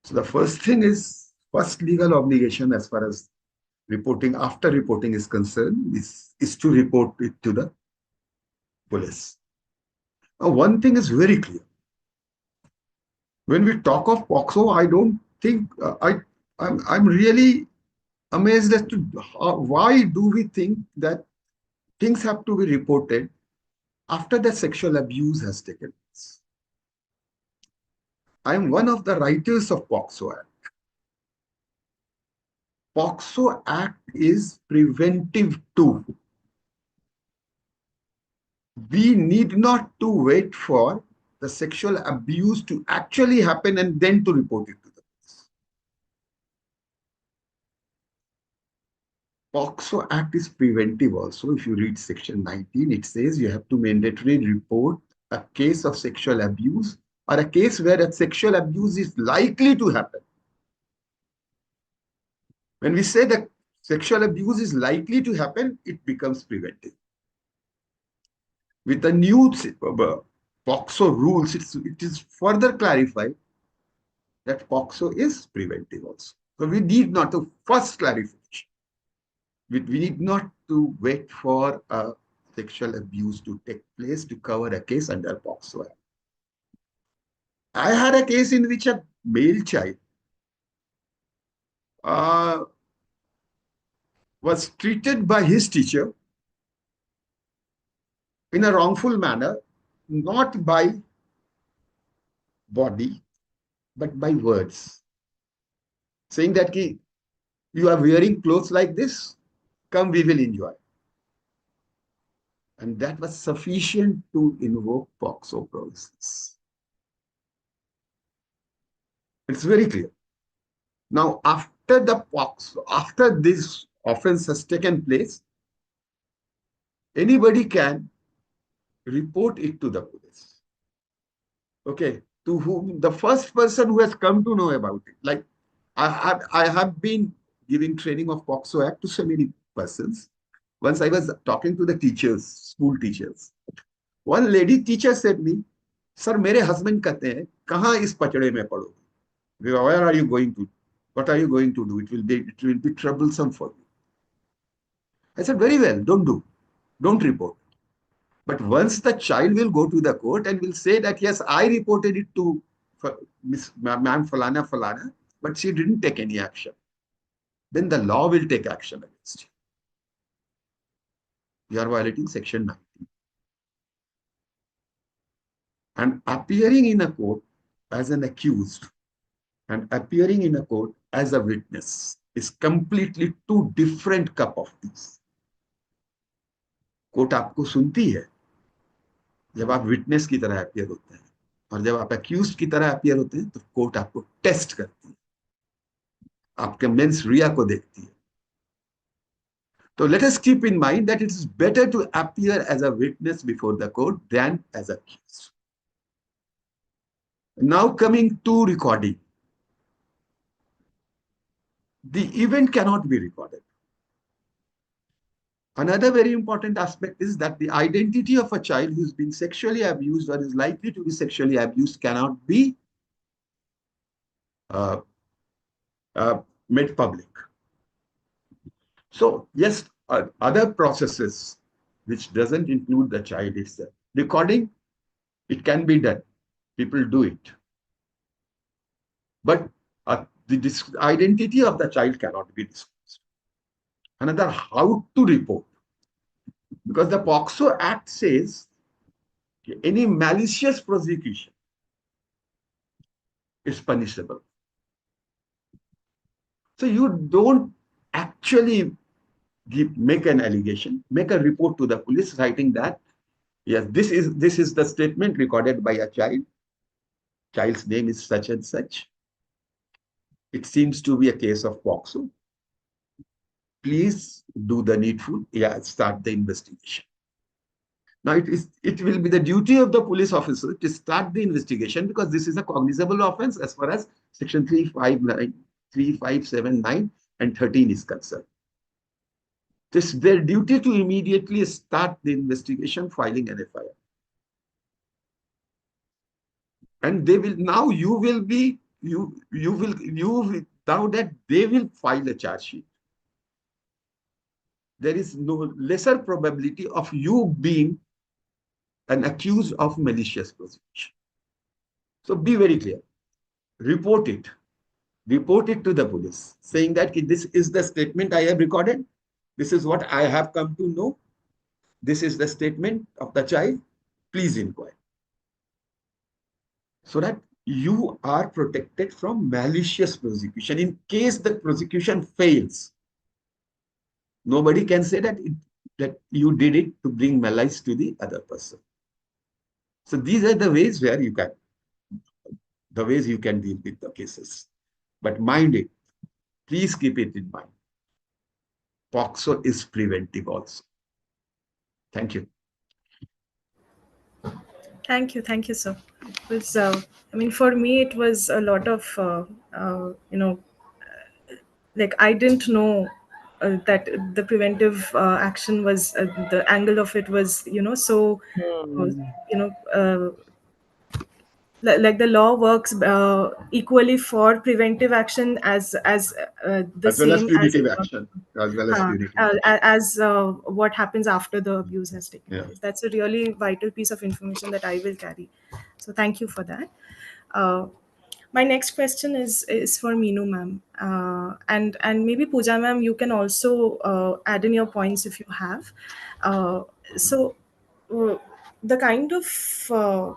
So the first thing is, first legal obligation as far as reporting, after reporting is concerned, is to report it to the police. Now, one thing is very clear. When we talk of POXO, I don't think, I'm really amazed as to why do we think that things have to be reported after the sexual abuse has taken place. I am one of the writers of POXO Act. POXO Act is preventive too. We need not to wait for the sexual abuse to actually happen and then to report it to the police. POXO Act is preventive also. If you read section 19, it says you have to mandatorily report a case of sexual abuse or a case where a sexual abuse is likely to happen. When we say that sexual abuse is likely to happen, it becomes preventive. With the new POXO rules, it is further clarified that POXO is preventive also. So we need not to first clarification. We need not to wait for a sexual abuse to take place to cover a case under POXO Act. I had a case in which a male child was treated by his teacher in a wrongful manner, not by body, but by words. Saying that you are wearing clothes like this, come, we will enjoy. And that was sufficient to invoke POXO process. It's very clear. Now, after the POXO, after this offense has taken place, anybody can report it to the police. Okay, to whom the first person who has come to know about it, like I have been giving training of POXO Act to so many persons. Once I was talking to the teachers, school teachers. One lady teacher said me, "Sir, मेरे husband कहते हैं, कहाँ इस पचड़े में पड़ो? Where are you going to? What are you going to do? It will be troublesome for you." I said, "Very well, don't report." But once the child will go to the court and will say that, yes, I reported it to Miss Ma'am Falana Falana, but she didn't take any action, then the law will take action against you. You are violating section 19. And appearing in a court as an accused and appearing in a court as a witness is completely two different cup of tea. Court आपको सुनती है जब आप witness की तरह appear होते हैं, और जब आप अक्यूज्ड की तरह अपीयर होते हैं तो कोर्ट आपको टेस्ट करती है, आपके मेंस रिया को देखती है. So let us keep in mind that it is better to appear as a witness before the court than as accused. Now coming to recording. The event cannot be recorded. Another very important aspect is that the identity of a child who's been sexually abused or is likely to be sexually abused cannot be made public. So yes, other processes which doesn't include the child itself. Recording, it can be done. People do it. But the identity of the child cannot be disclosed. Another, how to report. Because the POXO Act says any malicious prosecution is punishable. So you don't actually make an allegation, make a report to the police writing that, yes, this is the statement recorded by a child. Child's name is such and such. It seems to be a case of POXO. Please do the needful. Yeah, start the investigation. Now it will be the duty of the police officer to start the investigation, because this is a cognizable offense as far as section 359, 3579 and 13 is concerned. It is their duty to immediately start the investigation, filing an FIR. And they will, now you will be now that they will file a charge sheet, there is no lesser probability of you being an accused of malicious prosecution. So be very clear. Report it. Report it to the police, saying that this is the statement I have recorded. This is what I have come to know. This is the statement of the child. Please inquire. So that you are protected from malicious prosecution. In case the prosecution fails, nobody can say that you did it to bring malice to the other person. So these are the ways where you can deal with the cases. But mind it, please keep it in mind. POXO is preventive also. Thank you. Thank you, sir. It was, for me, it was a lot of, like I didn't know that the preventive action was the angle of it was, so, you know, like the law works equally for preventive action as the As well as same as punitive action. As well as punitive action. as what happens after the abuse has taken Yeah. place. That's a really vital piece of information that I will carry. So thank you for that. My next question is for Meenu ma'am, and maybe Pooja ma'am, you can also add in your points if you have. So the kind of uh,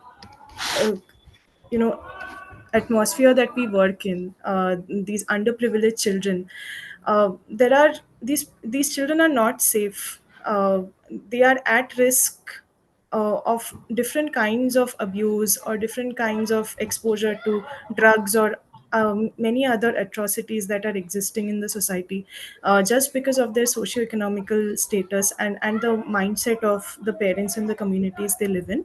you know atmosphere that we work in, these underprivileged children, there are these children are not safe. They are at risk of different kinds of abuse or different kinds of exposure to drugs or many other atrocities that are existing in the society, just because of their socio-economical status and the mindset of the parents and the communities they live in.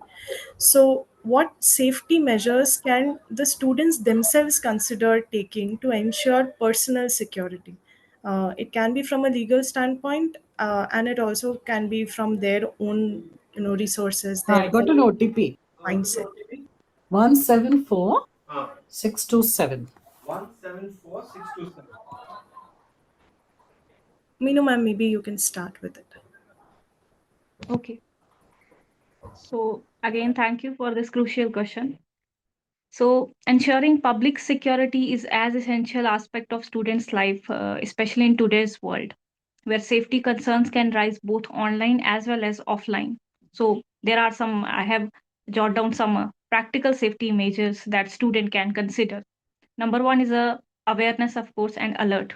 So, what safety measures can the students themselves consider taking to ensure personal security? It can be from a legal standpoint, and it also can be from their own, resources, I their got an own OTP. mindset. 174627. 174627. Meenu ma'am, maybe you can start with it. Okay. So again, thank you for this crucial question. So ensuring public security is as essential aspect of students' life, especially in today's world, where safety concerns can rise both online as well as offline. So there are some, I have jotted down some practical safety measures that student can consider. Number one is a awareness, of course, and alert.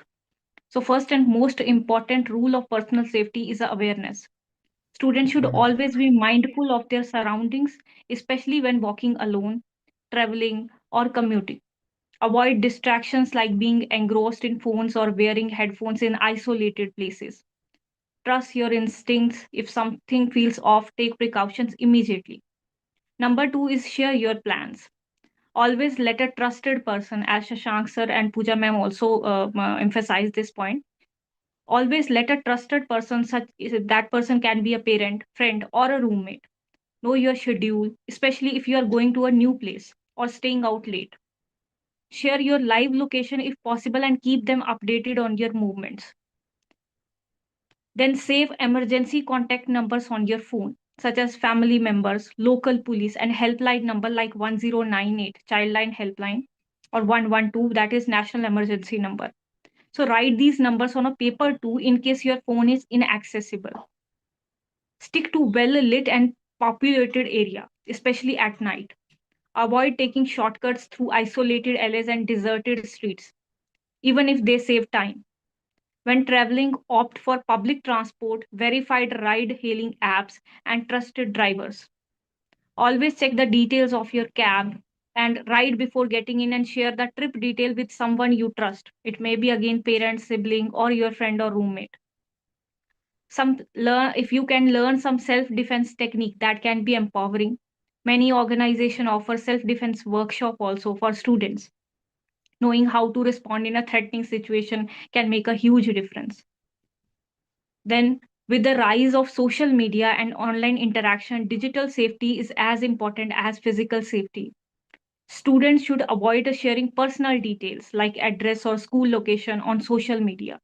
So first and most important rule of personal safety is awareness. Students should always be mindful of their surroundings, especially when walking alone, traveling, or commuting. Avoid distractions like being engrossed in phones or wearing headphones in isolated places. Trust your instincts. If something feels off, take precautions immediately. Number two is share your plans. Always let a trusted person, as Shashank sir and Pooja ma'am also emphasize this point. Always let a trusted person, such that person can be a parent, friend, or a roommate. Know your schedule, especially if you are going to a new place or staying out late. Share your live location if possible and keep them updated on your movements. Then save emergency contact numbers on your phone, such as family members, local police, and helpline number like 1098, Childline Helpline, or 112, that is National Emergency Number. So write these numbers on a paper too in case your phone is inaccessible. Stick to well lit and populated area, especially at night. Avoid taking shortcuts through isolated alleys and deserted streets, even if they save time. When traveling, opt for public transport, verified ride hailing apps, and trusted drivers. Always check the details of your cab and ride before getting in and share the trip detail with someone you trust. It may be again parent, sibling, or your friend or roommate. If you can learn some self-defense technique, that can be empowering. Many organizations offer self-defense workshop also for students. Knowing how to respond in a threatening situation can make a huge difference. Then, with the rise of social media and online interaction, digital safety is as important as physical safety. Students should avoid sharing personal details like address or school location on social media.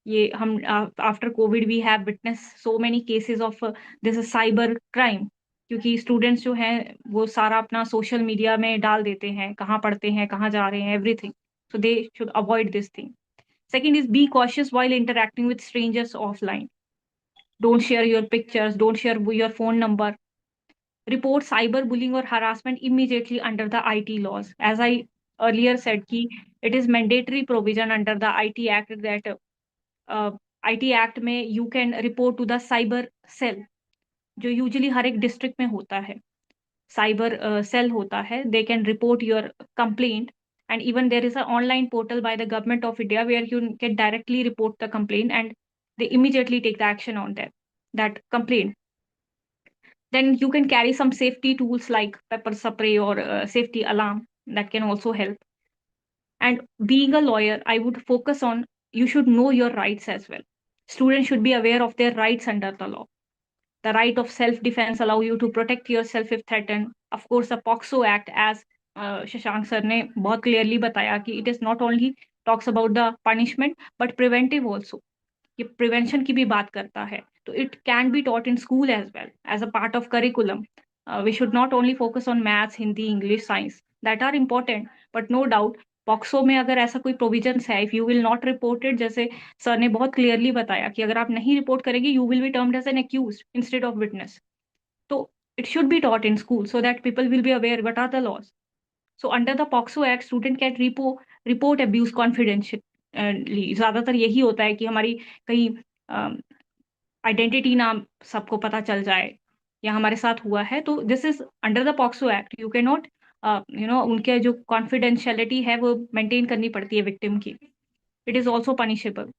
ये हम after COVID we have witnessed so many cases of this cyber crime, क्योंकि students जो हैं वो सारा अपना social media में डाल देते हैं, कहाँ पढ़ते हैं, कहाँ जा रहे हैं, everything. So they should avoid this thing. Second is be cautious while interacting with strangers offline. Don't share your pictures, don't share your phone number. Report cyberbullying or harassment immediately under the IT laws. As I earlier said, it is mandatory provision under the IT Act that IT Act में you can report to the cyber cell, जो usually हर एक district में होता है. Cyber cell होता है. They can report your complaint, and even there is an online portal by the government of India where you can directly report the complaint and they immediately take the action on that complaint. Then you can carry some safety tools like pepper spray or safety alarm that can also help. And being a lawyer, I would focus on you should know your rights as well. Students should be aware of their rights under the law. The right of self-defense allow you to protect yourself if threatened. Of course, the POXO Act, as Shashank sir ने बहुत clearly बताया कि it is not only talks about the punishment but preventive also. ये prevention की भी बात करता है, तो it can be taught in school as well as a part of curriculum. We should not only focus on maths, Hindi, English, science, that are important, but no doubt POCSO में अगर ऐसा कोई प्रोविजन है, if you will not report it, जैसे sir ने बहुत clearly बताया कि अगर आप नहीं रिपोर्ट करेंगे you will be termed as an accused instead of witness. तो it should be taught in school so that people will be aware what are the laws. So under the POXO Act, student can report abuse confidentially. ज्यादातर यही होता है कि हमारी कहीं identity ना सबको पता चल जाए या हमारे साथ हुआ है, तो this is under the POCSO act. You can not उनके जो कॉन्फिडेंशियलिटी है वो मेंटेन करनी पड़ती है विक्टिम की. It is also punishable.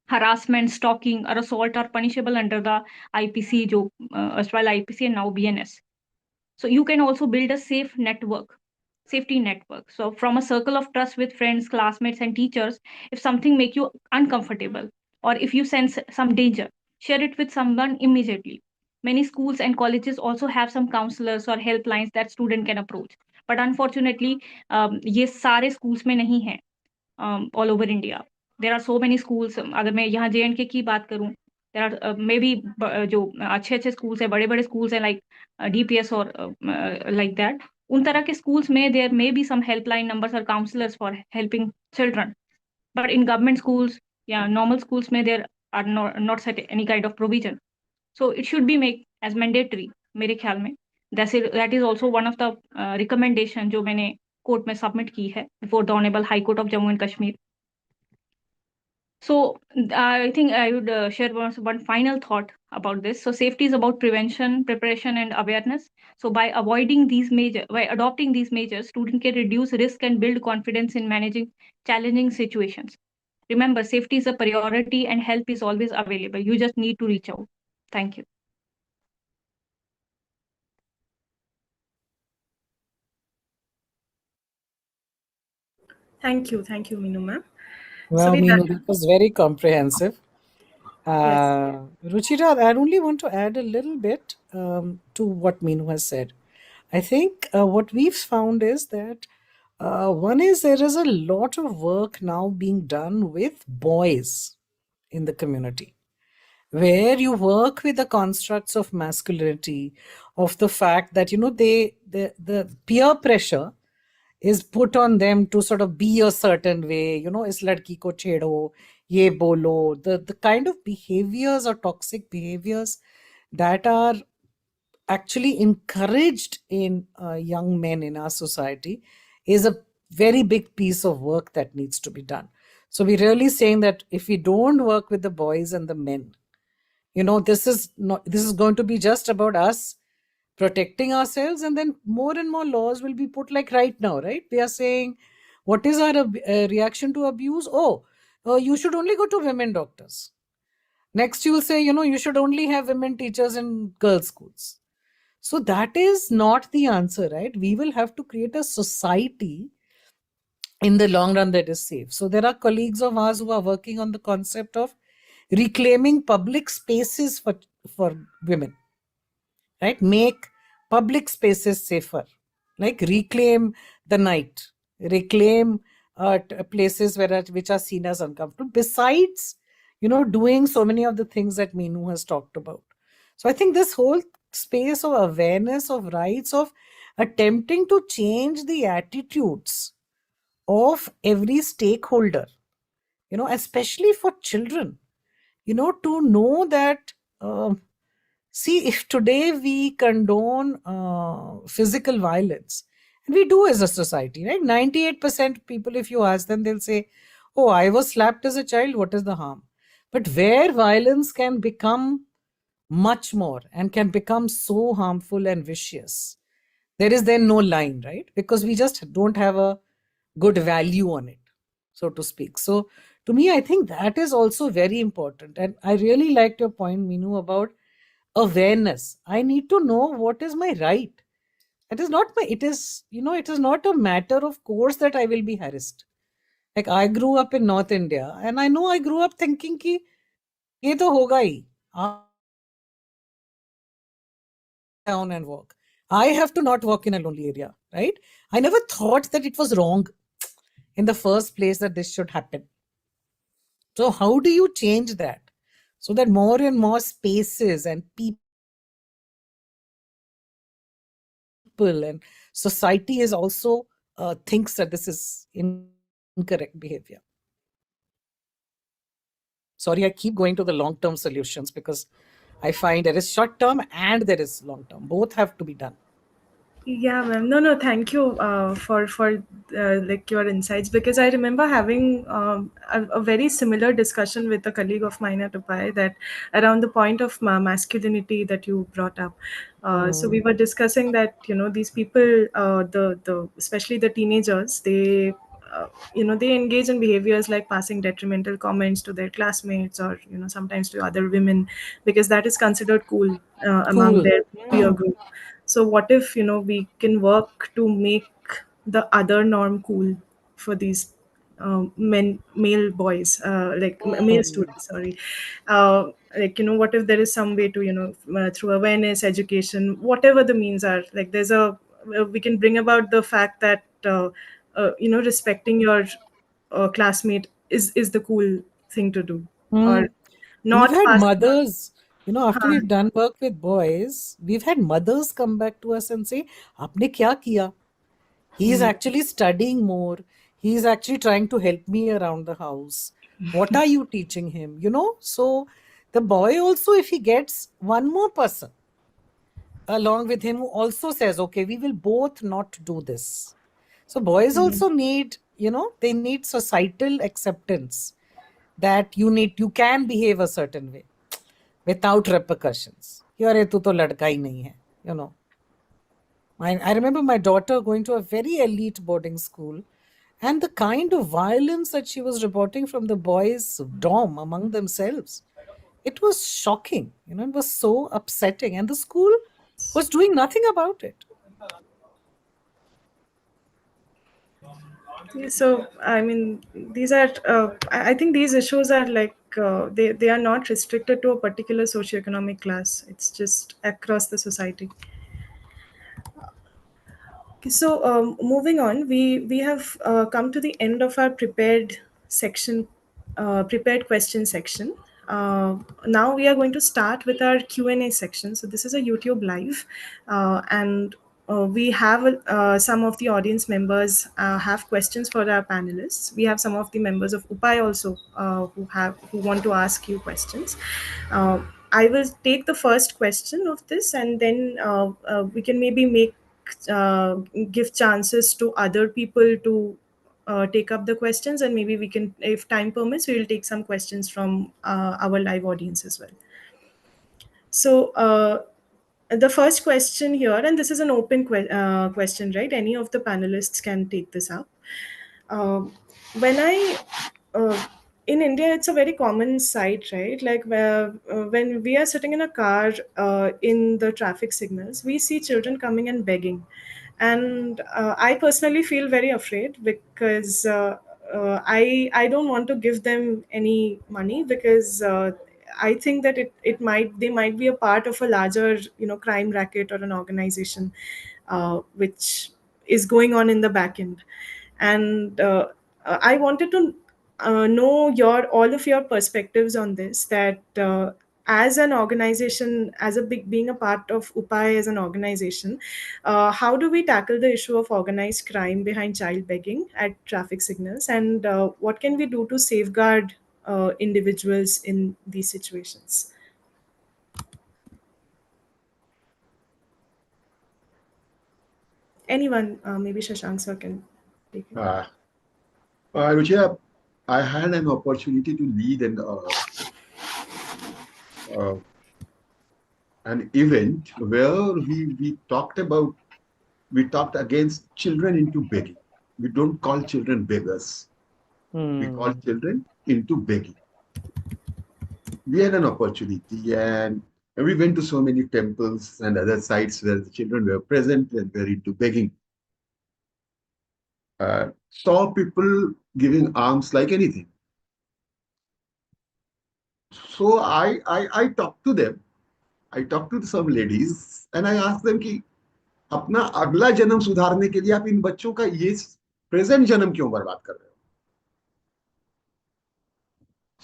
Harassment, stalking, or assault are punishable under the IPC, जो erstwhile IPC and now BNS. So you can also build a safety network. So from a circle of trust with friends, classmates, and teachers, if something make you uncomfortable or if you sense some danger, share it with someone immediately. Many schools and colleges also have some counselors or helplines that student can approach. But unfortunately, ये सारे schools में नहीं है. All over India, there are so many schools. अगर मैं यहाँ JNK की बात करूँ, there are maybe जो अच्छे schools है, बड़े schools हैं like DPS or like that. उन तरह के schools में there may be some helpline numbers or counselors for helping children. But in government schools, normal schools में there are not set any kind of provision. So it should be made as mandatory मेरे ख्याल में. That is also one of the recommendation जो मैंने court में submit की है before the Honorable High Court of Jammu and Kashmir. So I think I would share one final thought about this. So safety is about prevention, preparation, and awareness. So by adopting these measures, student can reduce risk and build confidence in managing challenging situations. Remember, safety is a priority and help is always available. You just need to reach out. Thank you. Thank you, Meenu ma'am. Well, with Meenu, that- that was very comprehensive. Yes. Ruchira, I only want to add a little bit to what Meenu has said. I think what we've found is that one is there is a lot of work now being done with boys in the community, where you work with the constructs of masculinity, of the fact that the peer pressure is put on them to sort of be a certain way, is ladki ko chedo, ye bolo, the kind of behaviors or toxic behaviors that are actually encouraged in young men in our society is a very big piece of work that needs to be done. So we're really saying that if we don't work with the boys and the men, this is going to be just about us protecting ourselves, and then more and more laws will be put. Like right now, right, we are saying, what is our reaction to abuse? You should only go to women doctors. Next you will say, you should only have women teachers in girls schools. So that is not the answer, right? We will have to create a society in the long run that is safe. So there are colleagues of ours who are working on the concept of reclaiming public spaces for women, right? Make public spaces safer, like reclaim the night, reclaim places which are seen as uncomfortable, besides doing so many of the things that Meenu has talked about. So I think this whole space of awareness of rights, of attempting to change the attitudes of every stakeholder, especially for children, to know that, see, if today we condone physical violence, and we do as a society, right? 98% people, if you ask them, they'll say, oh, I was slapped as a child, what is the harm? But where violence can become much more and can become so harmful and vicious, there is then no line, right? Because we just don't have a good value on it, so to speak. So to me, I think that is also very important. And I really liked your point, Meenu, about awareness. I need to know what is my right. It is not my, it is, it is not a matter of course that I will be harassed. Like, I grew up in North India, and I know I grew up thinking ki ye to hoga hi. Down and walk. I have to not walk in a lonely area, right? I never thought that it was wrong in the first place that this should happen. So how do you change that so that more and more spaces and people and society is also thinks that this is incorrect behavior? Sorry, I keep going to the long-term solutions because I find there is short-term and there is long-term. Both have to be done. Yeah, ma'am. No, thank you for like your insights, because I remember having a very similar discussion with a colleague of mine at UPAY, that around the point of masculinity that you brought up. So we were discussing that these people, the especially the teenagers, they they engage in behaviors like passing detrimental comments to their classmates, or sometimes to other women, because that is considered cool among Cool. their peer group. So what if we can work to make the other norm cool for these male boys, like male students, sorry. Like what if there is some way to through awareness, education, whatever the means are, like there's a we can bring about the fact that respecting your classmate is the cool thing to do, or We've not had passing on. mothers, after we've done work with boys, we've had mothers come back to us and say, Aapne kya kiya? He's actually studying more. He's actually trying to help me around the house. What are you teaching him? So the boy also, if he gets one more person along with him who also says, okay, we will both not do this. So boys also need, they need societal acceptance that you can behave a certain way without repercussions. अरे तू तो लड़का ही नहीं है. I remember my daughter going to a very elite boarding school, and the kind of violence that she was reporting from the boys' dorm among themselves, it was shocking. It was so upsetting, and the school was doing nothing about it. So, I mean, these are, I think these issues are like, they are not restricted to a particular socioeconomic class. It's just across the society. Okay, so moving on, we have come to the end of our prepared section, prepared question section. Now we are going to start with our Q&A section. So this is a YouTube live, and we have some of the audience members have questions for our panelists. We have some of the members of UPAY also who want to ask you questions. I will take the first question of this, and then we can maybe uh, give chances to other people to take up the questions, and maybe we can, if time permits, we will take some questions from our live audience as well. So the first question here, and this is an open question, right? Any of the panelists can take this up. When I in India, it's a very common sight, right? Like when we are sitting in a car in the traffic signals, we see children coming and begging, and I personally feel very afraid, because I don't want to give them any money, because I think that they might be a part of a larger crime racket or an organization which is going on in the back end. And I wanted to know all of your perspectives on this, that as an organization, as being a part of UPAY as an organization, how do we tackle the issue of organized crime behind child begging at traffic signals, and what can we do to safeguard individuals in these situations? Anyone, maybe Shashank sir can take it. Ruchira, I had an opportunity to lead an event where we talked against children into begging. We don't call children beggars. We call children into begging. We had an opportunity, and we went to so many temples and other sites where the children were present and were into begging. Saw people giving alms like anything. So I talked to them. I talked to some ladies and I asked them कि अपना अगला जन्म सुधारने के लिए आप इन बच्चों का ये प्रेजेंट जन्म क्यों बर्बाद कर रहे हो?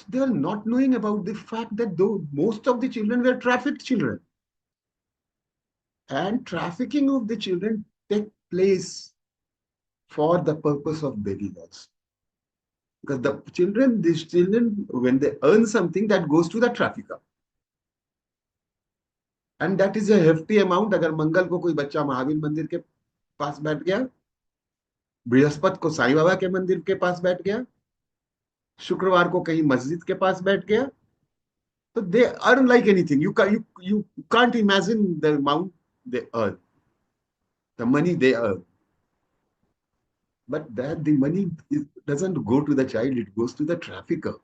They are not knowing about the fact that most of the children were trafficked children. And trafficking of the children take place for the purpose of begging also. Because these children, when they earn something, that goes to the trafficker. And that is a hefty amount. अगर मंगल को कोई बच्चा महावीर मंदिर के पास बैठ गया, बृहस्पति को साईं बाबा के मंदिर के पास बैठ गया, शुक्रवार को कहीं मस्जिद के पास बैठ गया, तो they earn like anything. You can't imagine the amount they earn, the money they earn. But that the money doesn't go to the child, it goes to the trafficker.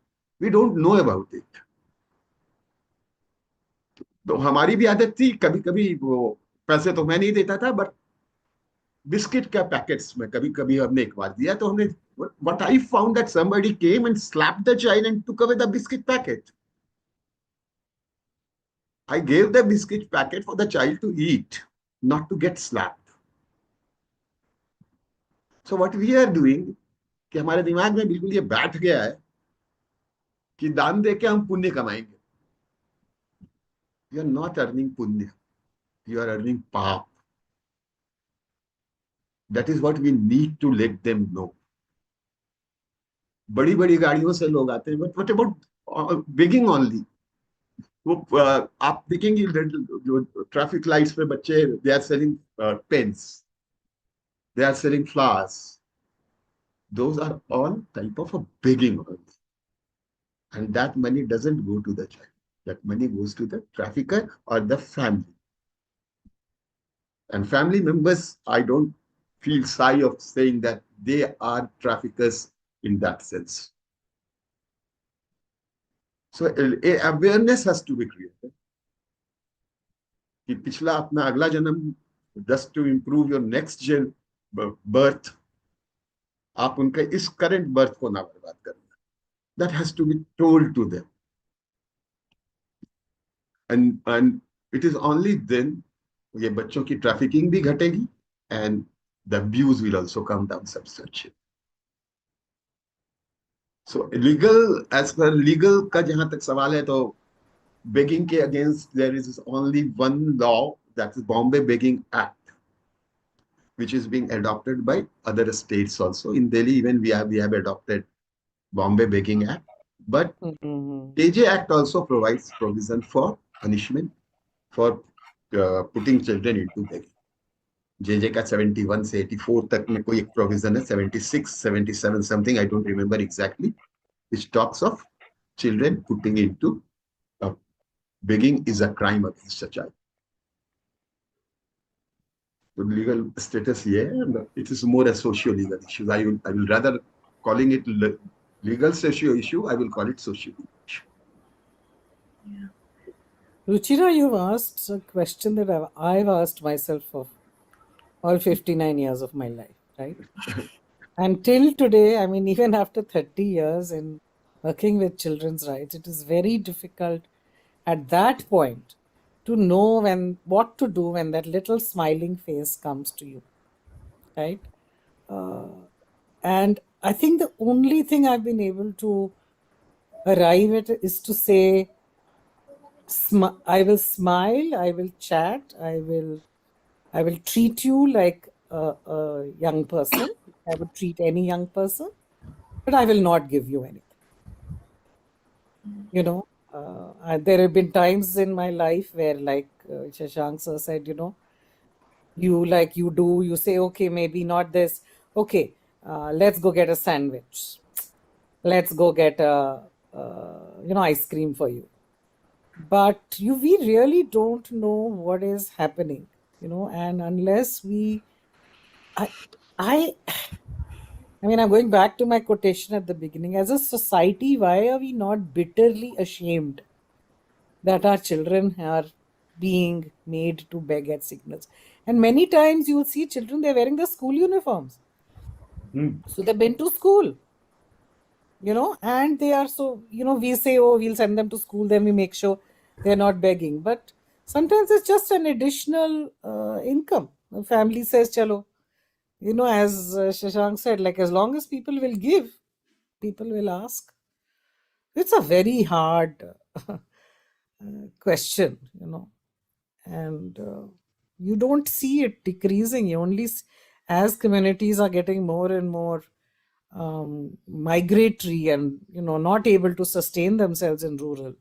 We don't know about it. तो हमारी भी आदत थी, कभी कभी वो पैसे तो मैं नहीं देता था, बट बिस्किट का पैकेट्स में कभी कभी हमने एक बार दिया, तो हमने what I found that somebody came and slapped the child and took away the biscuit packet. I gave the biscuit packet for the child to eat, not to get slapped. So what we are doing, कि हमारे दिमाग में बिल्कुल ये बैठ गया है कि दान देके हम पुण्य कमाएंगे. You are not earning punya. You are earning paap. That is what we need to let them know. बड़ी बड़ी गाड़ियों से लोग आते हैं, but what about begging only? वो आप देखेंगे जो ट्रैफिक लाइट्स पे बच्चे, they are selling pens, they are selling flowers. Those are all type of a begging only. And that money doesn't go to the child. That money goes to the trafficker or the family. And family members, I don't feel shy of saying that they are traffickers in that sense. So awareness has to be created. कि पिछला अपना अगला जन्म, just to improve your next birth, आप उनका इस current birth को ना बर्बाद करना. That has to be told to them. And it is only then ये बच्चों की trafficking भी घटेगी and the abuse will also come down substantially. So legal, as per legal का जहां तक सवाल है, तो begging के against there is only one law, that is Bombay Begging Act, which is being adopted by other states also. In Delhi, even we have adopted Bombay Begging Act, but KJ Act also provides provision for punishment for putting children into begging. JJ का 71 से 84 तक में कोई एक provision है, 76, 77 something, I don't remember exactly, which talks of children putting into begging is a crime against a child. The legal status here, it is more a socio-legal issue. I will rather calling it legal socio issue, I will call it socio-legal issue. Yeah. Ruchira, you've asked a question that I've asked myself for all 59 years of my life, right? And till today, I mean, even after 30 years in working with children's rights, it is very difficult at that point to know what to do when that little smiling face comes to you. right? And I think the only thing I've been able to arrive at is to say, I will smile, I will chat, I will treat you like a young person. I would treat any young person, but I will not give you anything. You know, there have been times in my life where, like Shashank sir said, you say, okay, maybe not this. Okay, let's go get a sandwich. Let's go get ice cream for you. But we really don't know what is happening, and unless I mean, I'm going back to my quotation at the beginning. As a society, why are we not bitterly ashamed that our children are being made to beg at signals? And many times you will see children, they're wearing the school uniforms. So they've been to school, and they are so, we say, oh, we'll send them to school, then we make sure they're not begging. But sometimes it's just an additional income. The family says, chalo, as Shashank said, like, as long as people will give, people will ask. It's a very hard question, and you don't see it decreasing. You only, as communities are getting more and more migratory and, not able to sustain themselves in rural.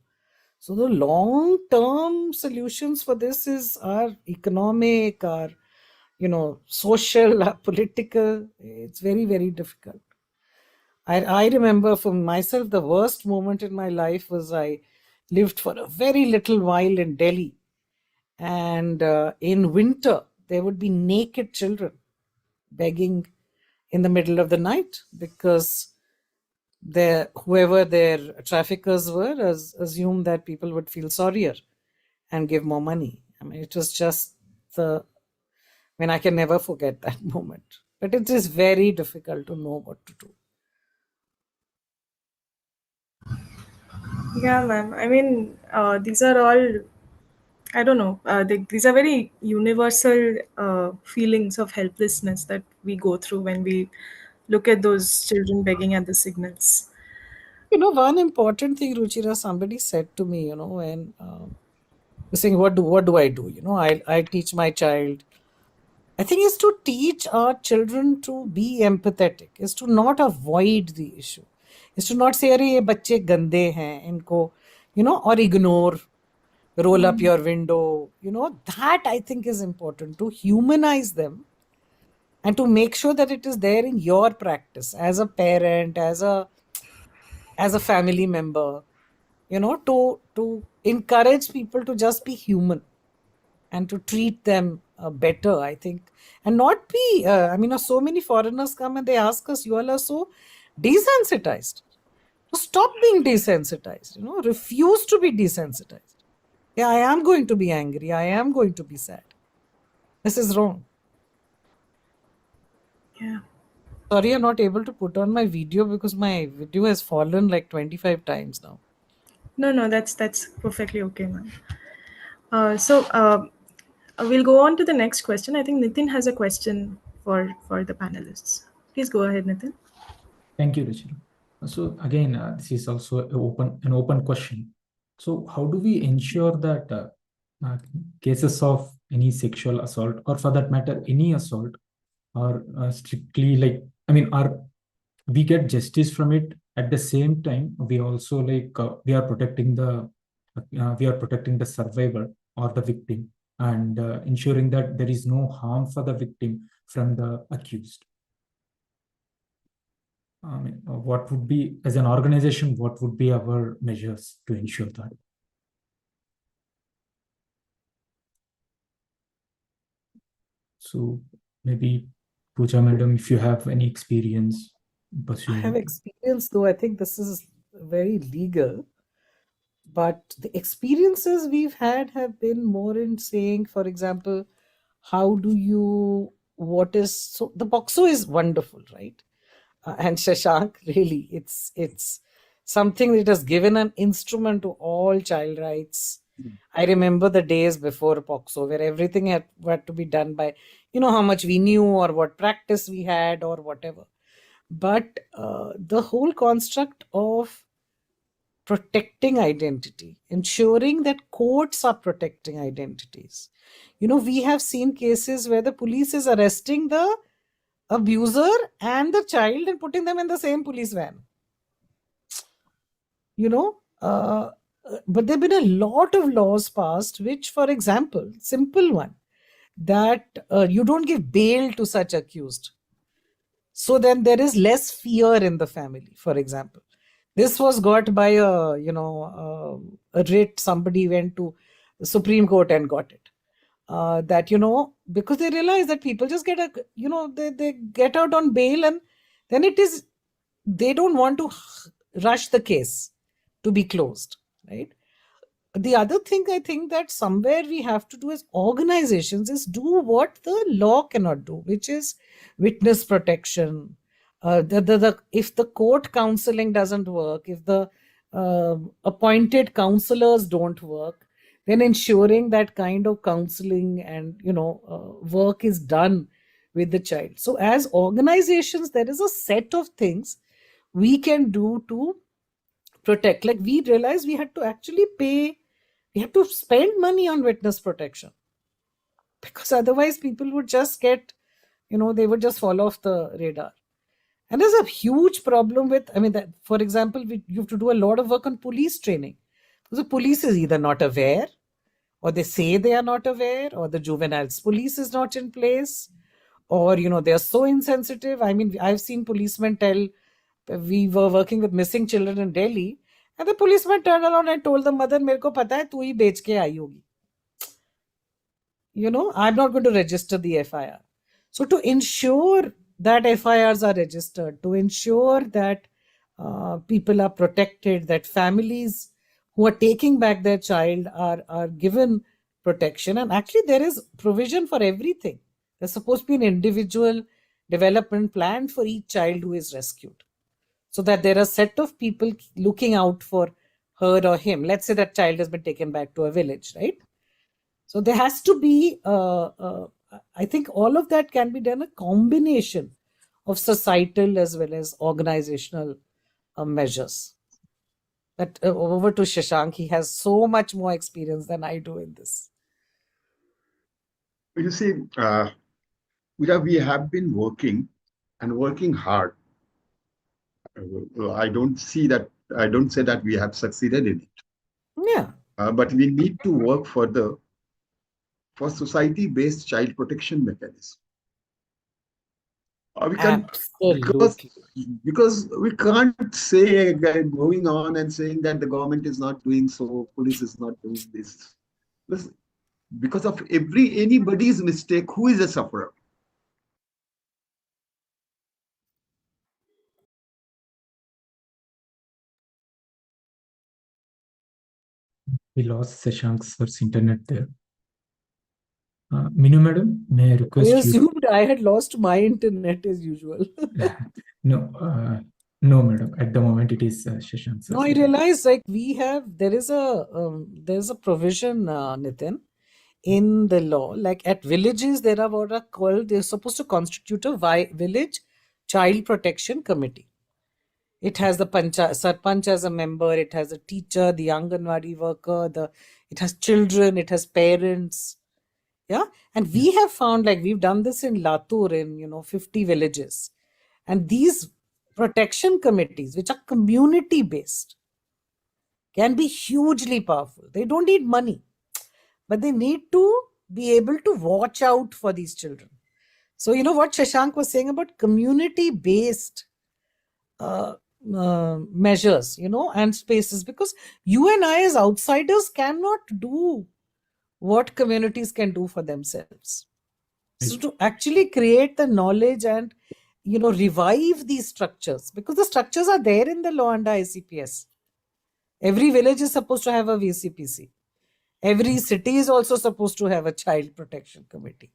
So the long-term solutions for this is our economic, our, social, our political. It's very, very difficult. I remember for myself, the worst moment in my life was I lived for a very little while in Delhi. And in winter, there would be naked children begging in the middle of the night because whoever their traffickers were assumed that people would feel sorrier and give more money. I mean, it was just I can never forget that moment. But it is very difficult to know what to do. Yeah, ma'am. I mean, these are all, I don't know, these are very universal feelings of helplessness that we go through when we look at those children begging at the signals. One important thing, Ruchira, somebody said to me, when saying, what do I do? I teach my child. I think is to teach our children to be empathetic, is to not avoid the issue, is to not say, "Arey, ye bacche gande hain, inko," or ignore, roll up your window. That I think is important, to humanize them and to make sure that it is there in your practice as a parent, as a family member, to encourage people to just be human and to treat them better, I think. And not be, so many foreigners come and they ask us, you all are so desensitized. So stop being desensitized, refuse to be desensitized. Yeah, I am going to be angry. I am going to be sad. This is wrong. Yeah. Sorry, I'm not able to put on my video because my video has fallen like 25 times now. No, that's perfectly okay, ma'am. We'll go on to the next question. I think Nitin has a question for the panelists. Please go ahead, Nitin. Thank you, Ruchira. So again, this is also an open question. So how do we ensure that cases of any sexual assault, or for that matter, any assault, are strictly are we get justice from it? At the same time, we also we are protecting the survivor or the victim, and ensuring that there is no harm for the victim from the accused. What would be, as an organization, what would be our measures to ensure that? So maybe, Pooja madam, if you have any experience I have pursuing. experience, though I think this is very legal. But the experiences we've had have been more in saying, for example, so the POXO is wonderful, right? And Shashank, really, it's something that has given an instrument to all child rights. I remember the days before POXO where everything had to be done by how much we knew or what practice we had or whatever. But the whole construct of protecting identity, ensuring that courts are protecting identities. We have seen cases where the police is arresting the abuser and the child and putting them in the same police van. But there have been a lot of laws passed, which, for example, simple one, that you don't give bail to such accused. So then there is less fear in the family, for example. This was got by a writ. Somebody went to the Supreme Court and got it. That, because they realize that people just get they get out on bail, and then they don't want to rush the case to be closed, right? The other thing I think that somewhere we have to do as organizations is do what the law cannot do, which is witness protection. If the court counseling doesn't work, if the appointed counselors don't work, then ensuring that kind of counseling and work is done with the child. So as organizations, there is a set of things we can do to protect. Like, we realized we had to actually we had to spend money on witness protection, because otherwise people would just get, they would just fall off the radar. And there's a huge problem with, for example, you have to do a lot of work on police training, because the police is either not aware, or they say they are not aware, or the juveniles police is not in place, or they are so insensitive. I've seen policemen tell, we were working with missing children in Delhi, and the policeman turned around and told the mother, "मेरे को पता है तू ही बेच के आई होगी. I'm not going to register the FIR." So to ensure that FIRs are registered, to ensure that people are protected, that families who are taking back their child are given protection. And actually there is provision for everything. There's supposed to be an individual development plan for each child who is rescued, so that there are a set of people looking out for her or him. Let's say that child has been taken back to a village, right? So there has to be, I think all of that can be done a combination of societal as well as organizational measures. But over to Shashank, he has so much more experience than I do in this. You see, we have been working and working hard. I don't say that we have succeeded in it. Yeah. But we need to work further for society-based child protection mechanism. Absolutely. Because we can't say, going on and saying that the government is not doing so, police is not doing this. Because of anybody's mistake, who is a sufferer? We lost Sashank's first internet there. Minu madam, may I request I you? assumed I had lost my internet as usual. No, no, madam. At the moment, it is Shashank. No, I realize, like, there is a provision, Nitin, in the law. Like, at villages, there are what are called, they're supposed to constitute a village child protection committee. It has the sarpanch as a member, it has a teacher, the Anganwadi worker, it has children, it has parents. Yeah. And we have found, like, we've done this in Latur in 50 villages. And these protection committees, which are community based, can be hugely powerful. They don't need money, but they need to be able to watch out for these children. So, what Shashank was saying about community based measures, and spaces, because you and I as outsiders cannot do what communities can do for themselves. So to actually create the knowledge and revive these structures, because the structures are there in the law under ICPS. Every village is supposed to have a VCPC. Every city is also supposed to have a child protection committee.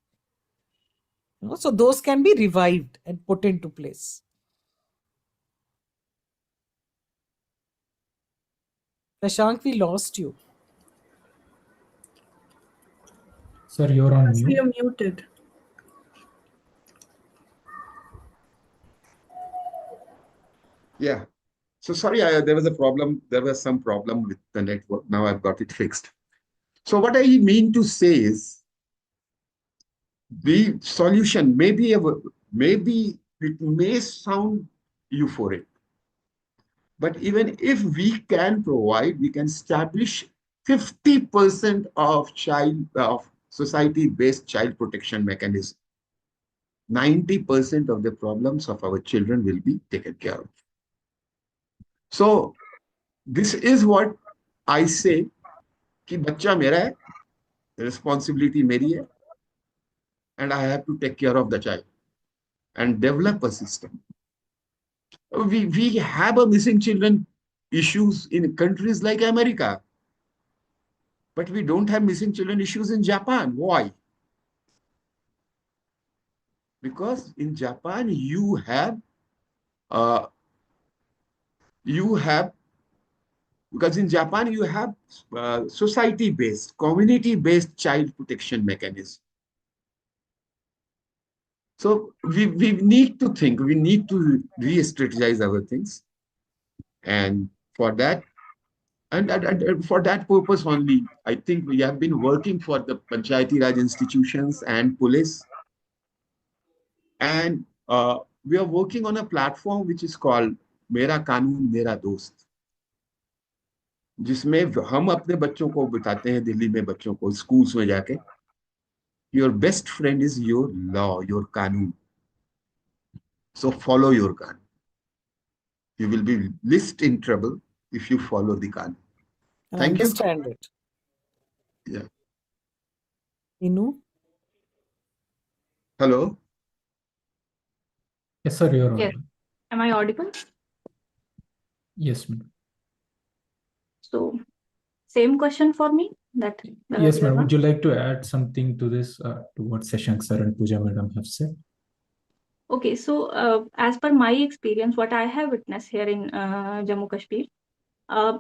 So those can be revived and put into place. Shashank, we lost you. Sir, you're on mute. You're muted. Yeah. So sorry, there was a problem. There was some problem with the network. Now I've got it fixed. So what I mean to say is the solution maybe it may sound euphoric, but even if we can provide, we can establish 50% of society-based child protection mechanism. 90% of the problems of our children will be taken care of. So this is what I say कि बच्चा मेरा है, responsibility मेरी है, and I have to take care of the child and develop a system. We have a missing children issues in countries like America, but we don't have missing children issues in Japan. Why? Because in Japan uh, you have because in Japan you have society-based, community-based child protection mechanism. So we need to think, we need to re-strategize our things. And for that, and for that purpose only, I think we have been working for the Panchayati Raj institutions and police. And we are working on a platform which is called Mera Kanun Mera Dost, जिसमें हम अपने बच्चों को बताते हैं, दिल्ली में बच्चों को स्कूल्स में जाके, your best friend is your law, your kanun. So follow your kanun. You will be least in trouble if you follow the kanun. And Thank you. understand it. Yeah. Inu? Hello. Yes, sir, you're Yes. audible. Am I audible? Yes, madam. So, same question for me. That the Yes, earlier madam. one. Would you like to add something to this, to what Seshank sir and Pooja madam have said? Okay, so as per my experience, what I have witnessed here in Jammu Kashmir,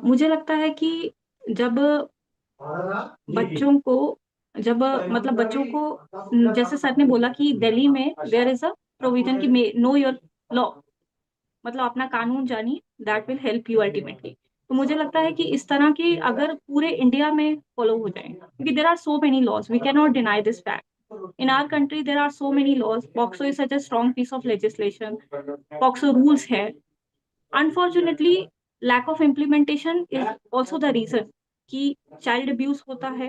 मुझे लगता है कि जब बच्चों को मतलब बच्चों को जैसे सर ने बोला कि दिल्ली में देयर इज अ प्रोविजन कि नो योर लॉ, मतलब अपना कानून जानिए, that will help you ultimately. तो मुझे लगता है कि इस तरह की अगर पूरे इंडिया में फॉलो हो जाए, क्योंकि there are so many laws, we can not deny this fact. In our country, there are so many laws. POXO is such a strong piece of legislation. POXO rules here. Unfortunately, lack of implementation is also the reason कि child abuse होता है,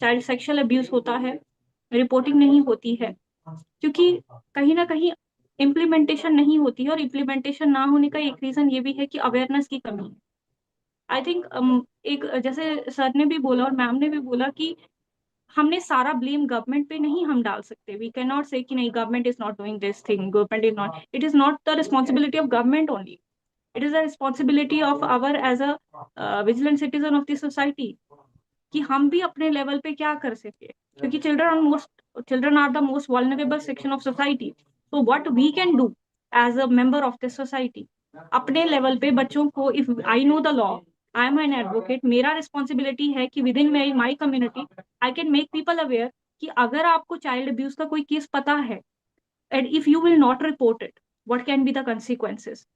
child sexual abuse होता है, reporting नहीं होती है, क्योंकि कहीं ना कहीं इम्प्लीमेंटेशन नहीं होती है। और इम्प्लीमेंटेशन ना होने का एक रीजन ये भी है कि अवेयरनेस की कमी है। आई थिंक एक जैसे सर ने भी बोला और मैम ने भी बोला कि हमने सारा ब्लेम गवर्नमेंट पे नहीं हम डाल सकते। वी कैन नॉट से कि नहीं government is not doing this thing, government is not, it is not the responsibility of government only, it is the responsibility of our as a vigilant citizen of the society कि हम भी अपने level पे क्या कर सके, क्योंकि children are the most vulnerable section of society. So what we can do as a member of this society, अपने लेवल पे बच्चों को, if I know the law, I am an advocate, मेरा रिस्पॉन्सिबिलिटी है कि within my community I can make people aware कि अगर आपको चाइल्ड अब्यूज का कोई केस पता है and if you will not report it, what can be the consequences.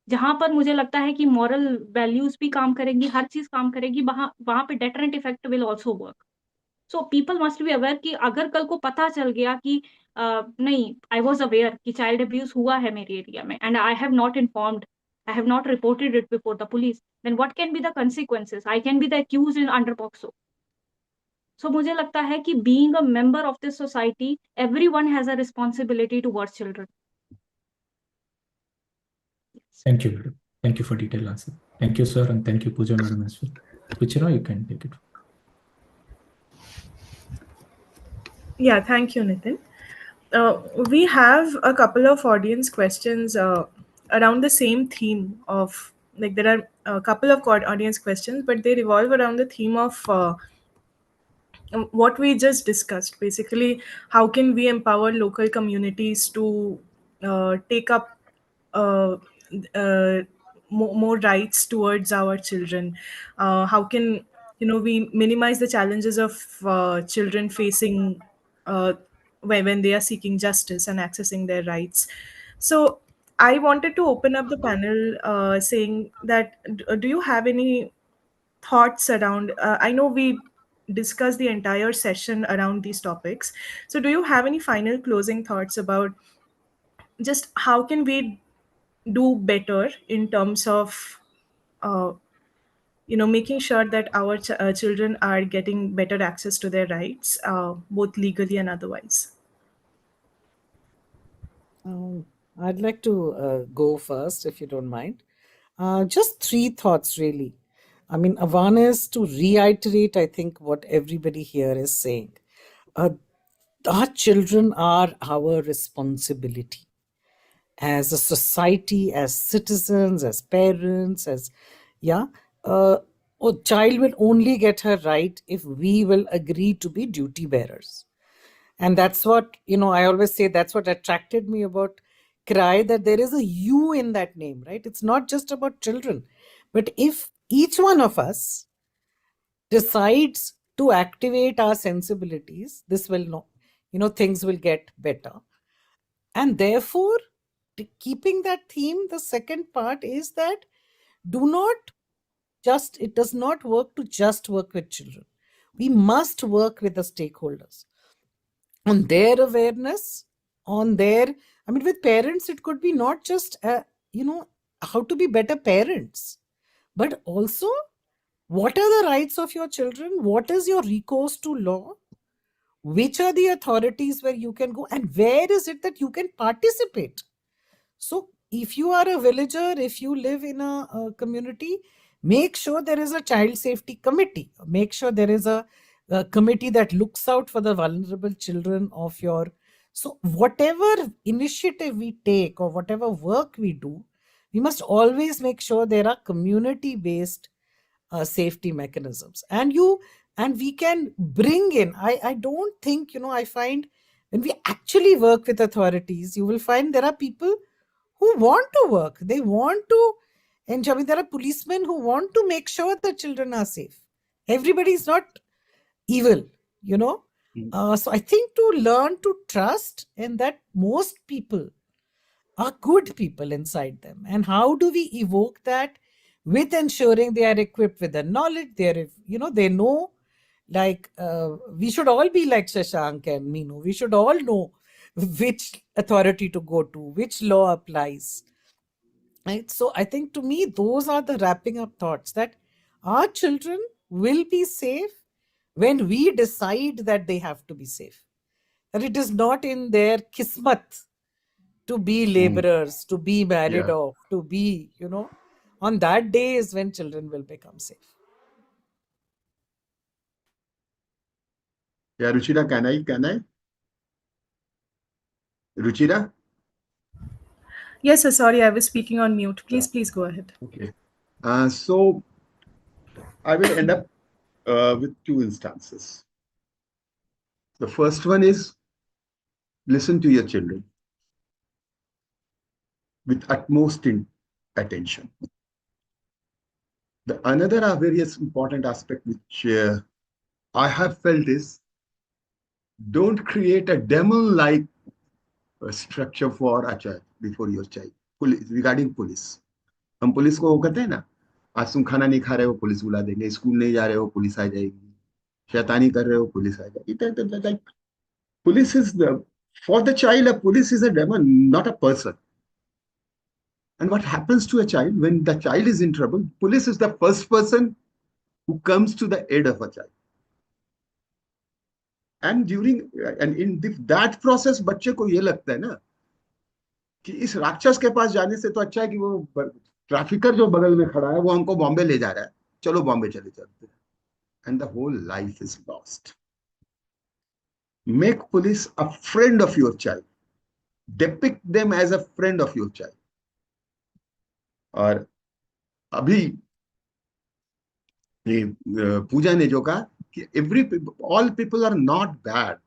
जहां पर मुझे लगता है कि मॉरल वैल्यूज भी काम करेंगी, हर चीज काम करेगी, वहां वहां पे deterrent effect will also work. So people must be aware कि अगर कल को पता चल गया कि नहीं, आई वॉज अवेयर कि चाइल्ड अब्यूज हुआ है मेरे एरिया में and I have not informed, I have not reported it before the police, then what can be the consequences, I can be the accused in under POCSO. So मुझे लगता है कि being a member of this society, everyone has a responsibility towards children. Thank you, madam. Thank you for detailed answer. Thank you, sir, and thank you, Pooja madam as well. Ruchira, you can take it. Yeah, thank you, Nitin. We have a couple of audience questions around the same theme of, like, there are a couple of audience questions, but they revolve around the theme of what we just discussed. Basically, how can we empower local communities to take up more rights towards our children? How can, we minimize the challenges of children facing when they are seeking justice and accessing their rights? So I wanted to open up the panel saying that do you have any thoughts around? I know we discussed the entire session around these topics. So, do you have any final closing thoughts about just how can we do better in terms of uh, making sure that our children are getting better access to their rights, both legally and otherwise? I'd like to go first, if you don't mind. Just three thoughts, really. I mean, one is to reiterate, I think, what everybody here is saying. Uh, our children are our responsibility as a society, as citizens, as parents, as, yeah. A child will only get her right if we will agree to be duty bearers. And that's what, I always say, that's what attracted me about cry, that there is a you in that name, right? It's not just about children, but if each one of us decides to activate our sensibilities, this will know, things will get better. And therefore, keeping that theme, the second part is that do not just, it does not work to just work with children. We must work with the stakeholders on their awareness, on their, I mean, with parents, it could be not just, how to be better parents, but also what are the rights of your children? What is your recourse to law? Which are the authorities where you can go? And where is it that you can participate? So, if you are a villager, if you live in a community, make sure there is a child safety committee. Make sure there is a committee that looks out for the vulnerable children of your. So, whatever initiative we take or whatever work we do, we must always make sure there are community based safety mechanisms. And we can bring in, I don't think, I find when we actually work with authorities, you will find there are people who want to work. They want to enjoy. I mean, there are policemen who want to make sure the children are safe. Everybody is not evil, you know. So I think to learn to trust, and that most people are good people inside them. And how do we evoke that? With ensuring they are equipped with the knowledge, they know, like we should all be like Shashank and Meenu. We should all know which authority to go to, which law applies. Right? So I think to me, those are the wrapping up thoughts, that our children will be safe when we decide that they have to be safe. That it is not in their kismat to be laborers, to be married Yeah. off, to be, on that day is when children will become safe. Yeah, Ruchira, can I? Ruchira? Yes, sir. Sorry, I was speaking on mute. Yeah. Please go ahead. Okay. So I will end up with two instances. The first one is listen to your children with utmost attention. The another very important aspect which I have felt is don't create a demon-like structure for a child before your child. Regarding police, हम police को कहते हैं ना, आज तुम खाना नहीं खा रहे हो पुलिस बुला देंगे, स्कूल नहीं जा रहे हो पुलिस आ जाएगी, शैतानी कर रहे हो पुलिस आ जाएगी. Like police is for the child, a police is a demon, not a person. And what happens to a child when the child is in trouble? Police is the first person who comes to the aid of a child. And in that process, बच्चे को ये लगता है ना कि इस राक्षस के पास जाने से तो अच्छा है कि वो ट्रैफिकर जो बगल में खड़ा है वो हमको बॉम्बे ले जा रहा है, चलो बॉम्बे चले चलते हैं. And the whole life is lost. Make police a friend of your child. Depict them as a friend of your child. और अभी पूजा ने जो कहा कि all people are not bad.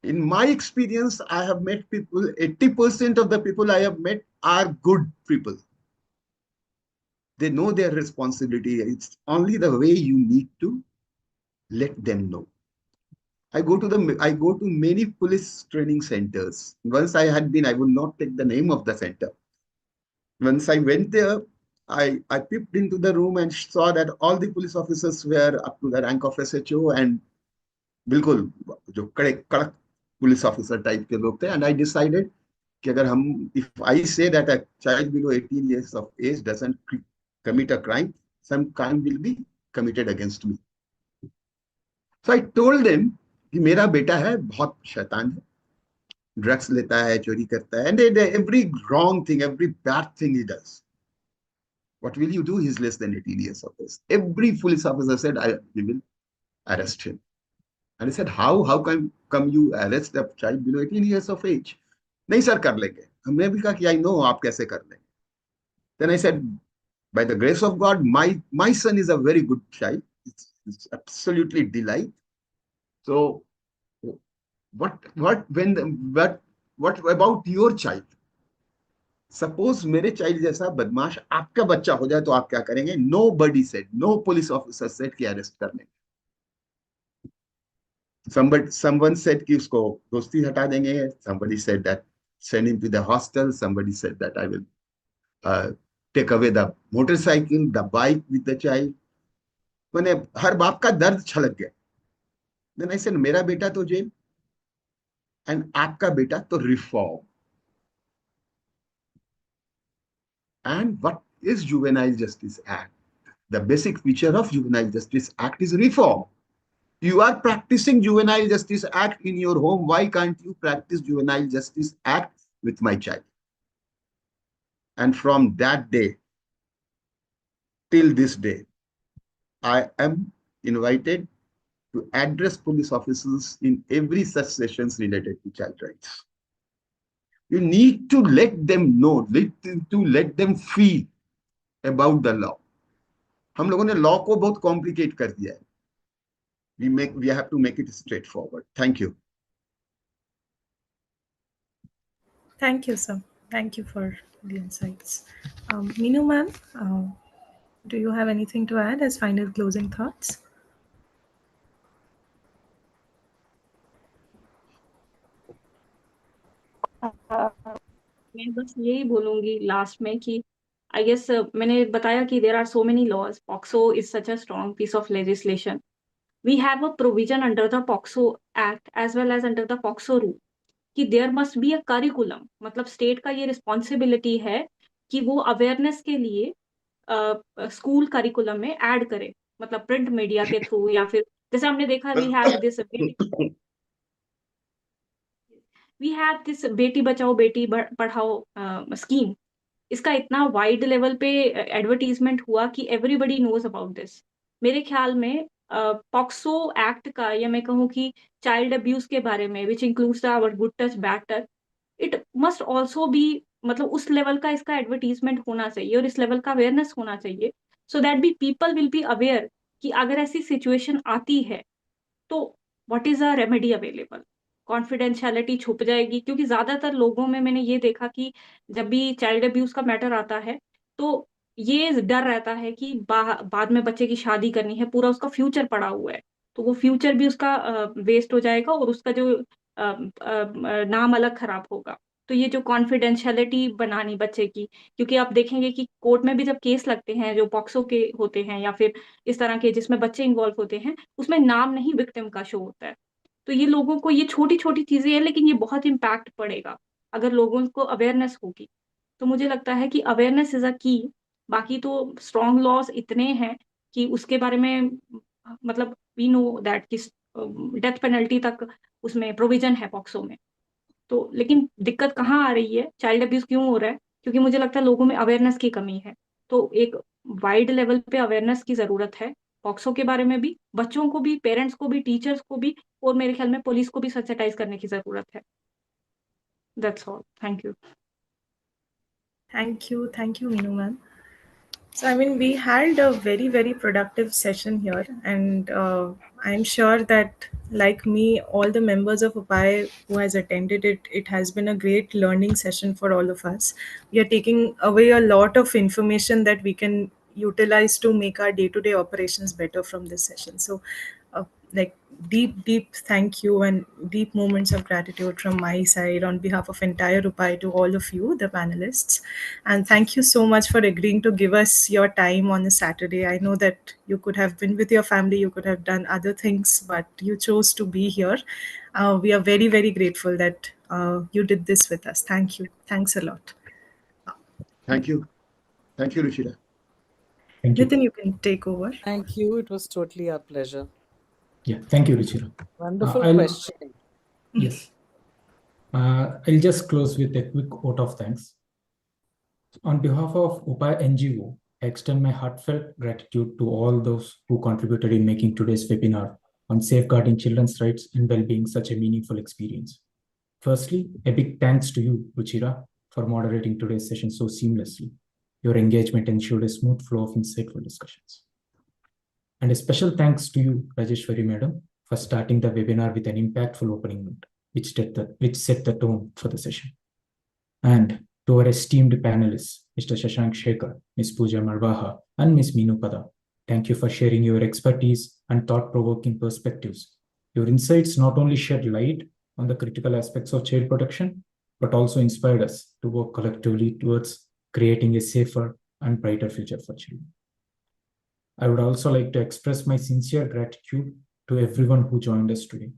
In my experience, I have met people, 80% of the people I have met are good people. They know their responsibility. It's only the way you need to let them know. I go to many police training centers. Once I will not take the name of the center. Once I went there, I peeped into the room and saw that all the police officers were up to the rank of SHO and बिल्कुल जो कड़क कड़क police officer type के लोग थे. And I decided कि अगर हम if I say that a child below 18 years of age doesn't commit a crime, some crime will be committed against me. So I told them कि मेरा बेटा है बहुत शैतान है, ड्रग्स लेता है, चोरी करता है, and every wrong thing, every bad thing he does. What will you do? He's less than 18 years of age. Every police officer said, we will arrest him. And I said, how come you arrest a child below 18 years of age? नहीं sir कर लेंगे. हमने भी कहा कि I know आप कैसे कर लेंगे. Then I said, by the grace of God, my son is a very good child. It's absolutely delight. So what about your child? Suppose मेरे चाइल्ड जैसा बदमाश आपका बच्चा हो जाए तो आप क्या करेंगे? Nobody said, no police officer said कि अरेस्ट कर लेंगे. Someone said कि उसको दोस्ती हटा देंगे. Somebody said that send him to the hostel. Somebody said that I will take away the motorcycle, the bike with the child. मैंने हर बाप का दर्द छलक गया. Then I said, मेरा बेटा तो जेल and आपका बेटा तो reform. And what is Juvenile Justice Act? The basic feature of Juvenile Justice Act is reform. You are practicing Juvenile Justice Act in your home. Why can't you practice Juvenile Justice Act with my child? And from that day till this day, I am invited to address police officers in every such sessions related to child rights. You need to let them know, let them feel about the law. हम लोगों ने law को बहुत complicate कर दिया है. We have to make it straightforward. Thank you. Thank you, sir. Thank you for the insights. Meenu ma'am, do you have anything to add as final closing thoughts? मैं बस यही बोलूंगी लास्ट में कि आई गेस मैंने बताया कि there are so many laws. POCSO is such a strong piece of legislation. We have a provision under the POCSO act as well as under the POCSO rule कि there must be a curriculum. मतलब state का ये responsibility है कि वो awareness के लिए school curriculum में ऐड करे. मतलब प्रिंट मीडिया के थ्रू या फिर जैसे हमने देखा we have this Beti Bachao Beti Padhao scheme. इसका इतना वाइड लेवल पे एडवर्टीजमेंट हुआ कि एवरीबडी नोज अबाउट दिस. मेरे ख्याल में पॉक्सो एक्ट का या मैं कहूँ कि चाइल्ड अब्यूज के बारे में which includes our good touch bad touch, it must also be मतलब उस लेवल का इसका एडवर्टीजमेंट होना चाहिए और इस लेवल का अवेयरनेस होना चाहिए so that be people will be aware कि अगर ऐसी सिचुएशन आती है तो what is a remedy available. Confidentiality छुप जाएगी क्योंकि ज्यादातर लोगों में मैंने ये देखा कि जब भी चाइल्ड अब्यूज का मैटर आता है तो ये डर रहता है कि बाद में बच्चे की शादी करनी है, पूरा उसका फ्यूचर पड़ा हुआ है तो वो फ्यूचर भी उसका वेस्ट हो जाएगा और उसका जो नाम अलग खराब होगा. तो ये जो कॉन्फिडेंशियलिटी बनानी बच्चे की, क्योंकि आप देखेंगे कि कोर्ट में भी जब केस लगते हैं जो पॉक्सो के होते हैं या फिर इस तरह के जिसमें बच्चे इन्वॉल्व होते हैं उसमें नाम नहीं विक्टिम का शो होता है. तो ये लोगों को ये छोटी छोटी चीजें हैं लेकिन ये बहुत इम्पैक्ट पड़ेगा अगर लोगों को अवेयरनेस होगी. तो मुझे लगता है कि अवेयरनेस इज अ की. बाकी तो स्ट्रॉन्ग लॉज इतने हैं कि उसके बारे में मतलब वी नो दैट कि डेथ पेनल्टी तक उसमें प्रोविजन है पॉक्सो में. तो लेकिन दिक्कत कहाँ आ रही है, चाइल्ड अब्यूज क्यों हो रहा है? क्योंकि मुझे लगता है लोगों में अवेयरनेस की कमी है. तो एक वाइड लेवल पे अवेयरनेस की जरूरत है पॉक्सो के बारे में भी, बच्चों को भी, पेरेंट्स को भी, टीचर्स को भी और मेरे ख्याल में पुलिस को भी सचेटाइज करने की जरूरत है. That's all. Thank you. Thank you, Meenu ma'am. So, I mean, we had a very, very productive session here, and I'm sure that, like me, all the members of UPAY who has attended it, it has been a great learning session for all of us. We are taking away a lot of information that we can utilize to make our day-to-day operations better from this session. So, like deep thank you and deep moments of gratitude from my side on behalf of entire UPAY to all of you, the panelists. And thank you so much for agreeing to give us your time on a Saturday. I know that you could have been with your family, you could have done other things, but you chose to be here. We are very, very grateful that you did this with us. Thank you. Thanks a lot. Thank you. Thank you, Ruchira. Thank you. Nitin, you can take over. Thank you. It was totally our pleasure. Yeah, thank you, Ruchira. Wonderful I'll- question. Yes. I'll just close with a quick vote of thanks. On behalf of UPAY NGO, I extend my heartfelt gratitude to all those who contributed in making today's webinar on safeguarding children's rights and well-being such a meaningful experience. Firstly, a big thanks to you, Ruchira, for moderating today's session so seamlessly. Your engagement ensured a smooth flow of insightful discussions. And a special thanks to you, Rajeshwari Madam, for starting the webinar with an impactful opening note, which set the tone for the session. And to our esteemed panelists, Mr. Shashank Shekhar, Ms. Pooja Marwaha, and Ms. Meenu Pada, thank you for sharing your expertise and thought-provoking perspectives. Your insights not only shed light on the critical aspects of child protection, but also inspired us to work collectively towards creating a safer and brighter future for children. I would also like to express my sincere gratitude to everyone who joined us today.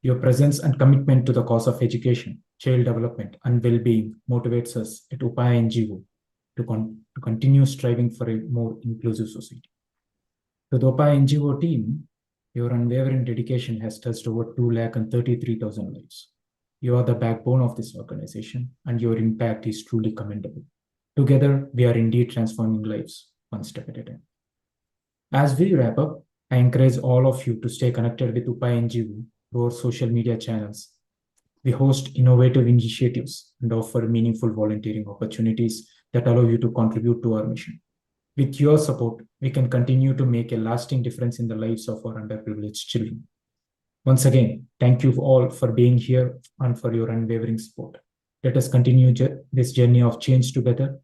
Your presence and commitment to the cause of education, child development, and well-being motivates us at UPAY NGO to continue striving for a more inclusive society. To the UPAY NGO team, your unwavering dedication has touched over 233,000 lives. You are the backbone of this organization, and your impact is truly commendable. Together, we are indeed transforming lives one step at a time. As we wrap up, I encourage all of you to stay connected with UPAY NGO through our social media channels. We host innovative initiatives and offer meaningful volunteering opportunities that allow you to contribute to our mission. With your support, we can continue to make a lasting difference in the lives of our underprivileged children. Once again, thank you all for being here and for your unwavering support. Let us continue this journey of change together